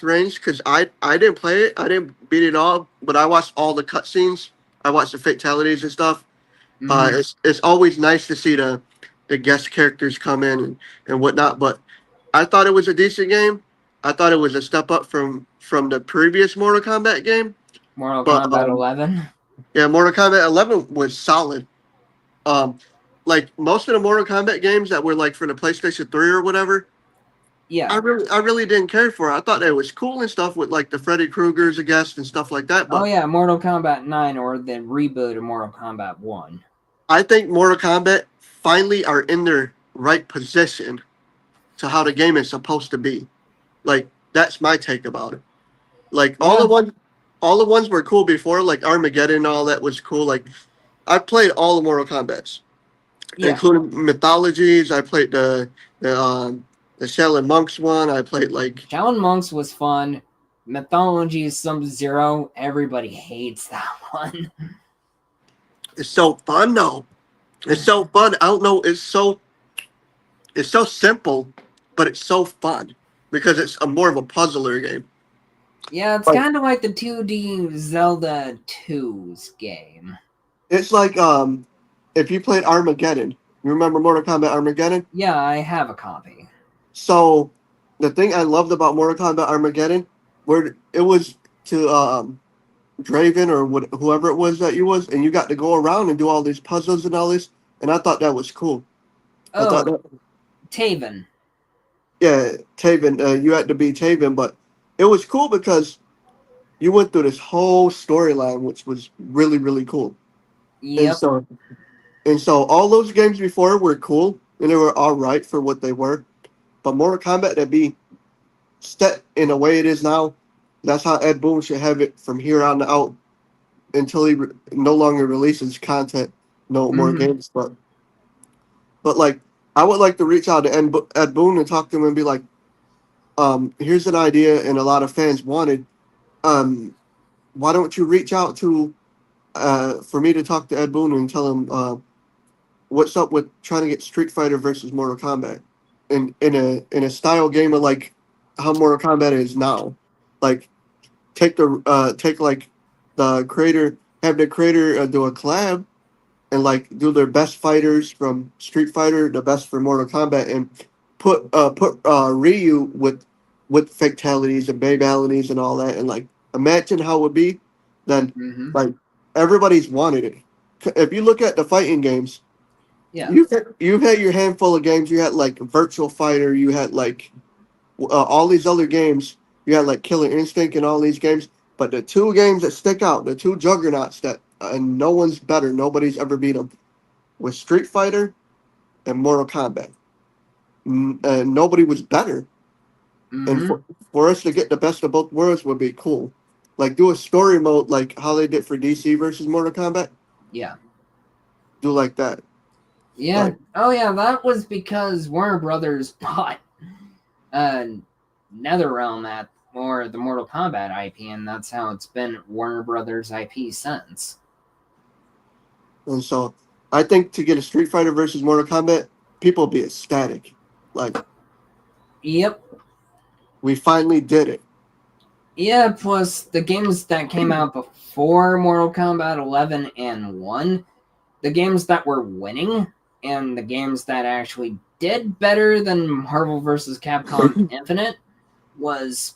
Reigns because I didn't play it. I didn't beat it all, but I watched all the cutscenes. I watched the fatalities and stuff. Mm-hmm. It's always nice to see the guest characters come in and whatnot. But I thought it was a decent game. I thought it was a step up from the previous Mortal Kombat game. Mortal But Kombat 11. Yeah, Mortal Kombat 11 was solid. Um, like most of the Mortal Kombat games that were like for the PlayStation 3 or whatever, Yeah. I really didn't care for it. I thought it was cool and stuff with like the Freddy Kruegers, I guess, and stuff like that. Oh But yeah, Mortal Kombat 9 or the reboot of Mortal Kombat 1. I think Mortal Kombat finally are in their right position to how the game is supposed to be. Like that's my take about it. Like Yeah. all the ones were cool before, like Armageddon and all that was cool. Like I played all the Mortal Kombat's, Yeah. including mythologies. I played the Shaolin Monks one. I played like Shaolin Monks was fun. Mythology Sub-Zero, everybody hates that one. it's so fun though. It's so fun. I don't know. It's so simple, but it's so fun because it's a more of a puzzler game. Yeah, it's Like kind of like the 2D Zelda 2's game. it's like if you played Armageddon, you remember Mortal Kombat Armageddon? Yeah, I have a copy. So the thing I loved about Mortal Kombat Armageddon, where it was to Draven or whoever it was that you was, and you got to go around and do all these puzzles and all this, and I thought that was cool. I thought Oh, that, Taven. yeah, Taven, you had to be Taven, but it was cool because you went through this whole storyline, which was really, really cool. And Yep. so, and so all those games before were cool and they were all right for what they were, but Mortal Kombat to be set in the way it is now, that's how Ed Boon should have it from here on out until he no longer releases content, no more Mhm. games. But like, I would like to reach out to Ed Boon and talk to him and be like, here's an idea, and a lot of fans wanted. Why don't you reach out to for me to talk to Ed Boon and tell him what's up with trying to get Street Fighter versus Mortal Kombat in a style game of like how Mortal Kombat is now. Like take like the creator, have the creator do a collab and like do their best fighters from Street Fighter, the best for Mortal Kombat, and put Ryu with fatalities and babalities and all that, and like imagine how it would be. Then Mhm. like everybody's wanted it. If you look at the fighting games, Yeah. you've had your handful of games. You had like Virtual Fighter. You had like all these other games. You had like Killer Instinct and all these games. But the two games that stick out, the two juggernauts that no one's better, nobody's ever beat them, was Street Fighter and Mortal Kombat. And nobody was better. And Mhm. for us to get the best of both worlds would be cool. Like do a story mode like how they did for DC versus Mortal Kombat. Yeah. Do like that. Yeah. Like Oh yeah, that was because Warner Brothers bought uh NetherRealm at or the Mortal Kombat IP, and that's how it's been Warner Brothers IP since. and so I think to get a Street Fighter versus Mortal Kombat, people will be ecstatic. Like Yep. we finally did it. Yeah, plus the games that came out before Mortal Kombat 11 and 1, the games that were winning, and the games that actually did better than Marvel vs. Capcom Infinite was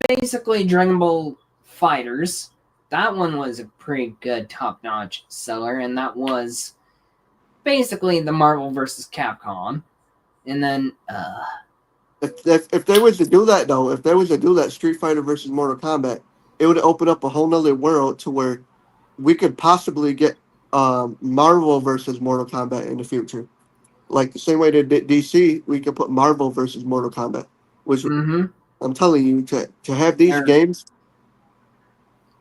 basically Dragon Ball Fighters. That one was a pretty good top-notch seller, and that was basically the Marvel vs. Capcom. And then, If they was to do that though, if they was to do that Street Fighter versus Mortal Kombat, it would open up a whole nother world to where we could possibly get Marvel versus Mortal Kombat in the future. Like the same way they did DC, we could put Marvel versus Mortal Kombat. Which mm-hmm. I'm telling you, to have these games,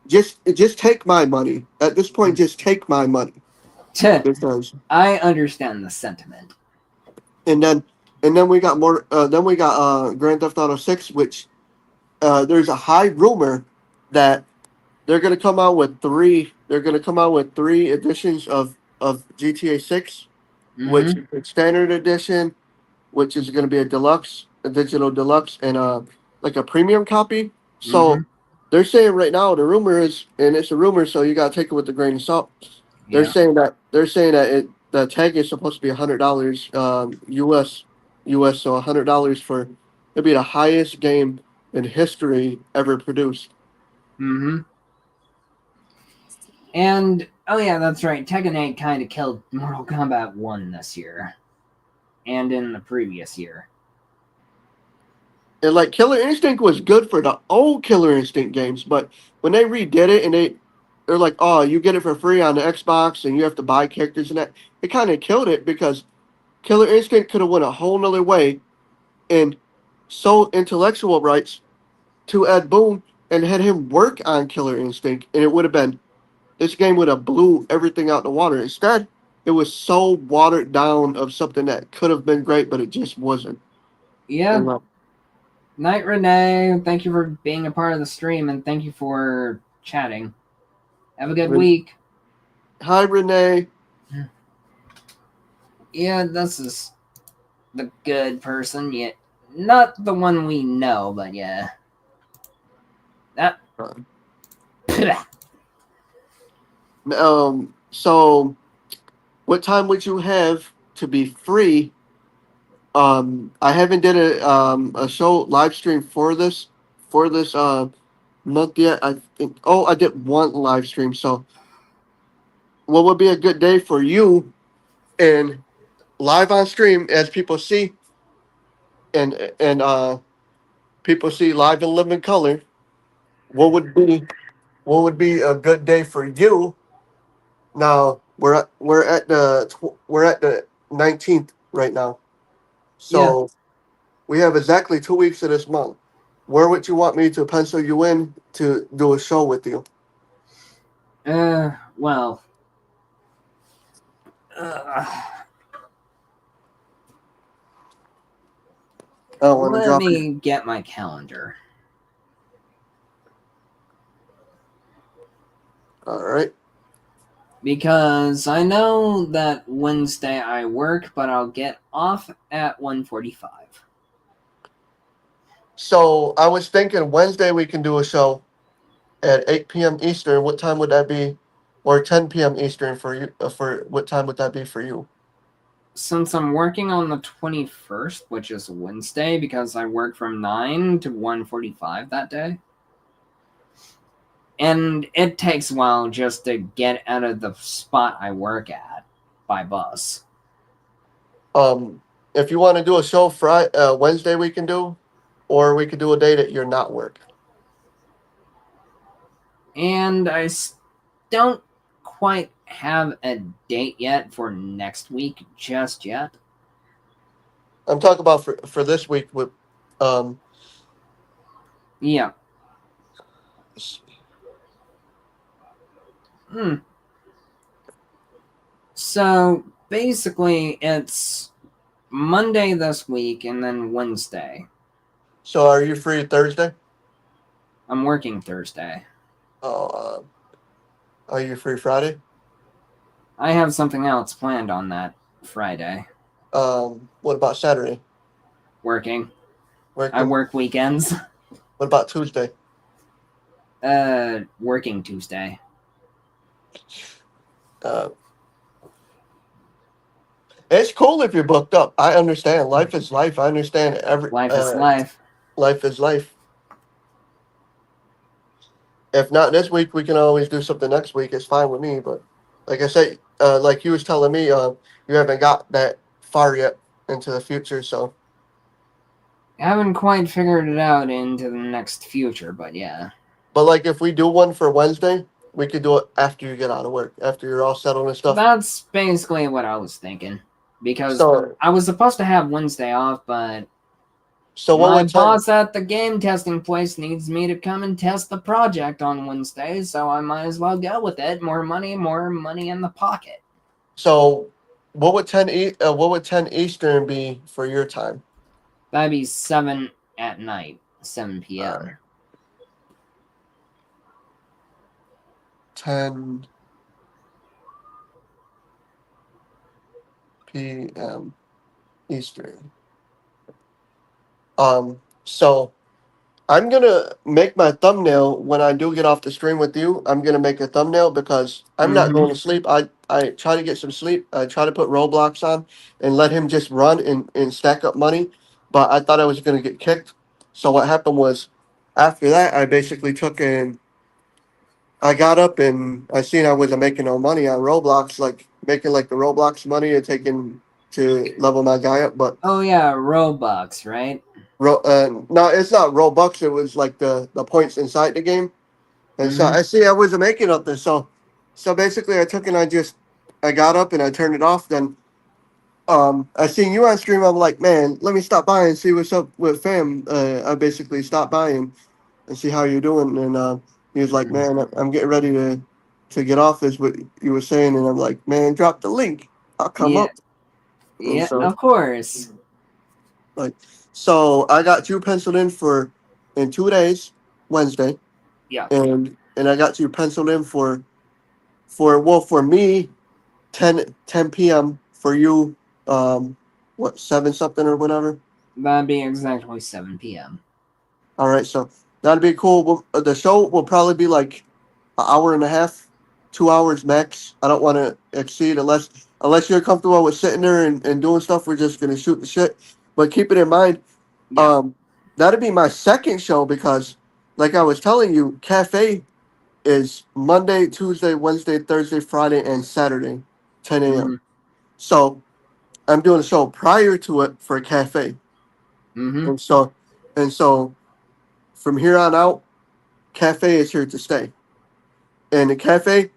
just take my money. At this point, just take my money. Because I understand the sentiment. and then we got more. Then we got Grand Theft Auto 6, which there's a high rumor that they're gonna come out with three. They're gonna come out with three editions of GTA 6, which Mm-hmm. is standard edition, which is gonna be a deluxe, a digital deluxe, and like a premium copy. Mm-hmm. So they're saying right now the rumor is, and it's a rumor, so you gotta take it with a grain of salt. Yeah. They're saying that the tag is supposed to be $100 US, so $100 for it'll be the highest game in history ever produced. Mm-hmm. And oh yeah, that's right. Tekken 8 kind of killed Mortal Kombat 1 this year, and in the previous year. And like Killer Instinct was good for the old Killer Instinct games, but when they redid it and they're like, oh, you get it for free on the Xbox and you have to buy characters and that, it kind of killed it because Killer Instinct could have went a whole nother way and sold intellectual rights to Ed Boon and had him work on Killer Instinct, and it would have been this game would have blew everything out the water. Instead, it was so watered down of something that could have been great, but it just wasn't. Yeah. Night Renee, thank you for being a part of the stream, and thank you for chatting. Have a good week. Hi, Renee. Yeah, this is the good person. Yeah, not the one we know, but yeah. That. So, what time would you have to be free? I haven't did a show live stream for this month yet. I think. Oh, I did one live stream. So, what would be a good day for you? And live on stream, as people see, and people see live and live in color. What would be a good day for you? Now we're at the 19th right now, so we have exactly 2 weeks of this month. Where would you want me to pencil you in to do a show with you? Well. Let me get my calendar. All right. Because I know that Wednesday I work, but I'll get off at 1:45. So I was thinking Wednesday we can do a show at 8 p.m. Eastern. What time would that be? Or 10 p.m. Eastern for you? For what time would that be for you? Since I'm working on the 21st, which is Wednesday, because I work from 9 to 1:45 that day. And it takes a while just to get out of the spot I work at by bus. If you want to do a show Wednesday, we can do, or we could do a day that you're not working. And I don't quite have a date yet for next week just yet. I'm talking about for this week with, yeah. So basically, it's Monday this week and then Wednesday. So are you free Thursday? I'm working Thursday. Oh, are you free Friday? I have something else planned on that Friday. What about Saturday? Working. I work weekends. What about Tuesday? Working Tuesday. It's cool if you're booked up. I understand. Life is life. I understand life is life. Life is life. If not this week, we can always do something next week. It's fine with me. But like I said, like you was telling me, you haven't got that far yet into the future. So I haven't quite figured it out into the next future, but yeah. But like if we do one for Wednesday, we could do it after you get out of work, after you're all settled and stuff. That's basically what I was thinking. Because I was supposed to have Wednesday off, but my boss at the game testing place needs me to come and test the project on Wednesday, so I might as well go with it. More money in the pocket. So what would 10 Eastern be for your time? That'd be 7 at night, 7 p.m. 10 p.m. Eastern. So I'm gonna make my thumbnail when I do get off the stream with you. I'm gonna make a thumbnail because I'm not going to sleep. I try to get some sleep. I try to put Roblox on and let him just run and stack up money. But I thought I was gonna get kicked. So what happened was, after that, I basically took and I got up and I seen I wasn't making no money on Roblox, like making like the Roblox money and taking to level my guy up. But Oh yeah, Robux, right? no, it's not Robux. It was like the points inside the game. And so Mm-hmm. I see I wasn't making nothing. So basically, I took and I got up and I turned it off. Then I seen you on stream. I'm like, man, let me stop by and see what's up with fam. I basically stopped by and see how you're doing. And he was like, man, I'm getting ready to get off. Is what you were saying. And I'm like, man, drop the link. I'll come Yeah, up. And yeah, so of course. like, so I got you penciled in for in 2 days, Wednesday, Yeah. and I got you penciled in for well for me 10 p.m. for you, what 7 something or whatever. That'd be exactly 7 p.m. All right, so that'd be cool. The show will probably be like an hour and a half, 2 hours max. I don't want to exceed unless you're comfortable with sitting there and doing stuff. We're just gonna shoot the shit. But keep it in mind, Yeah. um, that'd be my second show because, like I was telling you, Cafe is Monday, Tuesday, Wednesday, Thursday, Friday, and Saturday, 10 a.m. Mm-hmm. So I'm doing a show prior to it for Cafe, Mm-hmm. and so from here on out, Cafe is here to stay. And the Cafe,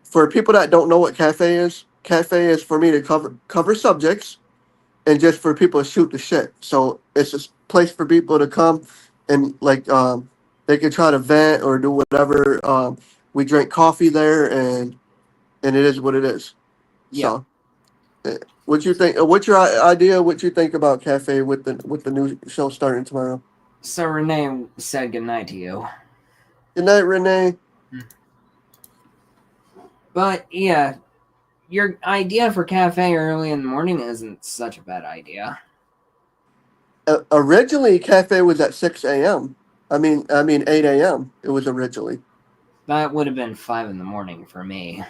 for people that don't know what Cafe is for me to cover subjects and just for people to shoot the shit. So it's a place for people to come and like they can try to vent or do whatever. We drink coffee there, and it is what it is. Yeah. So, what you think? What's your idea? What you think about Cafe with the new show starting tomorrow? So Renee said goodnight to you. Good night, Renee. But yeah, your idea for cafe early in the morning isn't such a bad idea. Originally, Cafe was at 6 a.m. I mean 8 a.m. It was originally. That would have been 5 in the morning for me.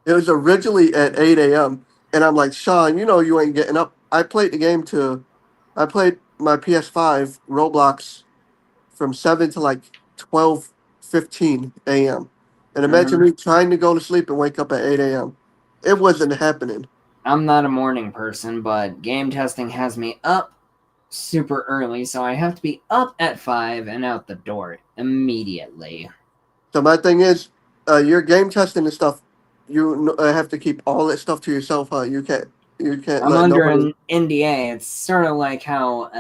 It was originally at 8 a.m. And I'm like, Sean, you know you ain't getting up. I played my PS5 Roblox from 7 to like 12:15 a.m. And imagine Mm-hmm. me trying to go to sleep and wake up at 8 a.m. It wasn't happening. I'm not a morning person, but game testing has me up super early, so I have to be up at 5 and out the door immediately. So my thing is, your game testing and stuff, you have to keep all that stuff to yourself, huh? You can't I'm let under nobody. an NDA. It's sort of like how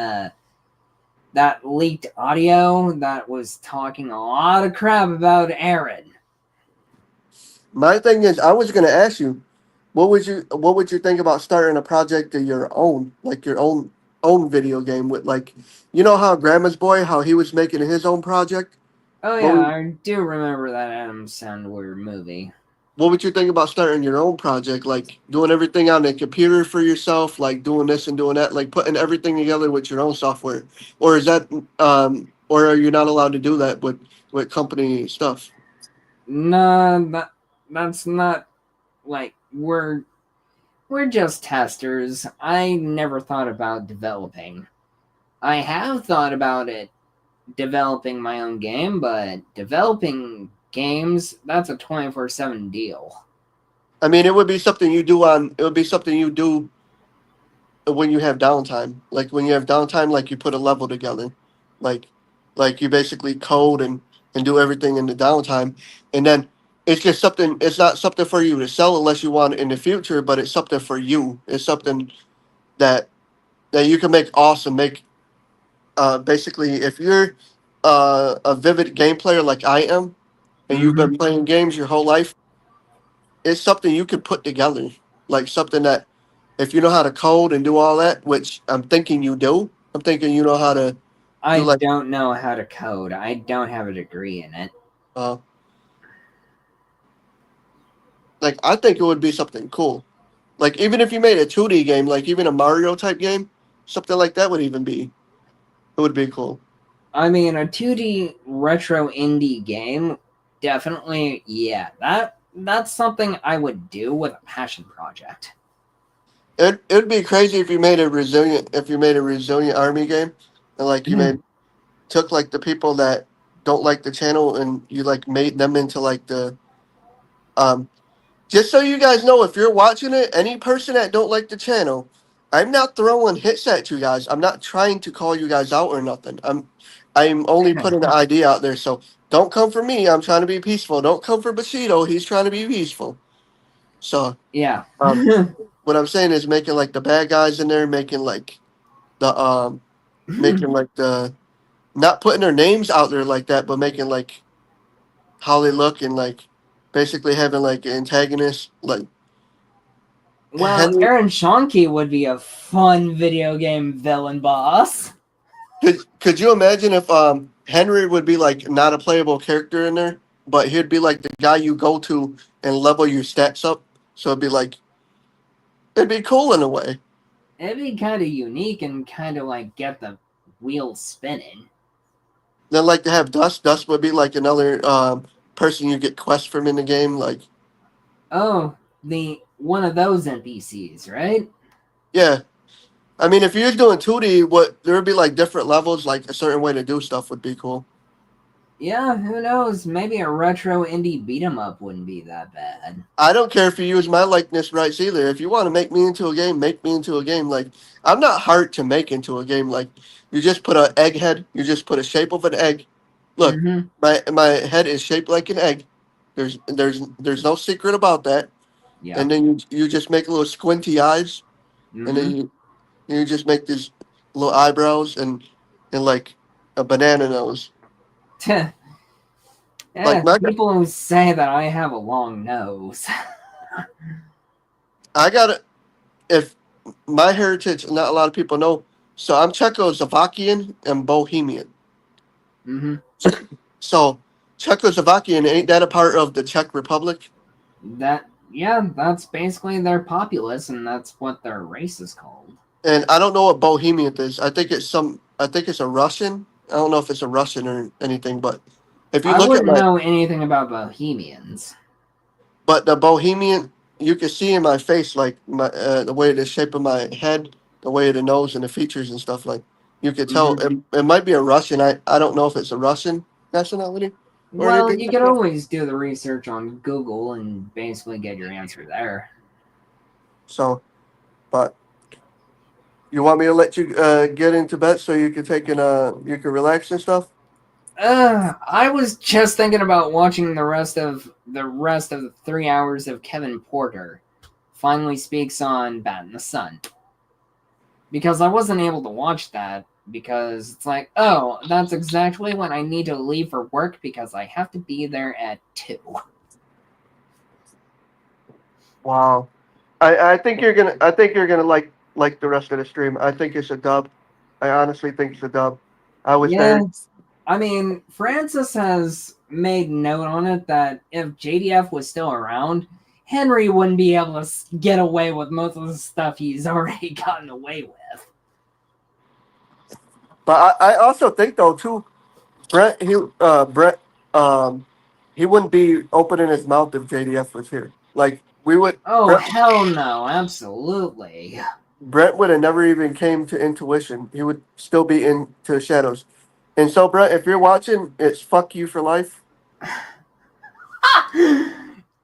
that leaked audio that was talking a lot of crap about Aaron. My thing is, I was gonna ask you, what would you think about starting a project of your own, like your own video game with like, you know how Grandma's Boy, how he was making his own project. Oh What yeah, would I do remember that Adam Sandler movie. what would you think about starting your own project, like doing everything on the computer for yourself, like doing this and doing that, like putting everything together with your own software, or is that or are you not allowed to do that with company stuff? No, that's not like we're just testers. I never thought about developing. I have thought about it developing my own game, but developing games, that's a 24/7 deal. I mean, it would be something you do when you have downtime. Like when you have downtime, like you put a level together, like like you basically code and do everything in the downtime, and then it's just something. It's not something for you to sell unless you want it in the future, but it's something for you. It's something that that you can make awesome. Make basically if you're a vivid game player like I am, and you've Mm-hmm. been playing games your whole life, it's something you could put together. Like something that if you know how to code and do all that, which I'm thinking you do, I'm thinking you know how to do I like don't know how to code. I don't have a degree in it. uh like I think it would be something cool. Like even if you made a 2D game, like even a Mario type game, something like that would even be it would be cool. I mean, a 2D retro indie game, definitely, yeah. That's something I would do with a passion project. It'd be crazy if you made a resilient army game and like you made took like the people that don't like the channel and you like made them into like the um just so you guys know, if you're watching it, any person that don't like the channel, I'm not throwing hits at you guys. I'm not trying to call you guys out or nothing. I'm only putting the idea out there. So don't come for me. I'm trying to be peaceful. Don't come for Bushido. He's trying to be peaceful. So Yeah. um what I'm saying is making like the bad guys in there, the making like the not putting their names out there like that, but making like how they look and like basically having like antagonists like Well, Henry. Aaron Shonke would be a fun video game villain boss. Could you imagine if Henry would be like not a playable character in there, but he'd be like the guy you go to and level your stats up. So it'd be cool in a way. It'd be kind of unique and kind of like get the wheels spinning. Then like to have Dust. Dust would be like another person you get quests from in the game. Like Oh, the one of those NPCs, right? yeah, I mean if you're doing 2D, what there would be like different levels. Like a certain way to do stuff would be cool. Yeah, who knows? Maybe a retro indie beat 'em up wouldn't be that bad. I don't care if you use my likeness rights either. If you want to make me into a game, make me into a game. Like I'm not hard to make into a game. Like you just put an egg head, you just put a shape of an egg. Look, Mm-hmm. my head is shaped like an egg. There's no secret about that. Yeah. And then you just make little squinty eyes, and Mm-hmm. then you just make these little eyebrows and like a banana nose. Like Yeah, my people who say that I have a long nose. I got to if my heritage, not a lot of people know. So I'm Czechoslovakian and Bohemian. Mm-hmm. So Czechoslovakian, ain't that a part of the Czech Republic? That's basically their populace, and that's what their race is called. And I don't know what Bohemian is. I think it's a Russian. I don't know if it's a Russian or anything, but if you I look at wouldn't my, know anything about Bohemians. but the Bohemian, you can see in my face, like the way the shape of my head, the way of the nose and the features and stuff. Like you could tell Mm-hmm. it might be a Russian. I don't know if it's a Russian nationality or Well, anything you like can that. always do the research on Google and basically get your answer there. So, but you want me to let you get into bed so you can you can relax and stuff? I was just thinking about watching the rest of the 3 hours of Kevin Porter finally speaks on Bat in the Sun, because I wasn't able to watch that because it's like, oh, that's exactly when I need to leave for work because I have to be there at 2. Wow. I think you're gonna like the rest of the stream. I think it's a dub. I honestly think it's a dub. I was there. Yes. I mean, Francis has made note on it that if JDF was still around, Henry wouldn't be able to get away with most of the stuff he's already gotten away with. But I also think though too, Brett he wouldn't be opening his mouth if JDF was here. Like we would Oh, hell no, absolutely. Brett would have never even came to intuition. He would still be into shadows. And so Brett, if you're watching, it's fuck you for life.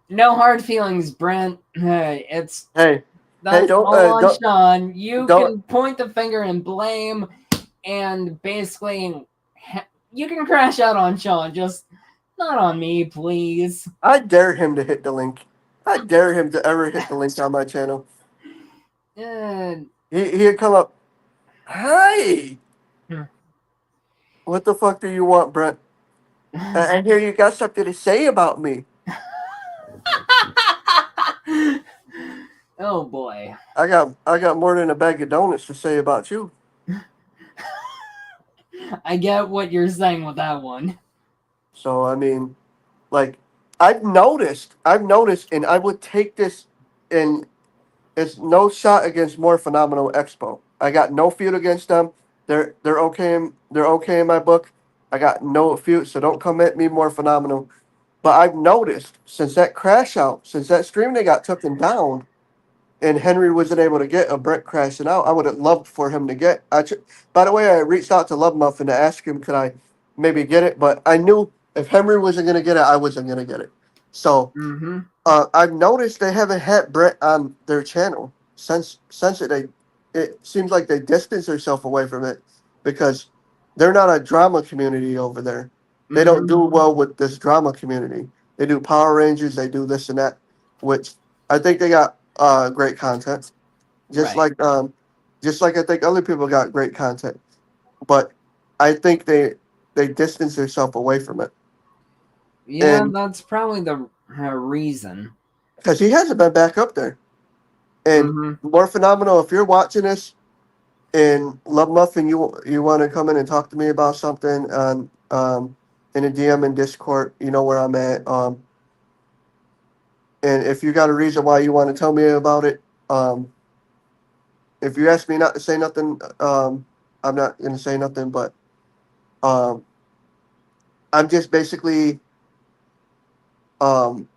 No hard feelings, Brent. That's Hey, all on Sean. You don't can point the finger and blame, and basically, you can crash out on Sean. Just not on me, please. I dare him to hit the link. I dare him to ever hit the link on my channel. He'd come up. Hi. What the fuck do you want, Brent? I hear you got something to say about me. Oh boy. I got more than a bag of donuts to say about you. I get what you're saying with that one. So I mean, like I've noticed, and I would take this, and it's no shot against More Phenomenal Expo. I got no feud against them. They're okay. They're okay in my book. I got no feud, so don't come at me, More Phenomenal. But I've noticed since that crash out, since that stream they got taken down, and Henry wasn't able to get a Brent crashing out, I would have loved for him to get. By the way, I reached out to Love Muffin to ask him, could I maybe get it, but I knew if Henry wasn't gonna get it, I wasn't gonna get it. So Mm-hmm. I've noticed they haven't had Brett on their channel since it seems like they distance themselves away from it because they're not a drama community over there. They don't Mm-hmm. do well with this drama community. They do Power Rangers, they do this and that, which I think they got great content. Just Right. like just like I think other people got great content. But I think they distance themselves away from it. Yeah, And that's probably the reason. because he hasn't been back up there. And Mm-hmm. more phenomenal, if you're watching this and Love Muffin, you want to come in and talk to me about something on in a DM in Discord, you know where I'm at. And if you got a reason why you want to tell me about it, if you ask me not to say nothing, I'm not gonna say nothing. But um, I'm just basically um,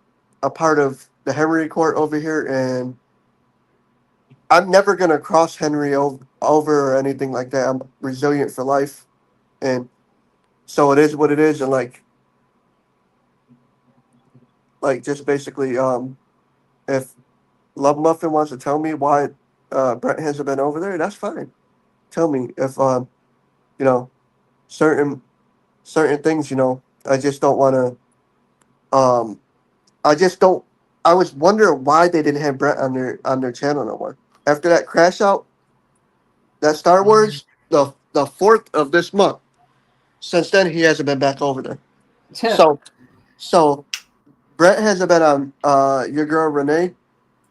a part of the Henry Court over here, and I'm never gonna cross Henry over or anything like that. I'm resilient for life, and so it is what it is. And like just basically, if Love Muffin wants to tell me why Brent hasn't been over there, that's fine. Tell me if you know certain things. I just don't want to. I just don't. I was wondering why they didn't have Brent on their channel no more after that crash out. That Star Wars, the 4th of this month. Since then, he hasn't been back over there. So so Brett hasn't been on your girl Renee.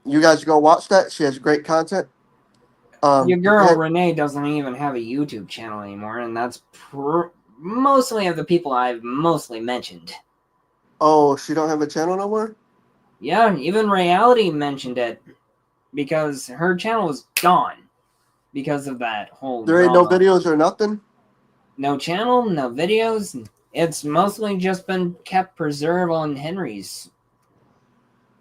You guys go watch that. She has great content. Your Yeah. girl Renee doesn't even have a YouTube channel anymore, and that's mostly of the people I've mostly mentioned. Oh, she don't have a channel no more. Yeah, even Reality mentioned it because her channel was gone because of that whole There ain't no drama. videos or nothing. No channel, no videos. It's mostly just been kept preserved on Henry's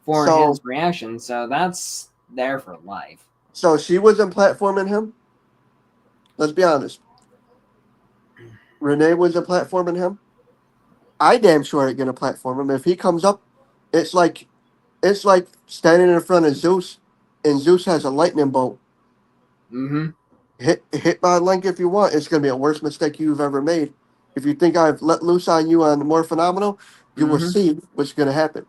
for his So reaction, so that's there for life. so she wasn't platforming him. Let's be honest. Renee wasn't platforming him. I damn sure ain't gonna platform him. If he comes up, it's like standing in front of Zeus, and Zeus has a lightning bolt. Mm-hmm. Hit my link if you want. It's gonna be the worst mistake you've ever made. If you think I've let loose on you on More Phenomenal, you will Mm-hmm. see what's gonna happen.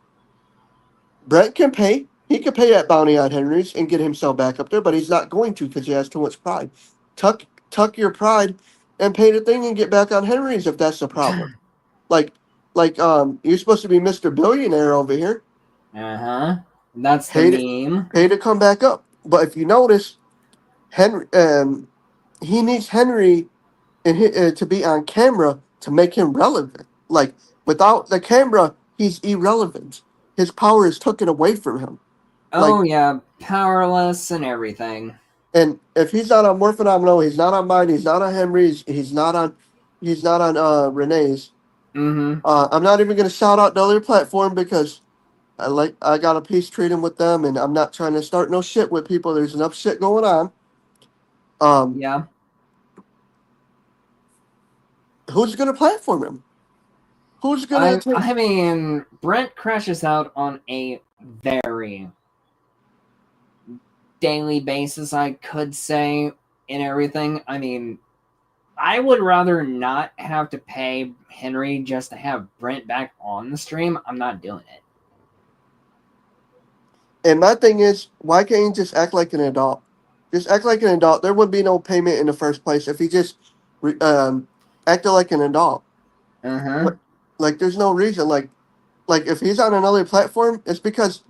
Brent can pay. He could pay that bounty on Henry's and get himself back up there, but he's not going to because he has too much pride. Tuck your pride and pay the thing and get back on Henry's if that's the problem. Like you're supposed to be Mr. Billionaire over here. Uh-huh. That's the Pay to meme. pay to come back up. But if you notice, Henry he needs Henry to be on camera to make him relevant. Like without the camera, he's irrelevant. His power is taken away from him. Like, Oh yeah, powerless and everything. and if he's not on More Phenomenal, he's not on mine. He's not on Henry's. He's not on Renee's. Mm-hmm. I'm not even gonna shout out the other platform because I got a peace treating with them, and I'm not trying to start no shit with people. There's enough shit going on. Um, Yeah. who's gonna platform him? Who's gonna I take? I mean, Brent crashes out on a very daily basis, I could say, and everything. I mean, I would rather not have to pay Henry just to have Brent back on the stream. I'm not doing it. And my thing is, why can't you just act like an adult? Just act like an adult. There would be no payment in the first place if he just acted like an adult. Uh-huh. Like, there's no reason. Like if he's on another platform, it's because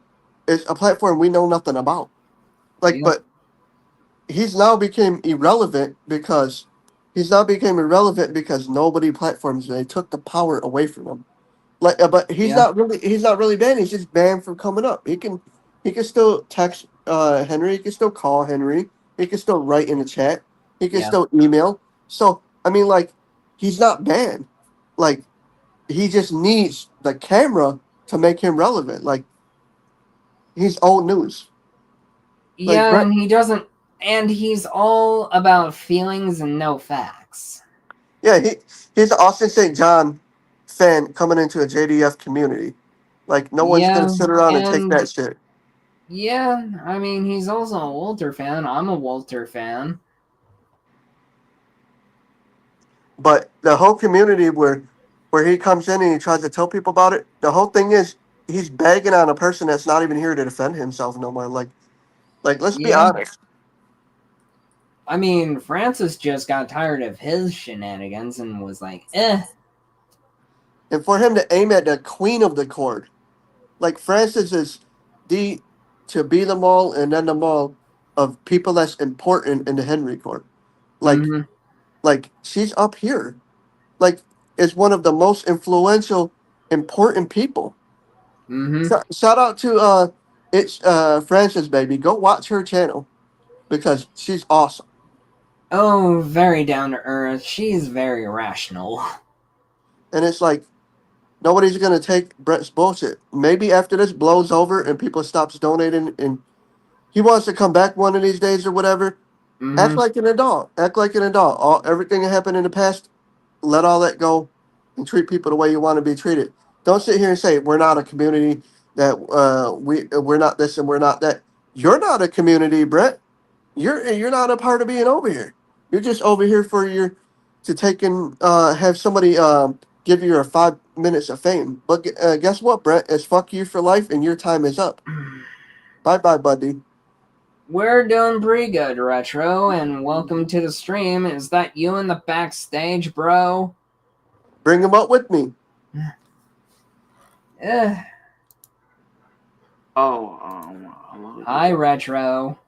it's a platform we know nothing about. Like, Yeah. but he's now became irrelevant because nobody platforms him. They took the power away from him. Like, but Yeah. he's not really banned. He's just banned from coming up. He can still text Henry. He can still call Henry. He can still write in the chat. He can Yeah. still email. So I mean, like, he's not banned. Like, he just needs the camera to make him relevant. Like, he's old news. Like Yeah, Brett, and he doesn't and he's all about feelings and no facts. Yeah, he's an Austin St. John fan coming into a JDF community. Like no one's gonna Yeah, sit around and take and that shit. yeah, I mean, he's also a Walter fan. I'm a Walter fan. But the whole community where he comes in and he tries to tell people about it, the whole thing is he's bagging on a person that's not even here to defend himself no more. Like let's be Yeah, honest. I mean, Francis just got tired of his shenanigans and was like, eh. And for him to aim at the queen of the court, like Francis is the to be the mall and then the mall of people that's important in the Henry court. Like Mm-hmm. like she's up here. Like is one of the most influential, important people. Mm-hmm. Shout out to it's Frances baby. Go watch her channel because she's awesome. Oh, very down to earth. She's very rational. And it's like nobody's gonna take Brett's bullshit. Maybe after this blows over and people stops donating and he wants to come back one of these days or whatever, act Mm-hmm. like an adult. Act like an adult. Everything that happened in the past, let all that go and treat people the way you want to be treated. Don't sit here and say we're not a community that we're not this and we're not that. You're not a community, Brett. You're not a part of being over here. You're just over here for your to take and have somebody give you your 5 minutes of fame. But guess what, Brett? It's fuck you for life, and your time is up. Bye, bye, buddy. We're doing pretty good, Retro, and welcome to the stream. Is that you in the backstage, bro? Bring him up with me. Eh. Oh, hello. Hi, Retro.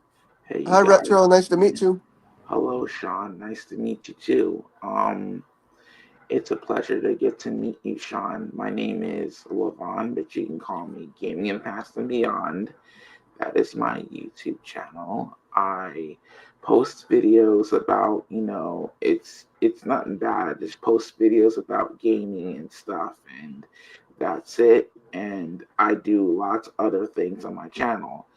Hey, you Hi, guys. Retro. Nice to meet you. Hello, Sean. Nice to meet you too. It's a pleasure to get to meet you, Sean. My name is Levon, but you can call me Gaming and Past and Beyond. That is my YouTube channel. I post videos about, it's nothing bad. I just post videos about gaming and stuff, and that's it. And I do lots of other things on my channel.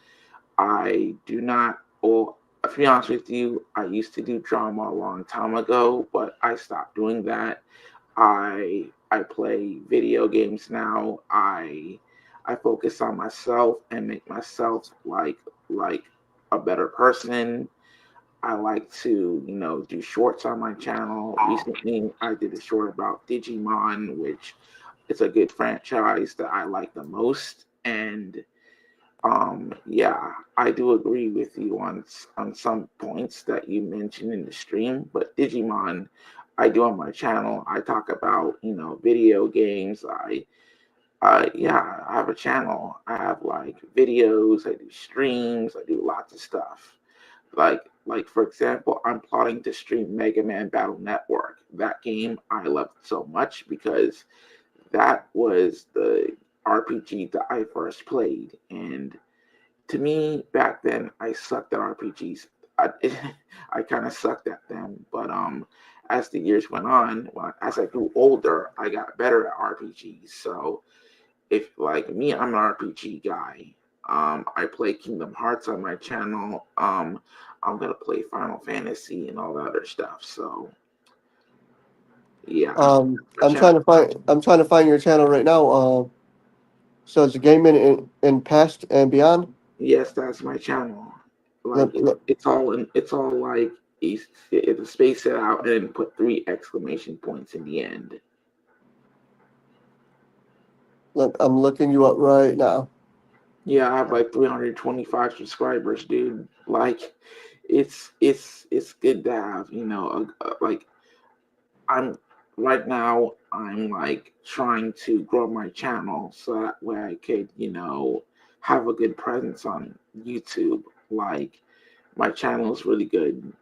I do not, well, to be honest with you, I used to do drama a long time ago, but I stopped doing that. I play video games now. I focus on myself and make myself like a better person. I like to, do shorts on my channel. Recently, I did a short about Digimon, which is a good franchise that I like the most. And yeah, I do agree with you on some points that you mentioned in the stream, but Digimon, I do on my channel. I talk about, video games. Yeah, I have a channel. I have like videos, I do streams, I do lots of stuff. Like for example, I'm plotting to stream Mega Man Battle Network. That game I loved so much because that was the RPG that I first played, and to me back then I sucked at RPGs. I I kind of sucked at them, but as the years went on, as I grew older, I got better at RPGs. So if like me, I'm an RPG guy. I play Kingdom Hearts on my channel. I'm gonna play Final Fantasy and all that other stuff. So yeah, my channel. I'm trying to find your channel right now. So it's a gaming in past and beyond. Yes, that's my channel. Like Let, let, it's all like it's space it out and then put three exclamation points in the end. I'm looking you up right now. Yeah, I have like 325 subscribers, dude. Like it's good to have, like I'm right now I'm like trying to grow my channel so that way I could, have a good presence on YouTube. Like my channel is really good.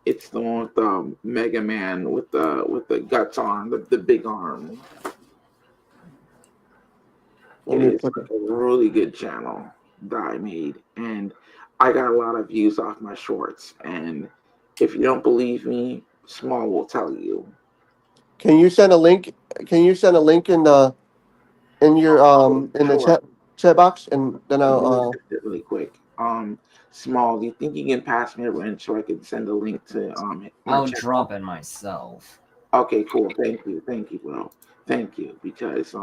It's the one with the Mega Man with the guts on the big arm. Let It me is put like a really good channel that I made, and I got a lot of views off my shorts. And if you don't believe me, Small will tell you. Can you send a link? Can you send a link in your in the Sure. chat box and then Let me I'll accept it really quick. Small, do you think you can pass me a wrench so I can send a link to my I'll channel? drop it myself. Okay, cool. Thank you, bro. Thank you, because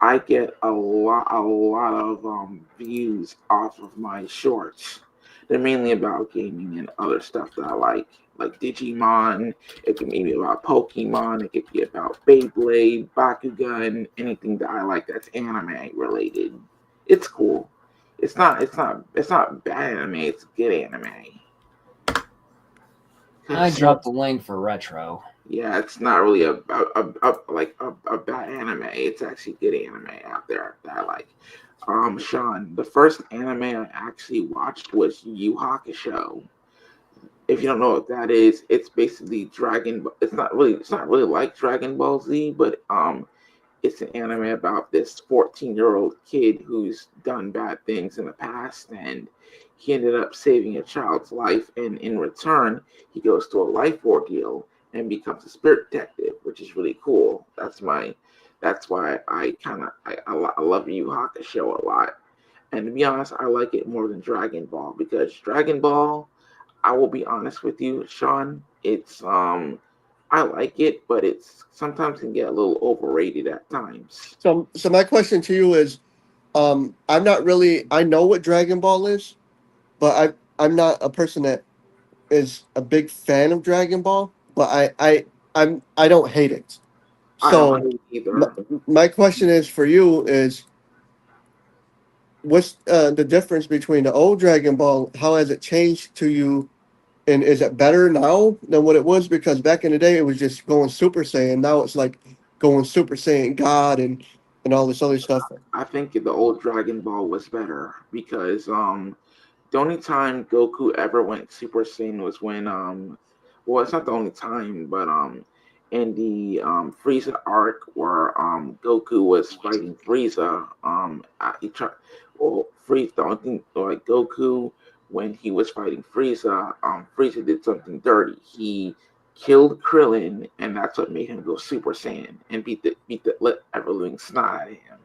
I get a lot of views off of my shorts. They're mainly about gaming and other stuff that I like Digimon. It can be about Pokemon. It could be about Beyblade, Bakugan, anything that I like that's anime related. It's cool. It's not bad anime. It's good anime. I dropped the link for retro. Yeah, it's not really a bad anime. It's actually good anime out there that I like. Sean, the first anime I actually watched was Yu Hakusho. If you don't know what that is, it's basically Dragon. It's not really like Dragon Ball Z, but it's an anime about this 14-year-old kid who's done bad things in the past, and he ended up saving a child's life, and in return he goes through a life ordeal and becomes a spirit detective, which is really cool. That's why I love Yu Hakusho a lot. And to be honest, I like it more than Dragon Ball, because Dragon Ball, I will be honest with you, Sean, it's I like it, but it's sometimes can get a little overrated at times. So my question to you is, I'm not really. I know what Dragon Ball is, but I'm not a person that is a big fan of Dragon Ball. But I don't hate it. I don't So hate it my, either. my question is for you is, what's the difference between the old Dragon Ball? How has it changed to you? And is it better now than what it was? Because back in the day, it was just going Super Saiyan. Now it's like going Super Saiyan God and all this other stuff. I think the old Dragon Ball was better, because the only time Goku ever went Super Saiyan was when well, it's not the only time, but in the Frieza arc where Goku was fighting Frieza, he tried, well, Frieza, the only thing, like Goku, when he was fighting Frieza, Frieza did something dirty. He killed Krillin, and that's what made him go Super Saiyan and beat the ever living snot out of him.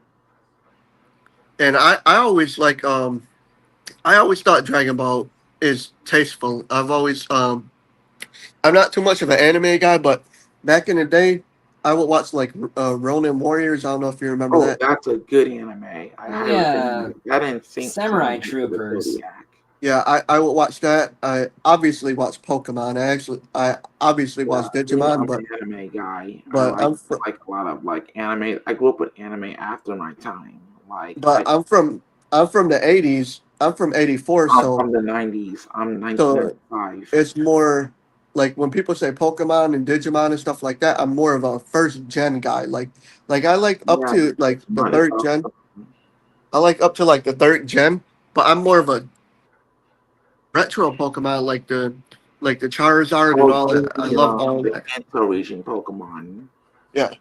And I always I always thought Dragon Ball is tasteful. I'm not too much of an anime guy, but back in the day, I would watch like Ronin Warriors. I don't know if you remember Oh, that. that's a good anime. I highly Yeah, recommend it. That didn't sound Samurai like the Troopers. Zodiac. Yeah, I would watch that. I obviously watch Pokemon. I obviously Yeah, watch me, Digimon, I'm an anime guy. I but like I'm I from like a lot of like anime. I grew up with anime after my time. Like but I'm from the '80s. I'm from '84, I'm from the '90s. I'm so 1995. it's more like when people say Pokemon and Digimon and stuff like that. I'm more of a first gen guy. Like I like up Yeah, to like the Digimon is third gen. awesome. I like up to like the third gen, but I'm more of a retro Pokemon, like the Charizard and Oh, all you that. I mean love all the that. Kanto region Pokemon? Yeah.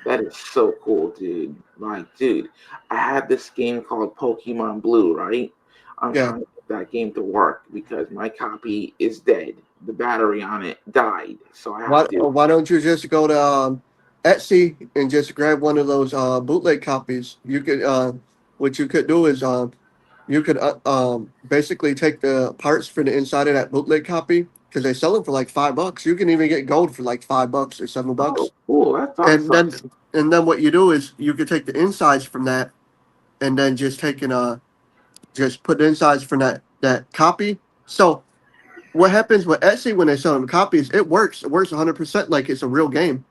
That is so cool, dude. Like, dude, I had this game called Pokemon Blue, right? I'm Yeah. trying to get that game to work because my copy is dead. The battery on it died, so I have to. Why don't you just go to Etsy and just grab one of those bootleg copies? You could what you could do is you could basically take the parts for the inside of that bootleg copy because they sell them for like $5. You can even get gold for like $5 or $7. Oh, cool! That's And awesome. then what you do is you could take the insides from that and then just take and just put the insides from that copy. So what happens with Etsy when they sell them copies? It works. It works 100% like it's a real game,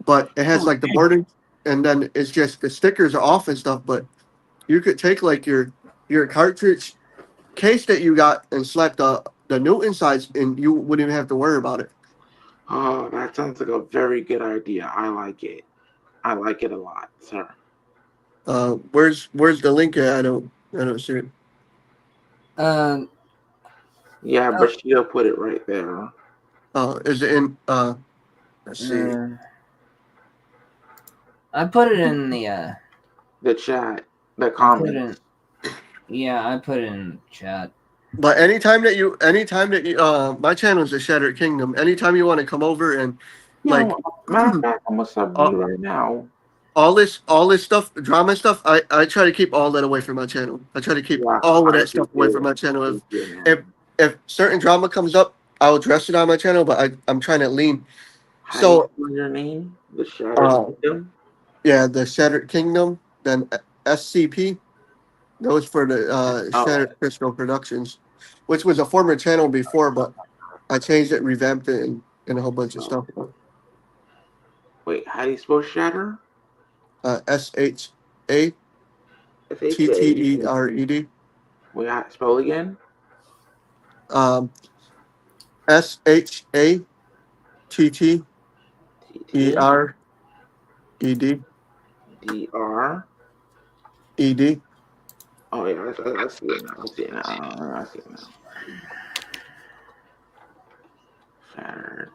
but it has like the border, and then it's just the stickers are off and stuff. But you could take like your cartridge case that you got and slap the new insides, and you wouldn't even have to worry about it. Oh, that sounds like a very good idea. I like it. I like it a lot, sir. Where's the link at? I don't see it. Uh, Yeah, oh, but she'll put it right there. Is it in? Let's see. uh, I put it in the. The chat, the I put it in. comments. Yeah, I put it in chat. But anytime that you, my channel is the Shattered Kingdom. Anytime you want to come over and like, Yo, matter of fact, I'm gonna sub all, you right now. all this stuff, drama stuff, I try to keep all that away from my channel. I try to keep Yeah, all of I that do stuff away from too. my channel. I do too, If man. if certain drama comes up, I'll address it on my channel. But I'm trying to lean. How do you So, spell your name? The Shattered uh, Kingdom? yeah, the Shattered Kingdom, then SCP. That was for the Oh, Shattered Crystal Productions, which was a former channel before, but I changed it, revamped it, and a whole bunch of oh. stuff. Wait, how do you spell Shatter? SHATTERED. SHA. Wait, spell again? Um, SHATTERED. TT DR. ED. Oh yeah, I see it now. I see it now. I see it now. Shattered.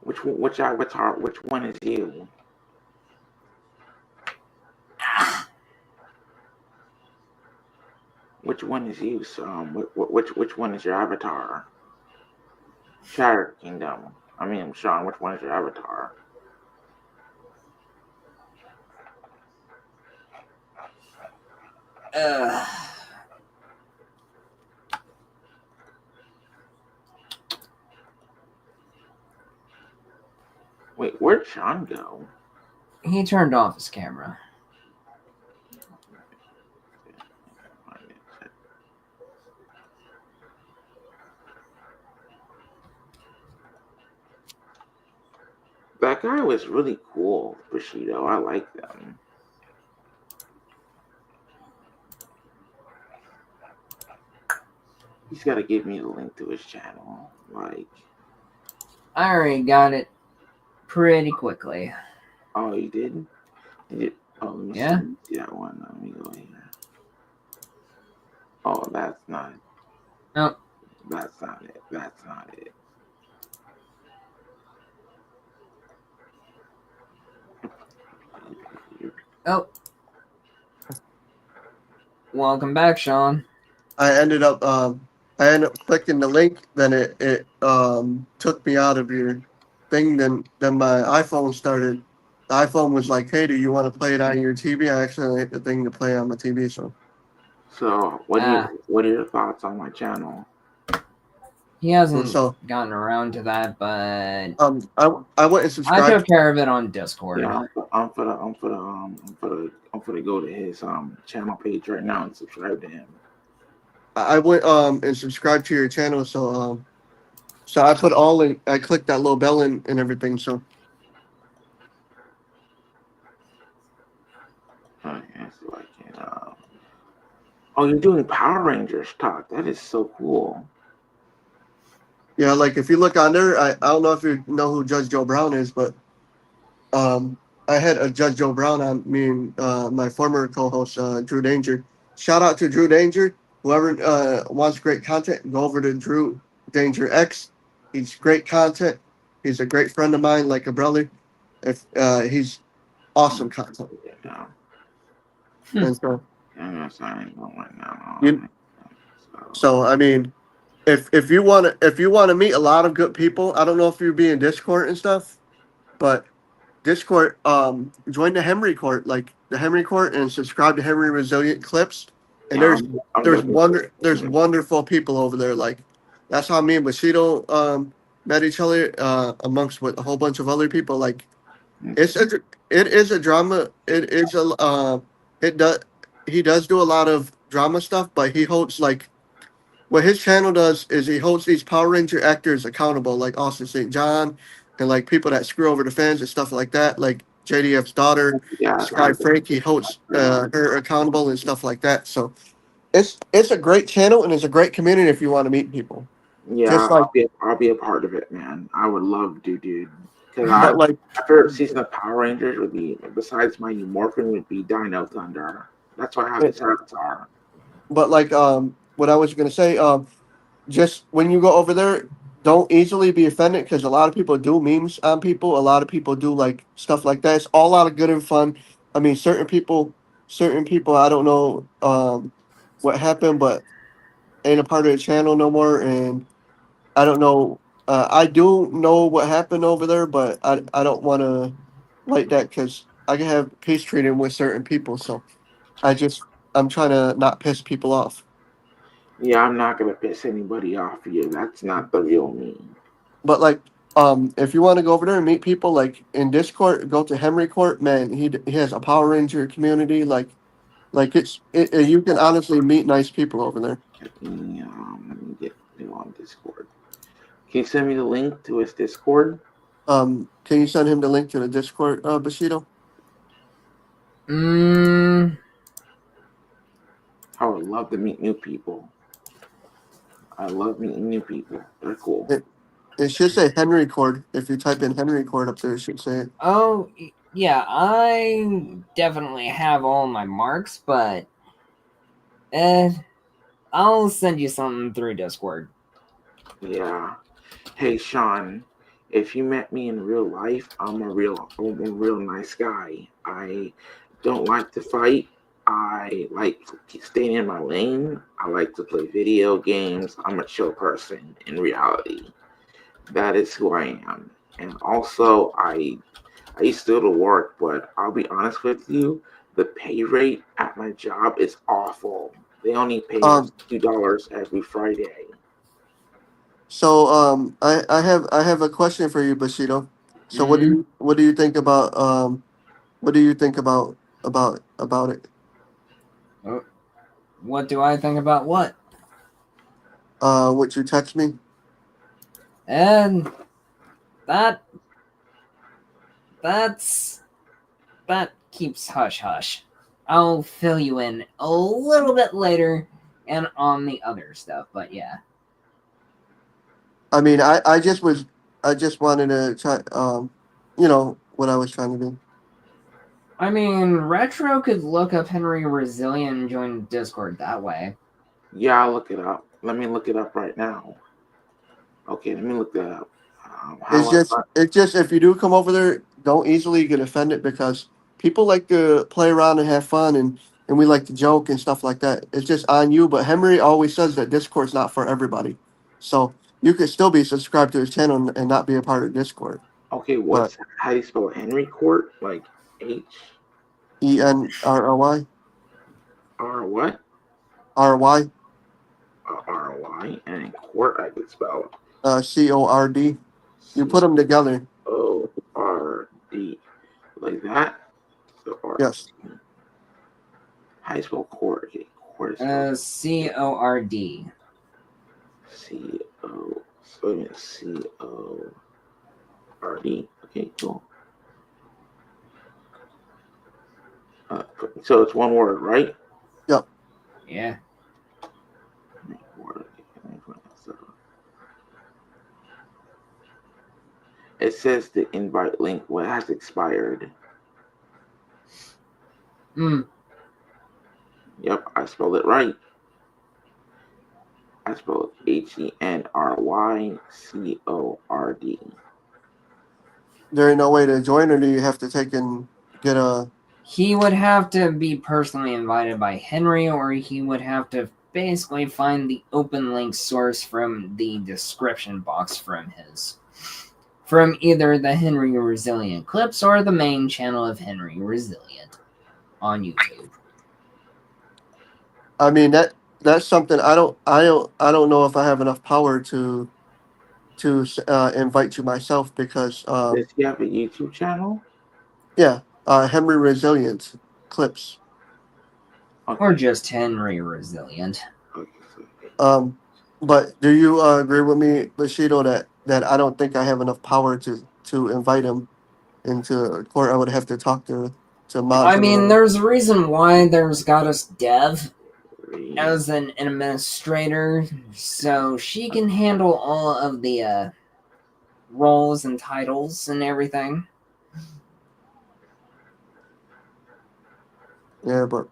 Which avatar? Which one is you? Which one is you? Which one is your avatar? Shattered Kingdom. I mean, Sean. Which one is your avatar? Uh, Wait, where'd Sean go? he turned off his camera. That guy was really cool, Bushido. I like them. He's got to give me the link to his channel. Like, I already got it pretty quickly. oh, you did? Did you? Oh, let me Yeah. see that one. Let me go here. Oh, that's not. No. That's not it. That's not it. Oh. Welcome back, Sean. I ended up clicking the link, then it took me out of your thing. Then my iPhone started. The iPhone was like, "Hey, do you want to play it on your TV?" I accidentally hit the thing to play on my TV. So, what are your thoughts on my channel? He hasn't So gotten around to that, but I went and I subscribed. took care of it on Discord. Yeah, I'm gonna go to his channel page right now and subscribe to him. I went and subscribed to your channel. So I put all in. I clicked that little bell in and everything. So Okay, so I can. Oh, you're doing Power Rangers talk. That is so cool. yeah, like if you look on there, I don't know if you know who Judge Joe Brown is, but I had a Judge Joe Brown on me and my former co-host Drew Danger. Shout out to Drew Danger. Whoever wants great content, go over to Drew Danger X. He's great content. He's a great friend of mine, like a brother. If he's awesome content. Yeah. And so I'm gonna sign right now. you, so I mean, if you want to meet a lot of good people, I don't know if you're being Discord and stuff, but Discord, join the Henry Court, like the Henry Court, and subscribe to Henry Resilient Clips. And Yeah, I'm there's wonderful people over there. Like that's how me and Bushido met each other amongst with a whole bunch of other people. Like it is a drama. It is a it does he does do a lot of drama stuff, but he holds like what his channel does is he holds these Power Ranger actors accountable, like Austin St. John, and like people that screw over the fans and stuff like that, like JDF's daughter, yeah, Sky Frank. He holds her accountable and stuff like that. So it's a great channel and it's a great community if you want to meet people. yeah. Just like, I'll be a part of it, man. I would love to, dude. Because but like, my favorite season of Power Rangers would be, besides my Morphin, would be Dino Thunder. That's why I have this avatar. but like, what I was gonna say, just when you go over there, don't easily be offended because a lot of people do memes on people. A lot of people do like stuff like that. It's all out of good and fun. I mean, certain people, I don't know what happened, but ain't a part of the channel no more. And I don't know. I do know what happened over there, but I don't want to like that because I can have peace treating with certain people. So I just I'm trying to not piss people off. Yeah, I'm not gonna piss anybody off here. That's not the real me. But like, if you want to go over there and meet people, like in Discord, go to Henry Court. Man, he has a Power Ranger community. Like you can honestly meet nice people over there. Let me get him on Discord. Can you send me the link to his Discord? Can you send him the link to the Discord, Bushido? Mm, I would love to meet new people. I love meeting new people. They're cool. It should say Henry Court. If you type in Henry Court up there, it should say it. oh, yeah, I definitely have all my marks, but I'll send you something through Discord. Yeah. Hey Sean, if you met me in real life, I'm a real nice guy. I don't like to fight. I like to stay in my lane. I like to play video games. I'm a chill person in reality. That is who I am. And also, I used to go to work, but I'll be honest with you, the pay rate at my job is awful. They only pay us $2 every Friday. So I have a question for you, Bushido. So what do you think about what do you think about it? What do I think about what? Would you text me? And that keeps hush hush. I'll fill you in a little bit later and on the other stuff, but yeah. I mean, I just wanted to try you know what I was trying to do. I mean, Retro could look up Henry Resilient and join Discord that way. Yeah, I'll look it up. Let me look it up right now. Okay, let me look that up. It's just if you do come over there, don't easily get offended because people like to play around and have fun and we like to joke and stuff like that. It's just on you. But Henry always says that Discord's not for everybody, so you could still be subscribed to his channel and not be a part of Discord. Okay, But how do you spell Henry Court? Like H ENRRY R what? RY R-Y, and then Court I could spell CORD. You put them together. CORD. Like that? So Yes. how do you spell Court? Okay, Court is spelled CORD. C-O. So it's C-O-R-D. Okay, cool. So it's one word, right? Yep. Yeah. It says the invite link has expired. Yep, I spelled it right. I spelled HENRYCORD. There ain't no way to join, or do you have to take and get a? He would have to be personally invited by Henry, or he would have to basically find the open link source from the description box from either the Henry Resilient clips or the main channel of Henry Resilient on YouTube. I mean that's something I don't know if I have enough power to invite you myself because Does he have a YouTube channel? yeah, Henry Resilient clips. Okay. Or just Henry Resilient. Okay. But do you agree with me, Bushido, that I don't think I have enough power to invite him into court? I would have to talk to mods. I mean, there's a reason why there's Goddess Dev as an administrator, so she can handle all of the roles and titles and everything. Yeah, but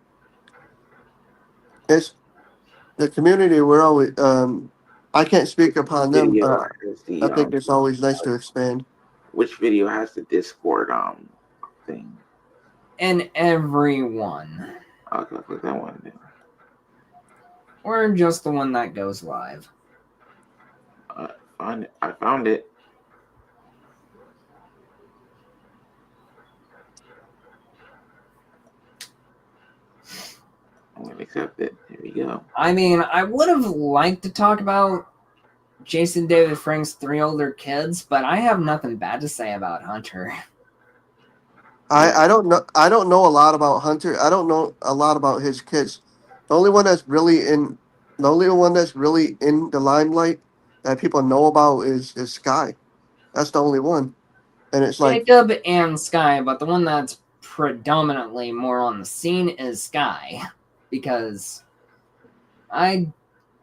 it's the community. We're always. I can't speak upon them. I think it's always nice to expand. Which video has the Discord thing? And everyone. Okay, click that one then. Or just the one that goes live. I found it. I'm gonna accept it. Here we go. I mean, I would have liked to talk about Jason David Frank's 3 older kids, but I have nothing bad to say about Hunter. I don't know a lot about Hunter. I don't know a lot about his kids. The only one that's really in the limelight that people know about is Sky. That's the only one. And it's like Jacob and Sky, but the one that's predominantly more on the scene is Sky, because I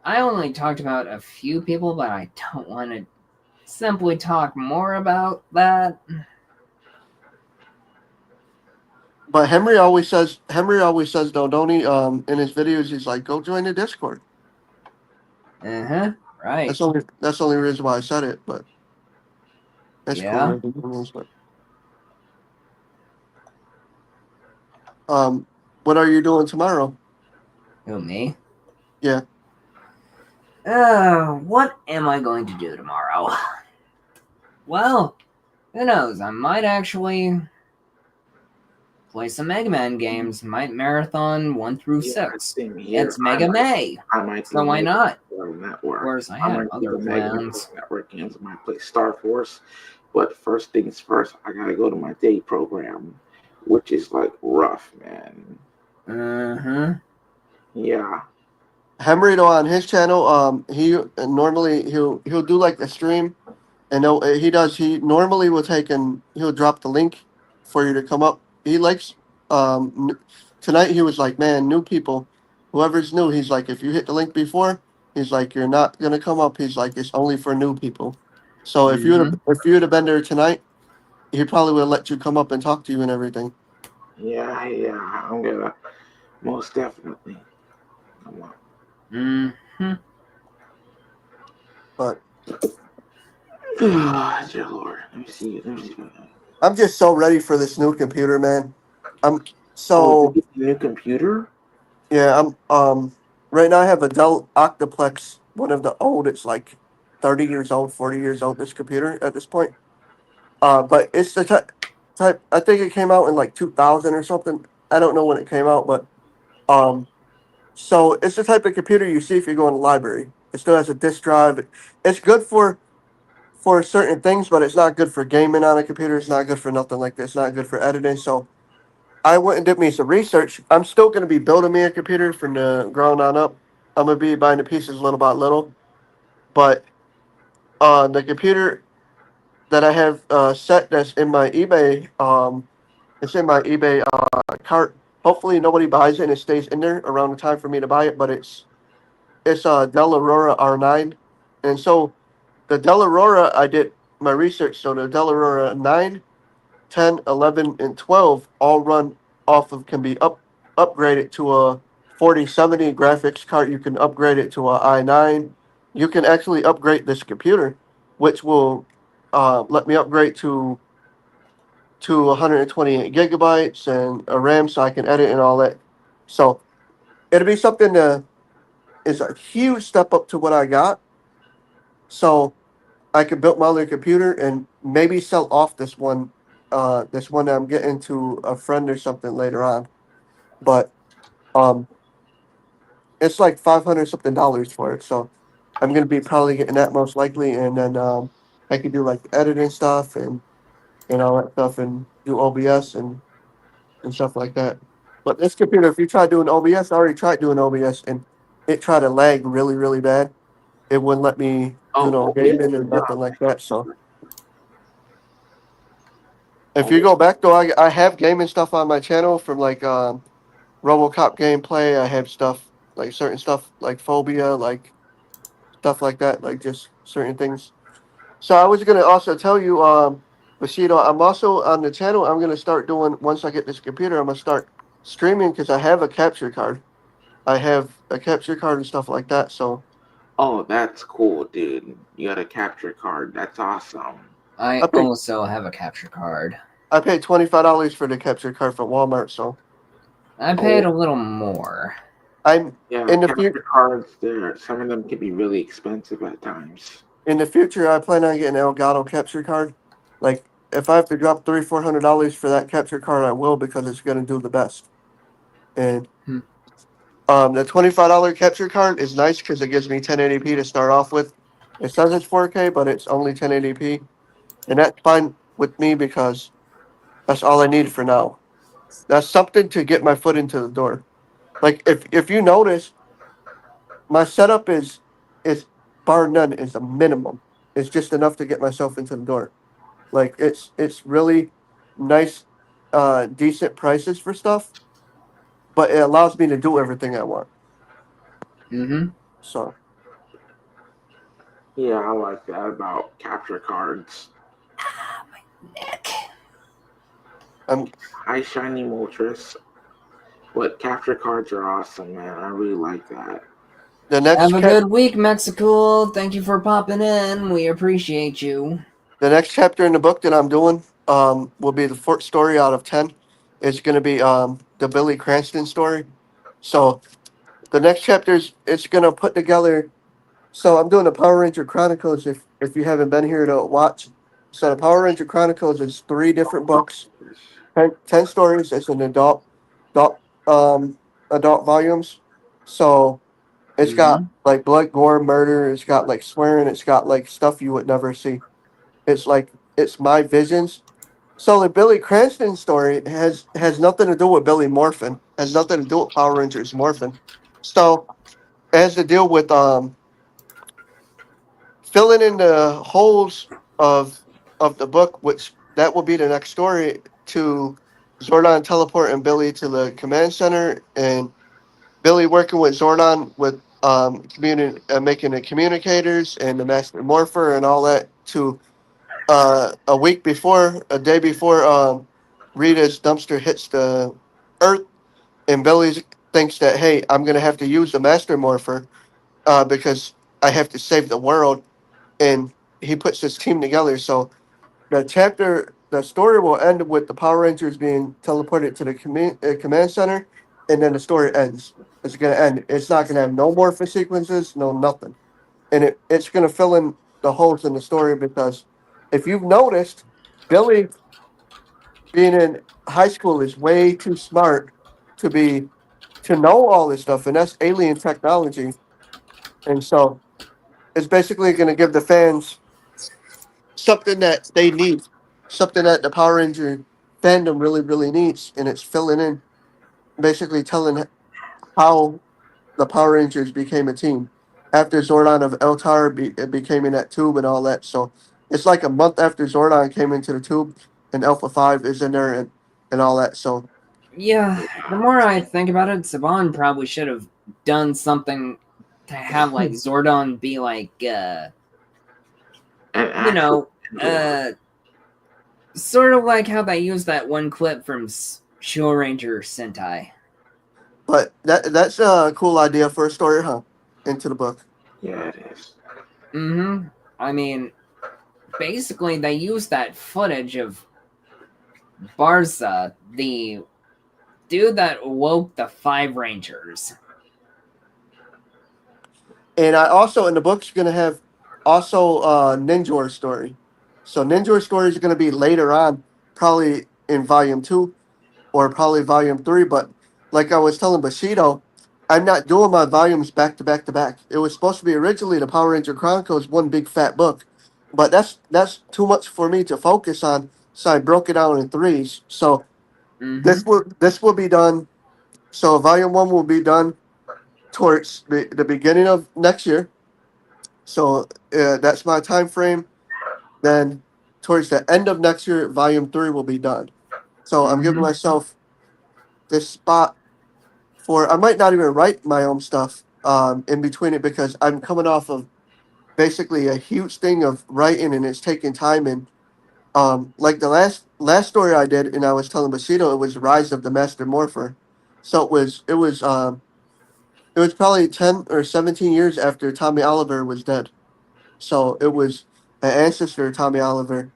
only talked about a few people, but I don't want to simply talk more about that. but Henry always says though, don't he? In his videos he's like, go join the Discord. Right. That's the only reason why I said it, but that's Yeah. cool. What are you doing tomorrow? Who, me? Yeah. What am I going to do tomorrow? Well, who knows? I might actually play some Mega Man games. Might marathon 1 through 6. Same here. It's Mega May. I might So why not? Network. Of course, I I have might other do the Mega Man plans. Network games. I might play Star Force. But first things first, I gotta go to my day program, which is like rough, man. Yeah. Henry though on his channel, he normally he'll do like a stream, and he normally will take and he'll drop the link for you to come up. He likes tonight he was like, man, new people, whoever's new, he's like, if you hit the link before, he's like, you're not gonna come up. He's like, it's only for new people. So if you would have been there tonight, he probably would have let you come up and talk to you and everything. Yeah, I'm gonna most definitely come on. But Oh, dear Lord. Let me see. I'm just so ready for this new computer, man. I'm so new computer? yeah. I'm right now I have a Dell Octaplex, one of the old. It's like 30 years old, 40 years old. This computer at this point. But it's the type. I think it came out in like 2000 or something. I don't know when it came out, but so it's the type of computer you see if you go in the library. It still has a disk drive. It's good for certain things, but it's not good for gaming on a computer. It's not good for nothing like this. It's not good for editing. So I went and did me some research. I'm still going to be building me a computer from the ground on up. I'm going to be buying the pieces little by little. But the computer that I have set that's in my eBay, it's in my eBay cart. Hopefully nobody buys it and it stays in there around the time for me to buy it. But it's a Dell Aurora R9, and so the Dell Aurora, I did my research. So the Dell Aurora 9, 10, 11, and 12 all run off of, can be upgraded to a 4070 graphics card. You can upgrade it to a i9. You can actually upgrade this computer, which will let me upgrade to 128 gigabytes and a RAM so I can edit and all that. So it'll be something that is a huge step up to what I got. So I could build my other computer and maybe sell off this one that I'm getting to a friend or something later on. But it's like $500 something for it. So I'm gonna be probably getting that most likely, and then I could do like editing stuff and all that stuff and do OBS and stuff like that. But this computer, if you try doing OBS, I already tried doing OBS and it tried to lag really, really bad. It wouldn't let me do no gaming or nothing like that. So if you go back though, I have gaming stuff on my channel from like RoboCop gameplay. I have stuff like certain stuff like Phobia, like stuff like that, like just certain things. So I was gonna also tell you, Bushido, I'm also on the channel. I'm gonna start doing, once I get this computer, I'm gonna start streaming because I have a capture card. I have a capture card and stuff like that. So Oh, that's cool, dude. You got a capture card. That's awesome. I Okay. also have a capture card. I paid $25 for the capture card from Walmart. So I paid a little more. I'm Yeah, in the capture future. cards, some of them can be really expensive at times. In the future, I plan on getting an Elgato capture card. Like if I have to drop $300-400 for that capture card, I will, because it's gonna do the best. And The $25 capture card is nice because it gives me 1080p to start off with. It says it's 4K, but it's only 1080p, and that's fine with me because that's all I need for now. That's something to get my foot into the door. Like if you notice, my setup is bar none is a minimum. It's just enough to get myself into the door. Like it's really nice, decent prices for stuff, but it allows me to do everything I want. Mm-hmm. So Yeah, I like that about capture cards. Nick. I'm Hi, Shiny Moltres. But capture cards are awesome, man. I really like that. the Have next a good week, Mexico. Thank you for popping in. We appreciate you. the next chapter in the book that I'm doing will be the fourth story out of 10. It's going to be the Billy Cranston story. So the next chapter is it's going to put together. So I'm doing the Power Ranger Chronicles. If you haven't been here to watch, so the Power Ranger Chronicles is three different books, 10 stories. It's an adult um, adult volumes. So it's got Mm-hmm. like blood, gore, murder. It's got like swearing. It's got like stuff you would never see. It's like it's my visions. So the Billy Cranston story has nothing to do with Billy Morphin. Has nothing to do with Power Rangers Morphin. So it has to deal with filling in the holes of of the book, which that will be the next story to Zordon teleporting Billy to the command center and Billy working with Zordon with making the communicators and the master morpher and all that to a week before, a day before Rita's dumpster hits the earth, and Billy thinks that hey, I'm gonna have to use the master morpher because I have to save the world, and he puts his team together. So the story will end with the Power Rangers being teleported to the command center, and then the story ends. It's gonna end. It's not gonna have no morphin sequences, no nothing, and it's gonna fill in the holes in the story because if you've noticed, Billy being in high school is way too smart to be to know all this stuff, and that's alien technology, and so it's basically gonna give the fans something that they need, something that the Power Ranger fandom really, really needs, and it's filling in, basically telling how the Power Rangers became a team after Zordon of Eltar became in that tube and all that. So it's like a month after Zordon came into the tube, and Alpha 5 is in there and all that. So Yeah, the more I think about it, Saban probably should have done something to have like Zordon be like An you actual know, uh sort of like how they used that one clip from Shield Ranger Sentai. but that's a cool idea for a story, huh? Into the book. Yeah, it is. Mm-hmm. I mean, basically they used that footage of Barza, the dude that woke the Five Rangers. And I also in the book's gonna have also Ninjor's story. So Ninjor's story is gonna be later on, probably in volume 2 or probably volume 3. But like I was telling Bushido, I'm not doing my volumes back to back to back. It was supposed to be originally the Power Ranger Chronicles, one big fat book, but that's too much for me to focus on. So I broke it down in threes. So Mm-hmm. this will be done. So volume 1 will be done towards the beginning of next year. So that's my time frame. Then towards the end of next year, volume 3 will be done. So I'm giving Mm-hmm. myself this spot for I might not even write my own stuff in between it because I'm coming off of basically a huge thing of writing and it's taking time and like the last story I did and I was telling Bushido it was Rise of the Master Morpher. So it was probably 10 or 17 years after Tommy Oliver was dead. So it was an ancestor of Tommy Oliver,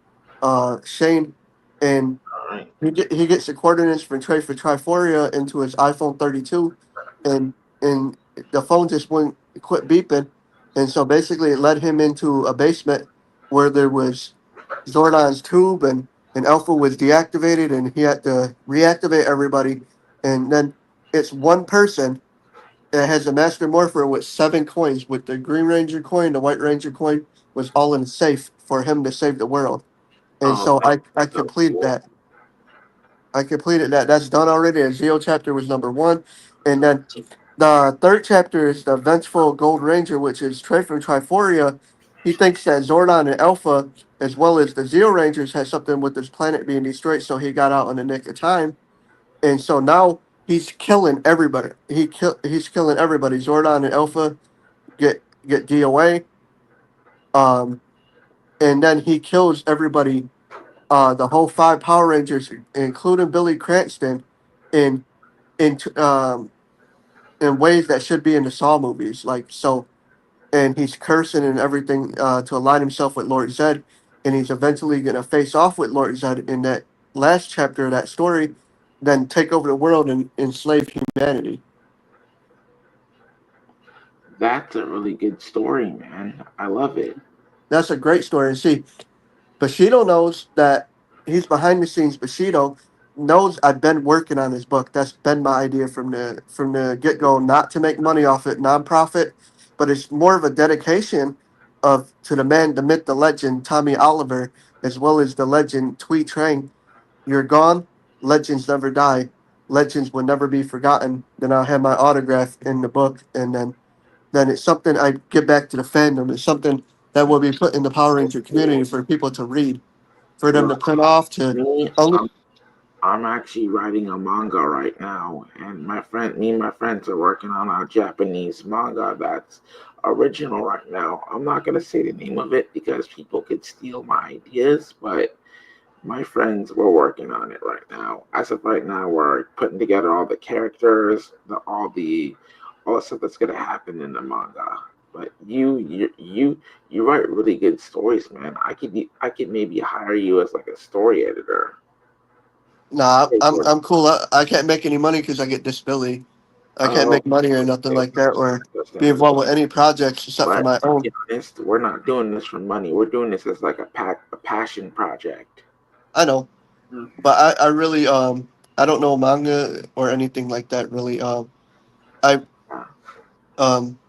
Shane, and All right. he gets the coordinates for Triforia into his iPhone 32, and the phone just wouldn't quit beeping, and so basically it led him into a basement where there was Zordon's tube and Alpha was deactivated and he had to reactivate everybody, and then it's one person It has a Master Morpher with 7 coins. With the Green Ranger coin, the White Ranger coin was all in a safe for him to save the world. And Oh, so I that's so completed cool. that. I completed that. That's done already. The Zeo chapter was number 1. And then the third chapter is the Vengeful Gold Ranger, which is Trey from Triforia. He thinks that Zordon and Alpha, as well as the Zeo Rangers, has something with this planet being destroyed, so he got out in the nick of time. And so now he's killing everybody. He's killing everybody. Zordon and Alpha get DOA. Um, and then he kills everybody, the whole 5 Power Rangers, including Billy Cranston, in in in ways that should be in the Saw movies. Like so, and he's cursing and everything to align himself with Lord Zed, and he's eventually gonna face off with Lord Zed in that last chapter of that story, then take over the world and enslave humanity. That's a really good story, man. I love it. That's a great story. And see, Bushido knows that he's behind the scenes. Bushido knows I've been working on this book. That's been my idea from the get go. Not to make money off it, nonprofit, but it's more of a dedication of to the man, the myth, the legend, Tommy Oliver, as well as the legend Twee Trang. You're gone. Legends never die. Legends will never be forgotten. Then I'll have my autograph in the book, and then it's something I give back to the fandom. It's something that will be put in the Power Ranger community for people to read, for them Well, to print off to me, only. I'm actually writing a manga right now, and me and my friends are working on a Japanese manga that's original right now. I'm not gonna say the name of it because people could steal my ideas, but my friends we're working on it right now. As of right now, we're putting together all the characters, all the stuff that's gonna happen in the manga. But you write really good stories, man. I could maybe hire you as like a story editor. Nah, Take I'm what I'm cool. I can't make any money because I get disability. I can't Oh, make money or nothing okay. like that, or be Understandable. involved with any projects except for But my to own. be honest, we're not doing this for money. We're doing this as like a passion project. I know, but I really I don't know manga or anything like that really. I Uh, um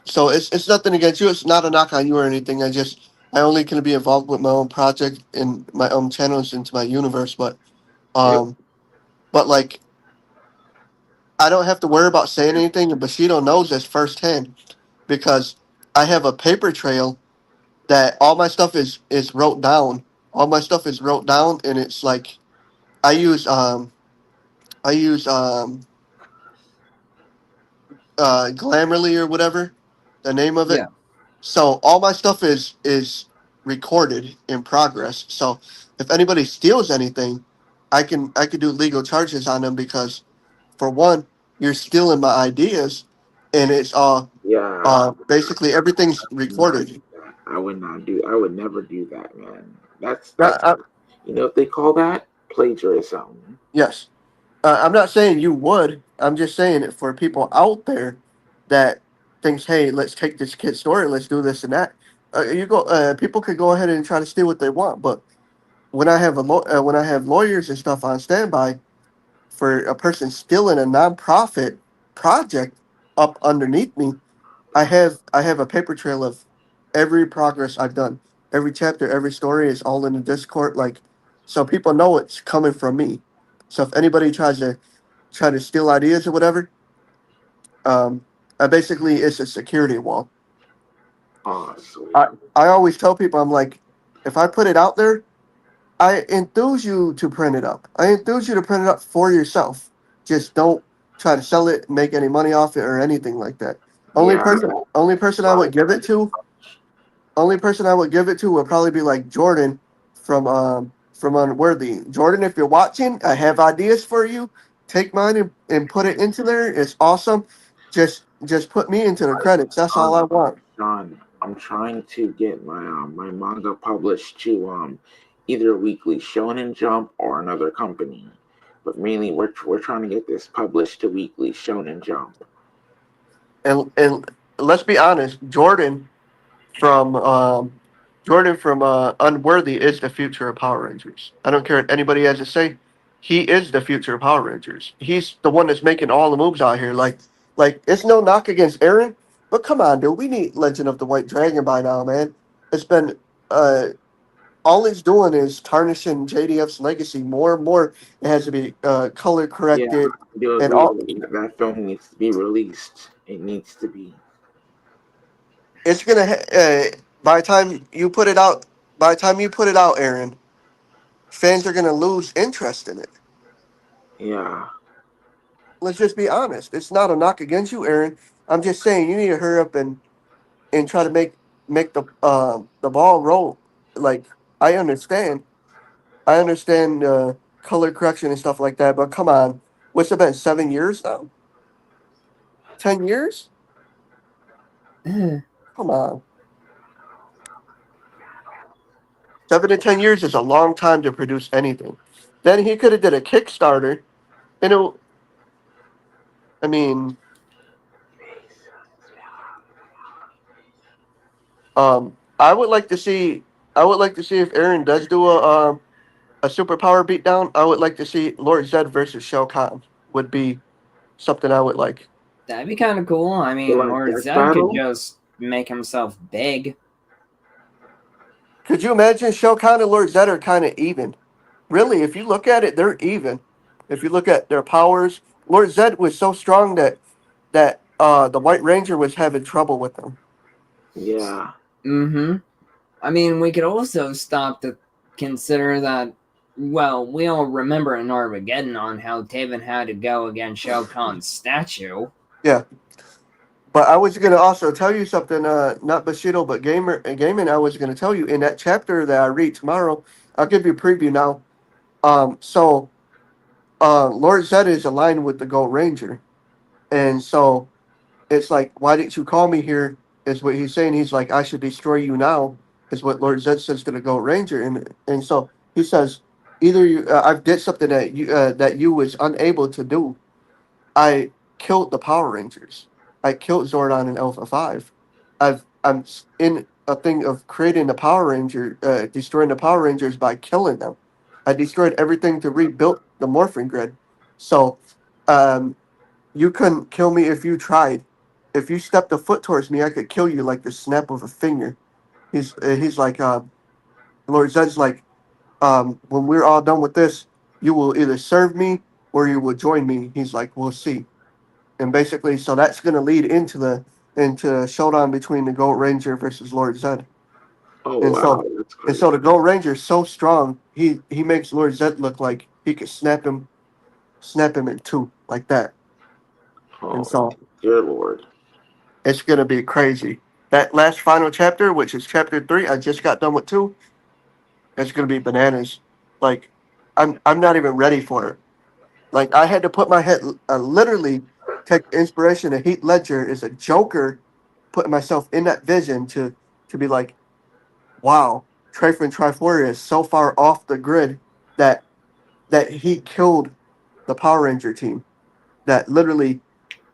So it's nothing against you. It's not a knock on you or anything. I only can be involved with my own project and my own channels into my universe. yep. Um but like I don't have to worry about saying anything, and Bushido knows this firsthand because I have a paper trail that all my stuff is wrote down. All my stuff is wrote down, and it's like I use um I use Glammarly or whatever the name of it. Yeah. So all my stuff is recorded in progress. So if anybody steals anything, I can do legal charges on them because for one, you're stealing my ideas, and it's Yeah. basically everything's I would not do recorded. that. I would not do. I would never do that, man. Uh, That's uh, you know what they call that plagiarism. yes, I'm not saying you would. I'm just saying it for people out there that thinks, hey, let's take this kid's story, let's do this and that. People could go ahead and try to steal what they want, but when I have lawyers and stuff on standby for a person stealing a nonprofit project up underneath me, I have a paper trail of every progress I've done. Every chapter, every story is all in the Discord, like so people know it's coming from me. So if anybody try to steal ideas or whatever, um, I basically it's a security wall. Oh, I, sweet. I always tell people I'm like, if I put it out there, I enthuse you to print it up. I enthuse you to print it up for yourself. Just don't try to sell it, make any money off it, or anything like that. Yeah. Only person I would give it to, only person I would give it to would probably be like Jordan from Unworthy. Jordan, if you're watching, I have ideas for you. Take mine and put it into there. It's awesome. Just put me into the credits. That's all I want. John, I'm trying to get my manga published to either Weekly Shonen Jump or another company, but mainly we're trying to get this published to Weekly Shonen Jump. And let's be honest, from um, Jordan from Unworthy is the future of Power Rangers. I don't care what anybody has to say. He is the future of Power Rangers. He's the one that's making all the moves out here. Like Like, it's no knock against Aaron, but come on, dude. We need Legend of the White Dragon by now, man. It's been uh all it's doing is tarnishing JDF's legacy more and more. It has to be color Yeah, corrected I do and agree all. that that film needs to be released. It needs to be. It's gonna by the time you put it out, Aaron, fans are gonna lose interest in it. Yeah. Let's just be honest. It's not a knock against you, Aaron. I'm just saying you need to hurry up and try to make the ball roll. Like, I understand, color correction and stuff like that, but come on, what's it been 7 years now? 10 years? Come on, 7 to 10 years is a long time to produce anything. Then he could have did a Kickstarter, and I mean, I would like to see. I would like to see if Aaron does do a superpower beatdown. I would like to see Lord Zed versus Shao Kahn. Would be something I would like. That'd be kind of cool. I The mean, Last Lord Death Zed could Battle? just make himself big. Could you imagine Shao Kahn and Lord Zed are kind of even? Really, if you look at it, they're even. If you look at their powers, Lord Zed was so strong that the White Ranger was having trouble with him. Yeah. Mm-hmm. I mean, we could also stop to consider that, well, we all remember in Armageddon on how Taven had to go against Shao Kahn's statue. Yeah. But I was gonna also tell you something, not Bushido, but gaming. I was gonna tell you in that chapter that I read tomorrow. I'll give you a preview now. So Lord Zed is aligned with the Gold Ranger, and so it's like, why didn't you call me here? Is what he's saying. He's like, I should destroy you now. Is what Lord Zed says to the Gold Ranger, and so he says, either you, I did something that you was unable to do. I killed the Power Rangers. I killed Zordon and Alpha 5. I'm in a thing of creating the Power Ranger, destroying the Power Rangers by killing them. I destroyed everything to rebuild the Morphin Grid. So, um, you couldn't kill me if you tried. If you stepped a foot towards me, I could kill you like the snap of a finger. He's like, Lord Zed's like, when we're all done with this, you will either serve me or you will join me. He's like, we'll see. And basically, so that's going to lead into a showdown between the Gold Ranger versus Lord Zed. Oh And wow, so that's and so crazy. the Gold Ranger is so strong, he makes Lord Zed look like he could snap him in two like that. And Oh so dear Lord. it's going to be crazy. That last final chapter, which is chapter 3, I just got done with 2. It's going to be bananas. Like, I'm not even ready for it. Like, I had to put my head, literally take inspiration of Heath Ledger as a Joker, putting myself in that vision to be like, wow, Trifon Triforia is so far off the grid that he killed the Power Ranger team. That literally,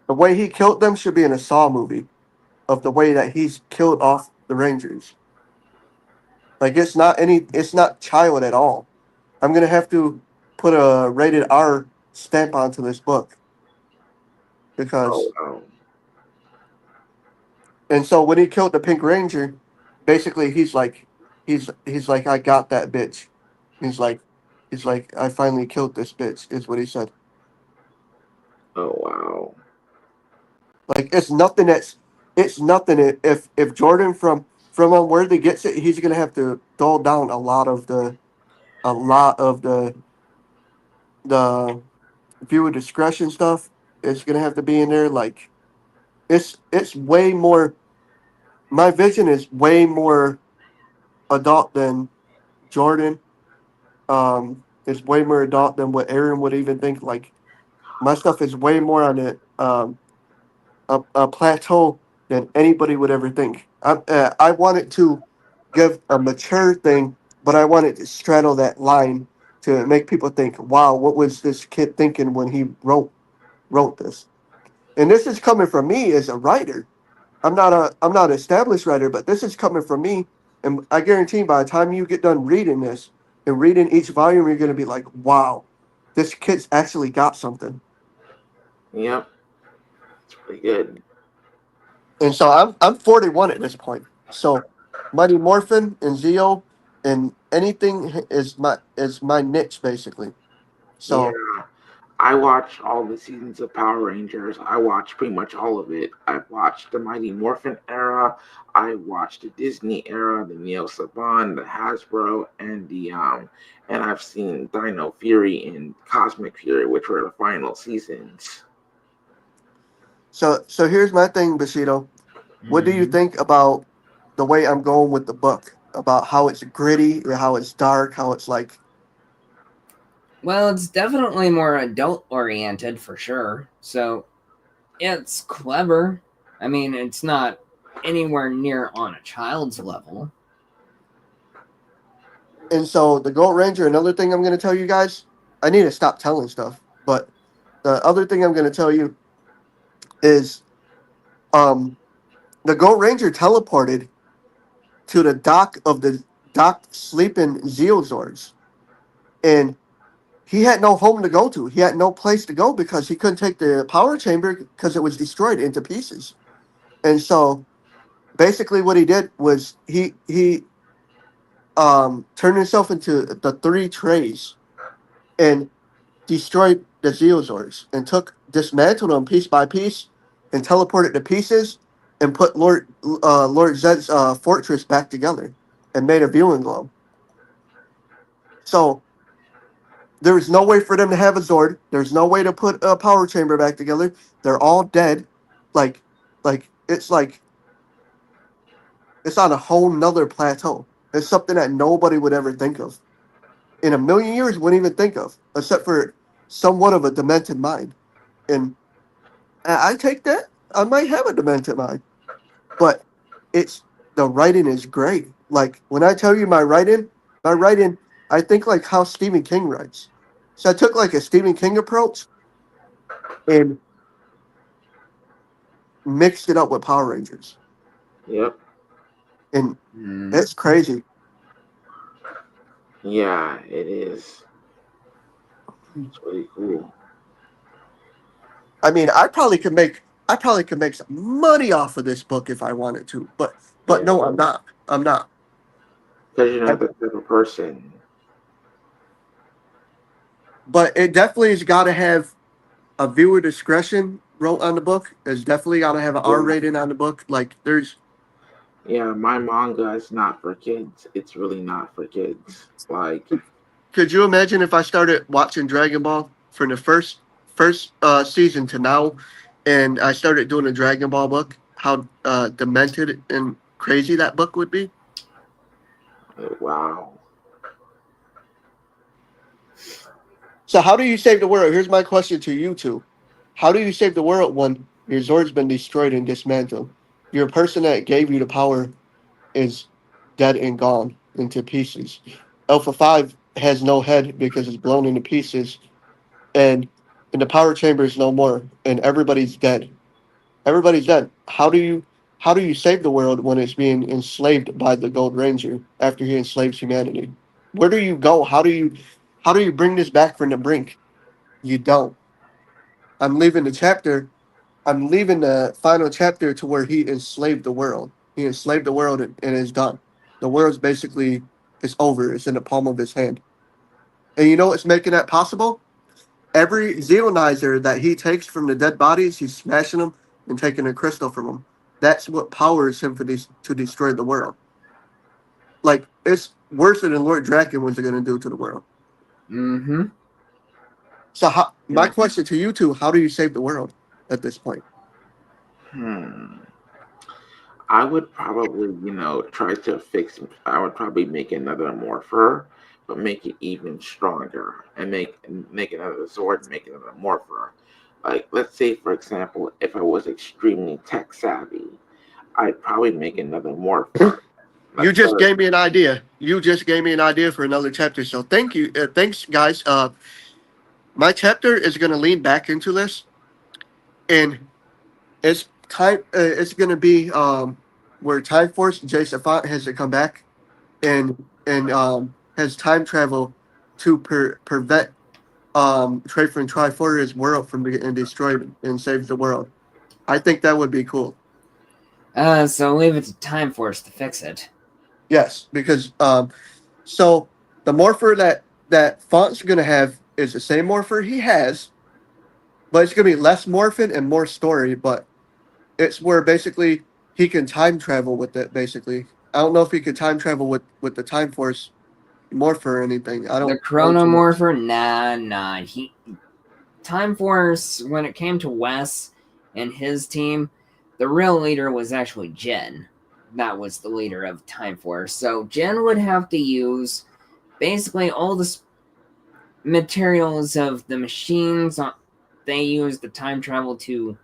the way he killed them should be in a Saw movie of the way that he's killed off the Rangers. Like, it's not child at all. I'm gonna have to put a rated R stamp onto this book Oh because. wow. And so when he killed the Pink Ranger, basically he's like, I got that bitch. He's like I finally killed this bitch is what he said. Oh wow. Like, it's nothing if Jordan from Unworthy gets it, he's gonna have to dull down a lot of the viewer discretion stuff. It's gonna have to be in there. Like, it's way more. My vision is way more adult than Jordan. Is way more adult than what Aaron would even think. Like, my stuff is way more on a plateau than anybody would ever think. I want it to give a mature thing, but I want it to straddle that line to make people think, "Wow, what was this kid thinking when he wrote this?" And this is coming from me as a writer. I'm not an established writer, but this is coming from me, and I guarantee by the time you get done reading this and reading each volume, you're gonna be like, "Wow, this kid's actually got something." Yep. It's pretty good. And so I'm 41 at this point. So Mighty Morphin and Zeo and anything is my niche basically. Yeah. So I watched all the seasons of Power Rangers. I watched pretty much all of it. I've watched the Mighty Morphin era. I watched the Disney era, the Neo Saban, the Hasbro, and I've seen Dino Fury and Cosmic Fury, which were the final seasons. so here's my thing, Bushido. What do you Mhm. think about the way I'm going with the book? About how it's gritty, how it's dark, how it's like Well, it's definitely more adult oriented for sure. So it's clever. I mean, it's not anywhere near on a child's level. and so the Gold Ranger, another thing I'm gonna tell you guys, I need to stop telling stuff. But the other thing I'm gonna tell you is um the Gold Ranger teleported to the dock of the dock sleeping Zeozords. And he had no home to go to. He had no place to go because he couldn't take the power chamber because it was destroyed into pieces. And so basically what he did was he turned himself into the three trays and destroyed the Zeozords and dismantled them piece by piece and teleported the pieces and put Lord Zed's fortress back together and made a viewing globe. So there's no way for them to have a Zord. There's no way to put a power chamber back together. They're all dead. Like like it's on a whole nother plateau. It's something that nobody would ever think of. In a million years wouldn't even think of, except for somewhat of a demented mind. And I take that. I might have a demented mind. But it's the writing is great. Like when I tell you my writing, I think like how Stephen King writes. So I took like a Stephen King approach and mixed it up with Power Rangers, Yep. and Mm. it's crazy. Yeah, it is. It's really cool. I mean, I probably could make some money off of this book if I wanted to, but Yeah. no, I'm not. I'm not. Because you're I, not that type of person. but it definitely has got to have a viewer discretion wrote on the book. It's definitely got to have an R Yeah. rating on the book. Like there's Yeah, my manga is not for kids. It's really not for kids. Like, Could you imagine if I started watching Dragon Ball from the first season to now, and I started doing a Dragon Ball book? How demented and crazy that book would be. wow. So, how do you save the world? Here's my question to you two: how do you save the world when your Zord's been destroyed and dismantled? Your person that gave you the power is dead and gone into pieces. Alpha 5 has no head because it's blown into pieces, and the power chamber is no more, and everybody's dead. Everybody's dead. How do you save the world when it's being enslaved by the Gold Ranger after he enslaves humanity? Where do you go? How do you bring this back from the brink? You don't. I'm leaving the chapter. I'm leaving the final chapter to where he enslaved the world. He enslaved the world and it's done. The world's basically it's over. It's in the palm of his hand. And you know what's making that possible? Every Xeonizer that he takes from the dead bodies, he's smashing them and taking a crystal from them. That's what powers him to destroy the world. Like, it's worse than Lord Draken was going to do to the world. Mm-hmm. So, my Yeah. question to you two, how do you save the world at this point? Hmm. I would probably, try to fix. I would probably make another Morpher, but make it even stronger, and make another Zord, make another Morpher. Like, let's say, for example, if I was extremely tech savvy, I'd probably make another Morpher. You Let's just start. gave me an idea. You just gave me an idea for another chapter. So, thank you. Thanks, guys. My chapter is going to lean back into this, and it's time. It's going to be where Time Force Jay Safat has to come back and has time travel to prevent Trade and Triforce's world from getting destroyed and save the world. I think that would be cool. So leave it to Time Force to fix it. Yes, because so the morpher that Font's gonna have is the same morpher he has, but it's gonna be less morphin and more story. But it's where basically he can time travel with it. Basically, I don't know if he could time travel with the Time Force morpher or anything. I don't The know too much. Chronomorpher, nah. Time Force, when it came to Wes and his team, the real leader was actually Jen. That was the leader of Time Force. So Jen would have to use basically all the materials of the machines. They used the time travel to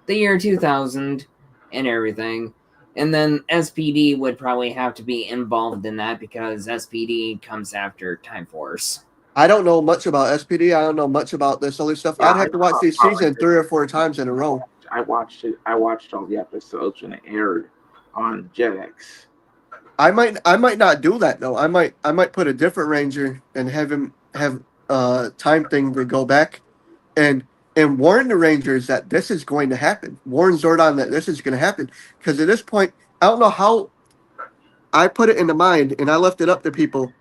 the year 2000 and everything. And then SPD would probably have to be involved in that because SPD comes after Time Force. I don't know much about SPD. I don't know much about this other stuff. Yeah, I'd have to watch these seasons 3 or 4 times in a row. I watched it. I watched all the episodes when it aired on Jetix. I might not do that though. I might put a different ranger and have him have time thing to go back and warn the rangers that this is going to happen. Warn Zordon that this is going to happen because at this point I don't know how I put it in the mind and I left it up to people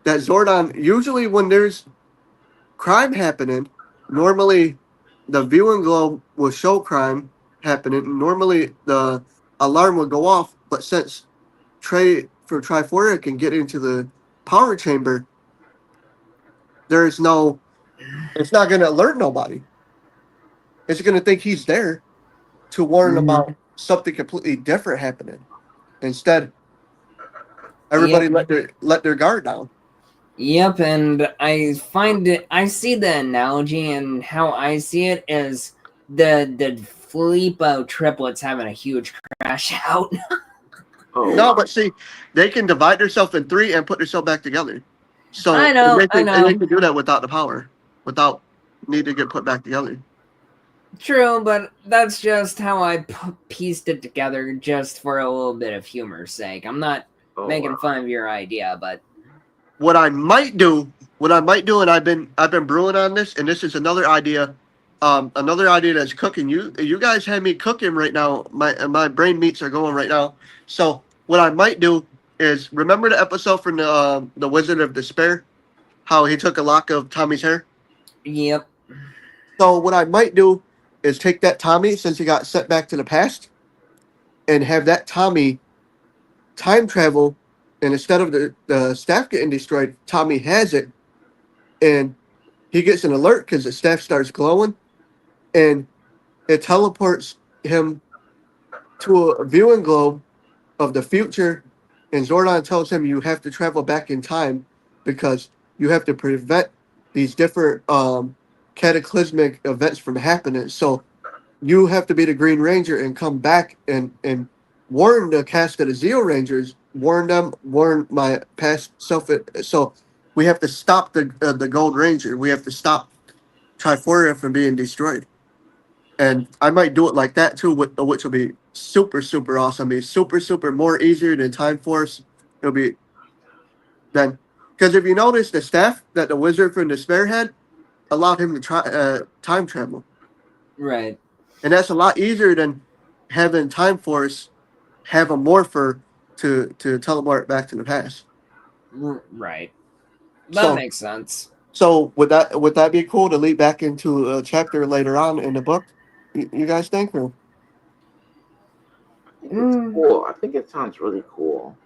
that Zordon usually when there's crime happening, normally the viewing globe will show crime happening. Normally the alarm will go off, but since Triforia can get into the power chamber, it's not going to alert nobody. It's going to think he's there to warn about something completely different happening. Instead, everybody let their guard down. Yep, and I see the analogy, and how I see it is the Filippo triplets having a huge crash out. Oh, No, but see, they can divide themselves in 3 and put themselves back together. So I know. They can do that without the power, without need to get put back together. True, but that's just how I pieced it together, just for a little bit of humor's sake. I'm not making fun of your idea, but what I might do, and I've been brewing on this, and this is another idea that's cooking. You guys have me cooking right now. My brain meats are going right now. So what I might do is remember the episode from the Wizard of Despair, how he took a lock of Tommy's hair. Yep. So what I might do is take that Tommy, since he got sent back to the past, and have that Tommy time travel. And instead of the staff getting destroyed, Tommy has it, and he gets an alert because the staff starts glowing, and it teleports him to a viewing globe of the future, and Zordon tells him you have to travel back in time because you have to prevent these different cataclysmic events from happening. So you have to be the Green Ranger and come back and warn the cast of the Zeo Rangers, warn my past self. So we have to stop the Gold Ranger. We have to stop Triforia from being destroyed. And I might do it like that too, which will be super, super awesome. Be super more easier than Time Force. It'll be then, because if you notice, the staff that the Wizard from Despair had allowed him to try time travel. Right. And that's a lot easier than having Time Force have a morpher to teleport back to the past. Right. That makes sense. So would that be cool to lead back into a chapter later on in the book? You guys think? Or? It's cool. I think it sounds really cool.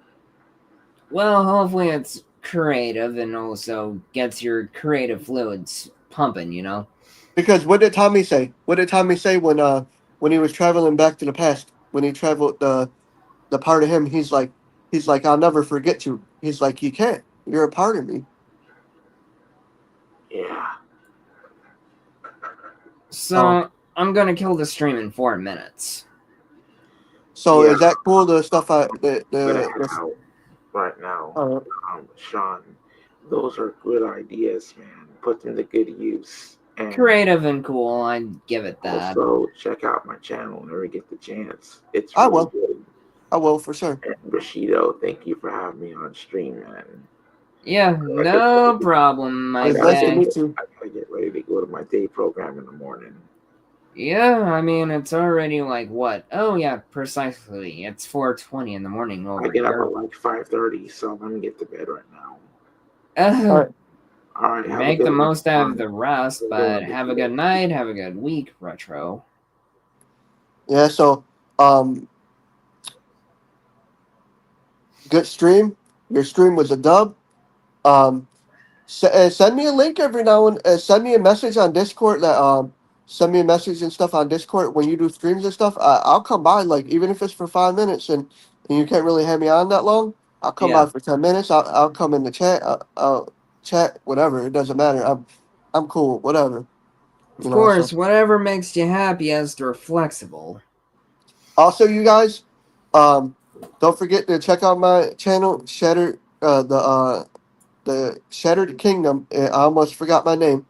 Well, hopefully it's creative and also gets your creative fluids pumping, you know? Because what did Tommy say? What did Tommy say when he was traveling back to the past? When he traveled the part of him, he's like, I'll never forget you. He's like, you can't. You're a part of me. Yeah. So I'm gonna kill the stream in 4 minutes. So is that cool? The stuff out right now, Sean. Those are good ideas, man. Put them to good use. And creative and cool. I'd give it that. Also, check out my channel whenever you get the chance. It's I really will. good. I will for sure. And Bushido, thank you for having me on stream, man. Yeah, no problem, my It's nice to guy. meet you. I gotta get ready to go to my day program in the morning. Yeah, I mean, it's already like what? Oh, yeah, precisely. It's 4:20 in the morning I over get up here. at like 5:30, so I'm gonna get to bed right now. All Uh, right. All right, have a make the good one. most out of the rest, but Everyone, have a good night, have a good week, Retro. Yeah. So, um, good stream. Your stream was a dub. Um, send me a link every now and send me a message on Discord. Send me a message and stuff on Discord when you do streams and stuff. I'll come by, like, even if it's for 5 minutes and you can't really have me on that long. I'll come by Yeah, for 10 minutes. I'll come in the chat. I'll chat whatever. It doesn't matter. I'm cool. Whatever. of So course, whatever makes you happy as they're flexible. also, you guys, um, don't forget to check out my channel, Shattered. The Shattered Kingdom. I almost forgot my name.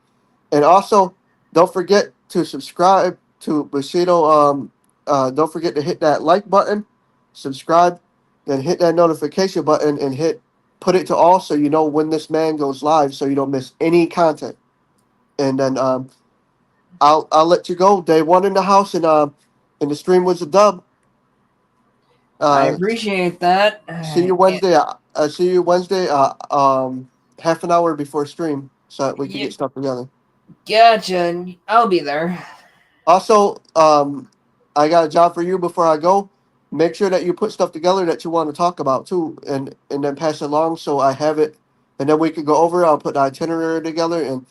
And also, don't forget to subscribe to Bushido. Don't forget to hit that like button, subscribe, then hit that notification button and put it to all so you know when this man goes live, so you don't miss any content. And then I'll let you go. Day one in the house, and the stream was a dub. I Uh, appreciate that. see you Wednesday. See you Wednesday. Half an hour before stream, so that we can Yeah, get stuff together. gotcha. I'll be there. Also, I got a job for you before I go. Make sure that you put stuff together that you want to talk about too, and then pass it along so I have it, and then we can go over it. I'll put the itinerary together,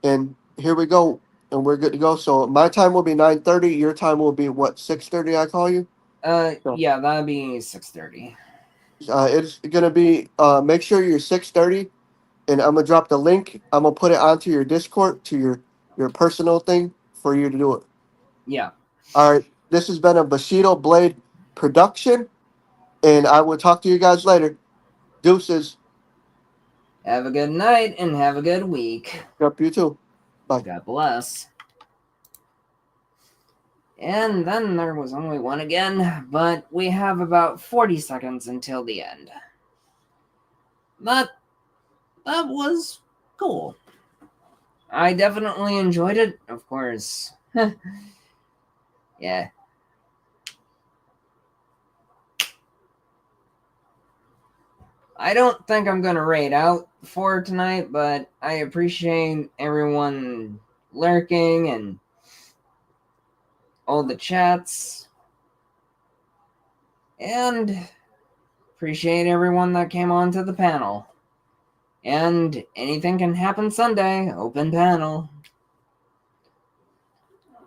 and here we go, and we're good to go. So my time will be 9:30. Your time will be what, 6:30? I call you. So Yeah, that'd be 6:30. it's gonna be. Make sure you're 6:30, and I'm gonna drop the link. I'm gonna put it onto your Discord to your personal thing for you to do it. Yeah. All right. This has been a Bushido Blade production, and I will talk to you guys later. Deuces. Have a good night and have a good week. Up you too. Bye. God bless. And then there was only one again, but we have about 40 seconds until the end. That was cool. I definitely enjoyed it, of course. Yeah. I don't think I'm gonna raid out for tonight, but I appreciate everyone lurking and all the chats, and appreciate everyone that came onto the panel. And anything can happen Sunday, open panel.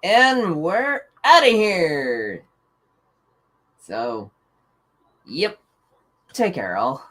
And we're out of here. So, yep. Take care, all.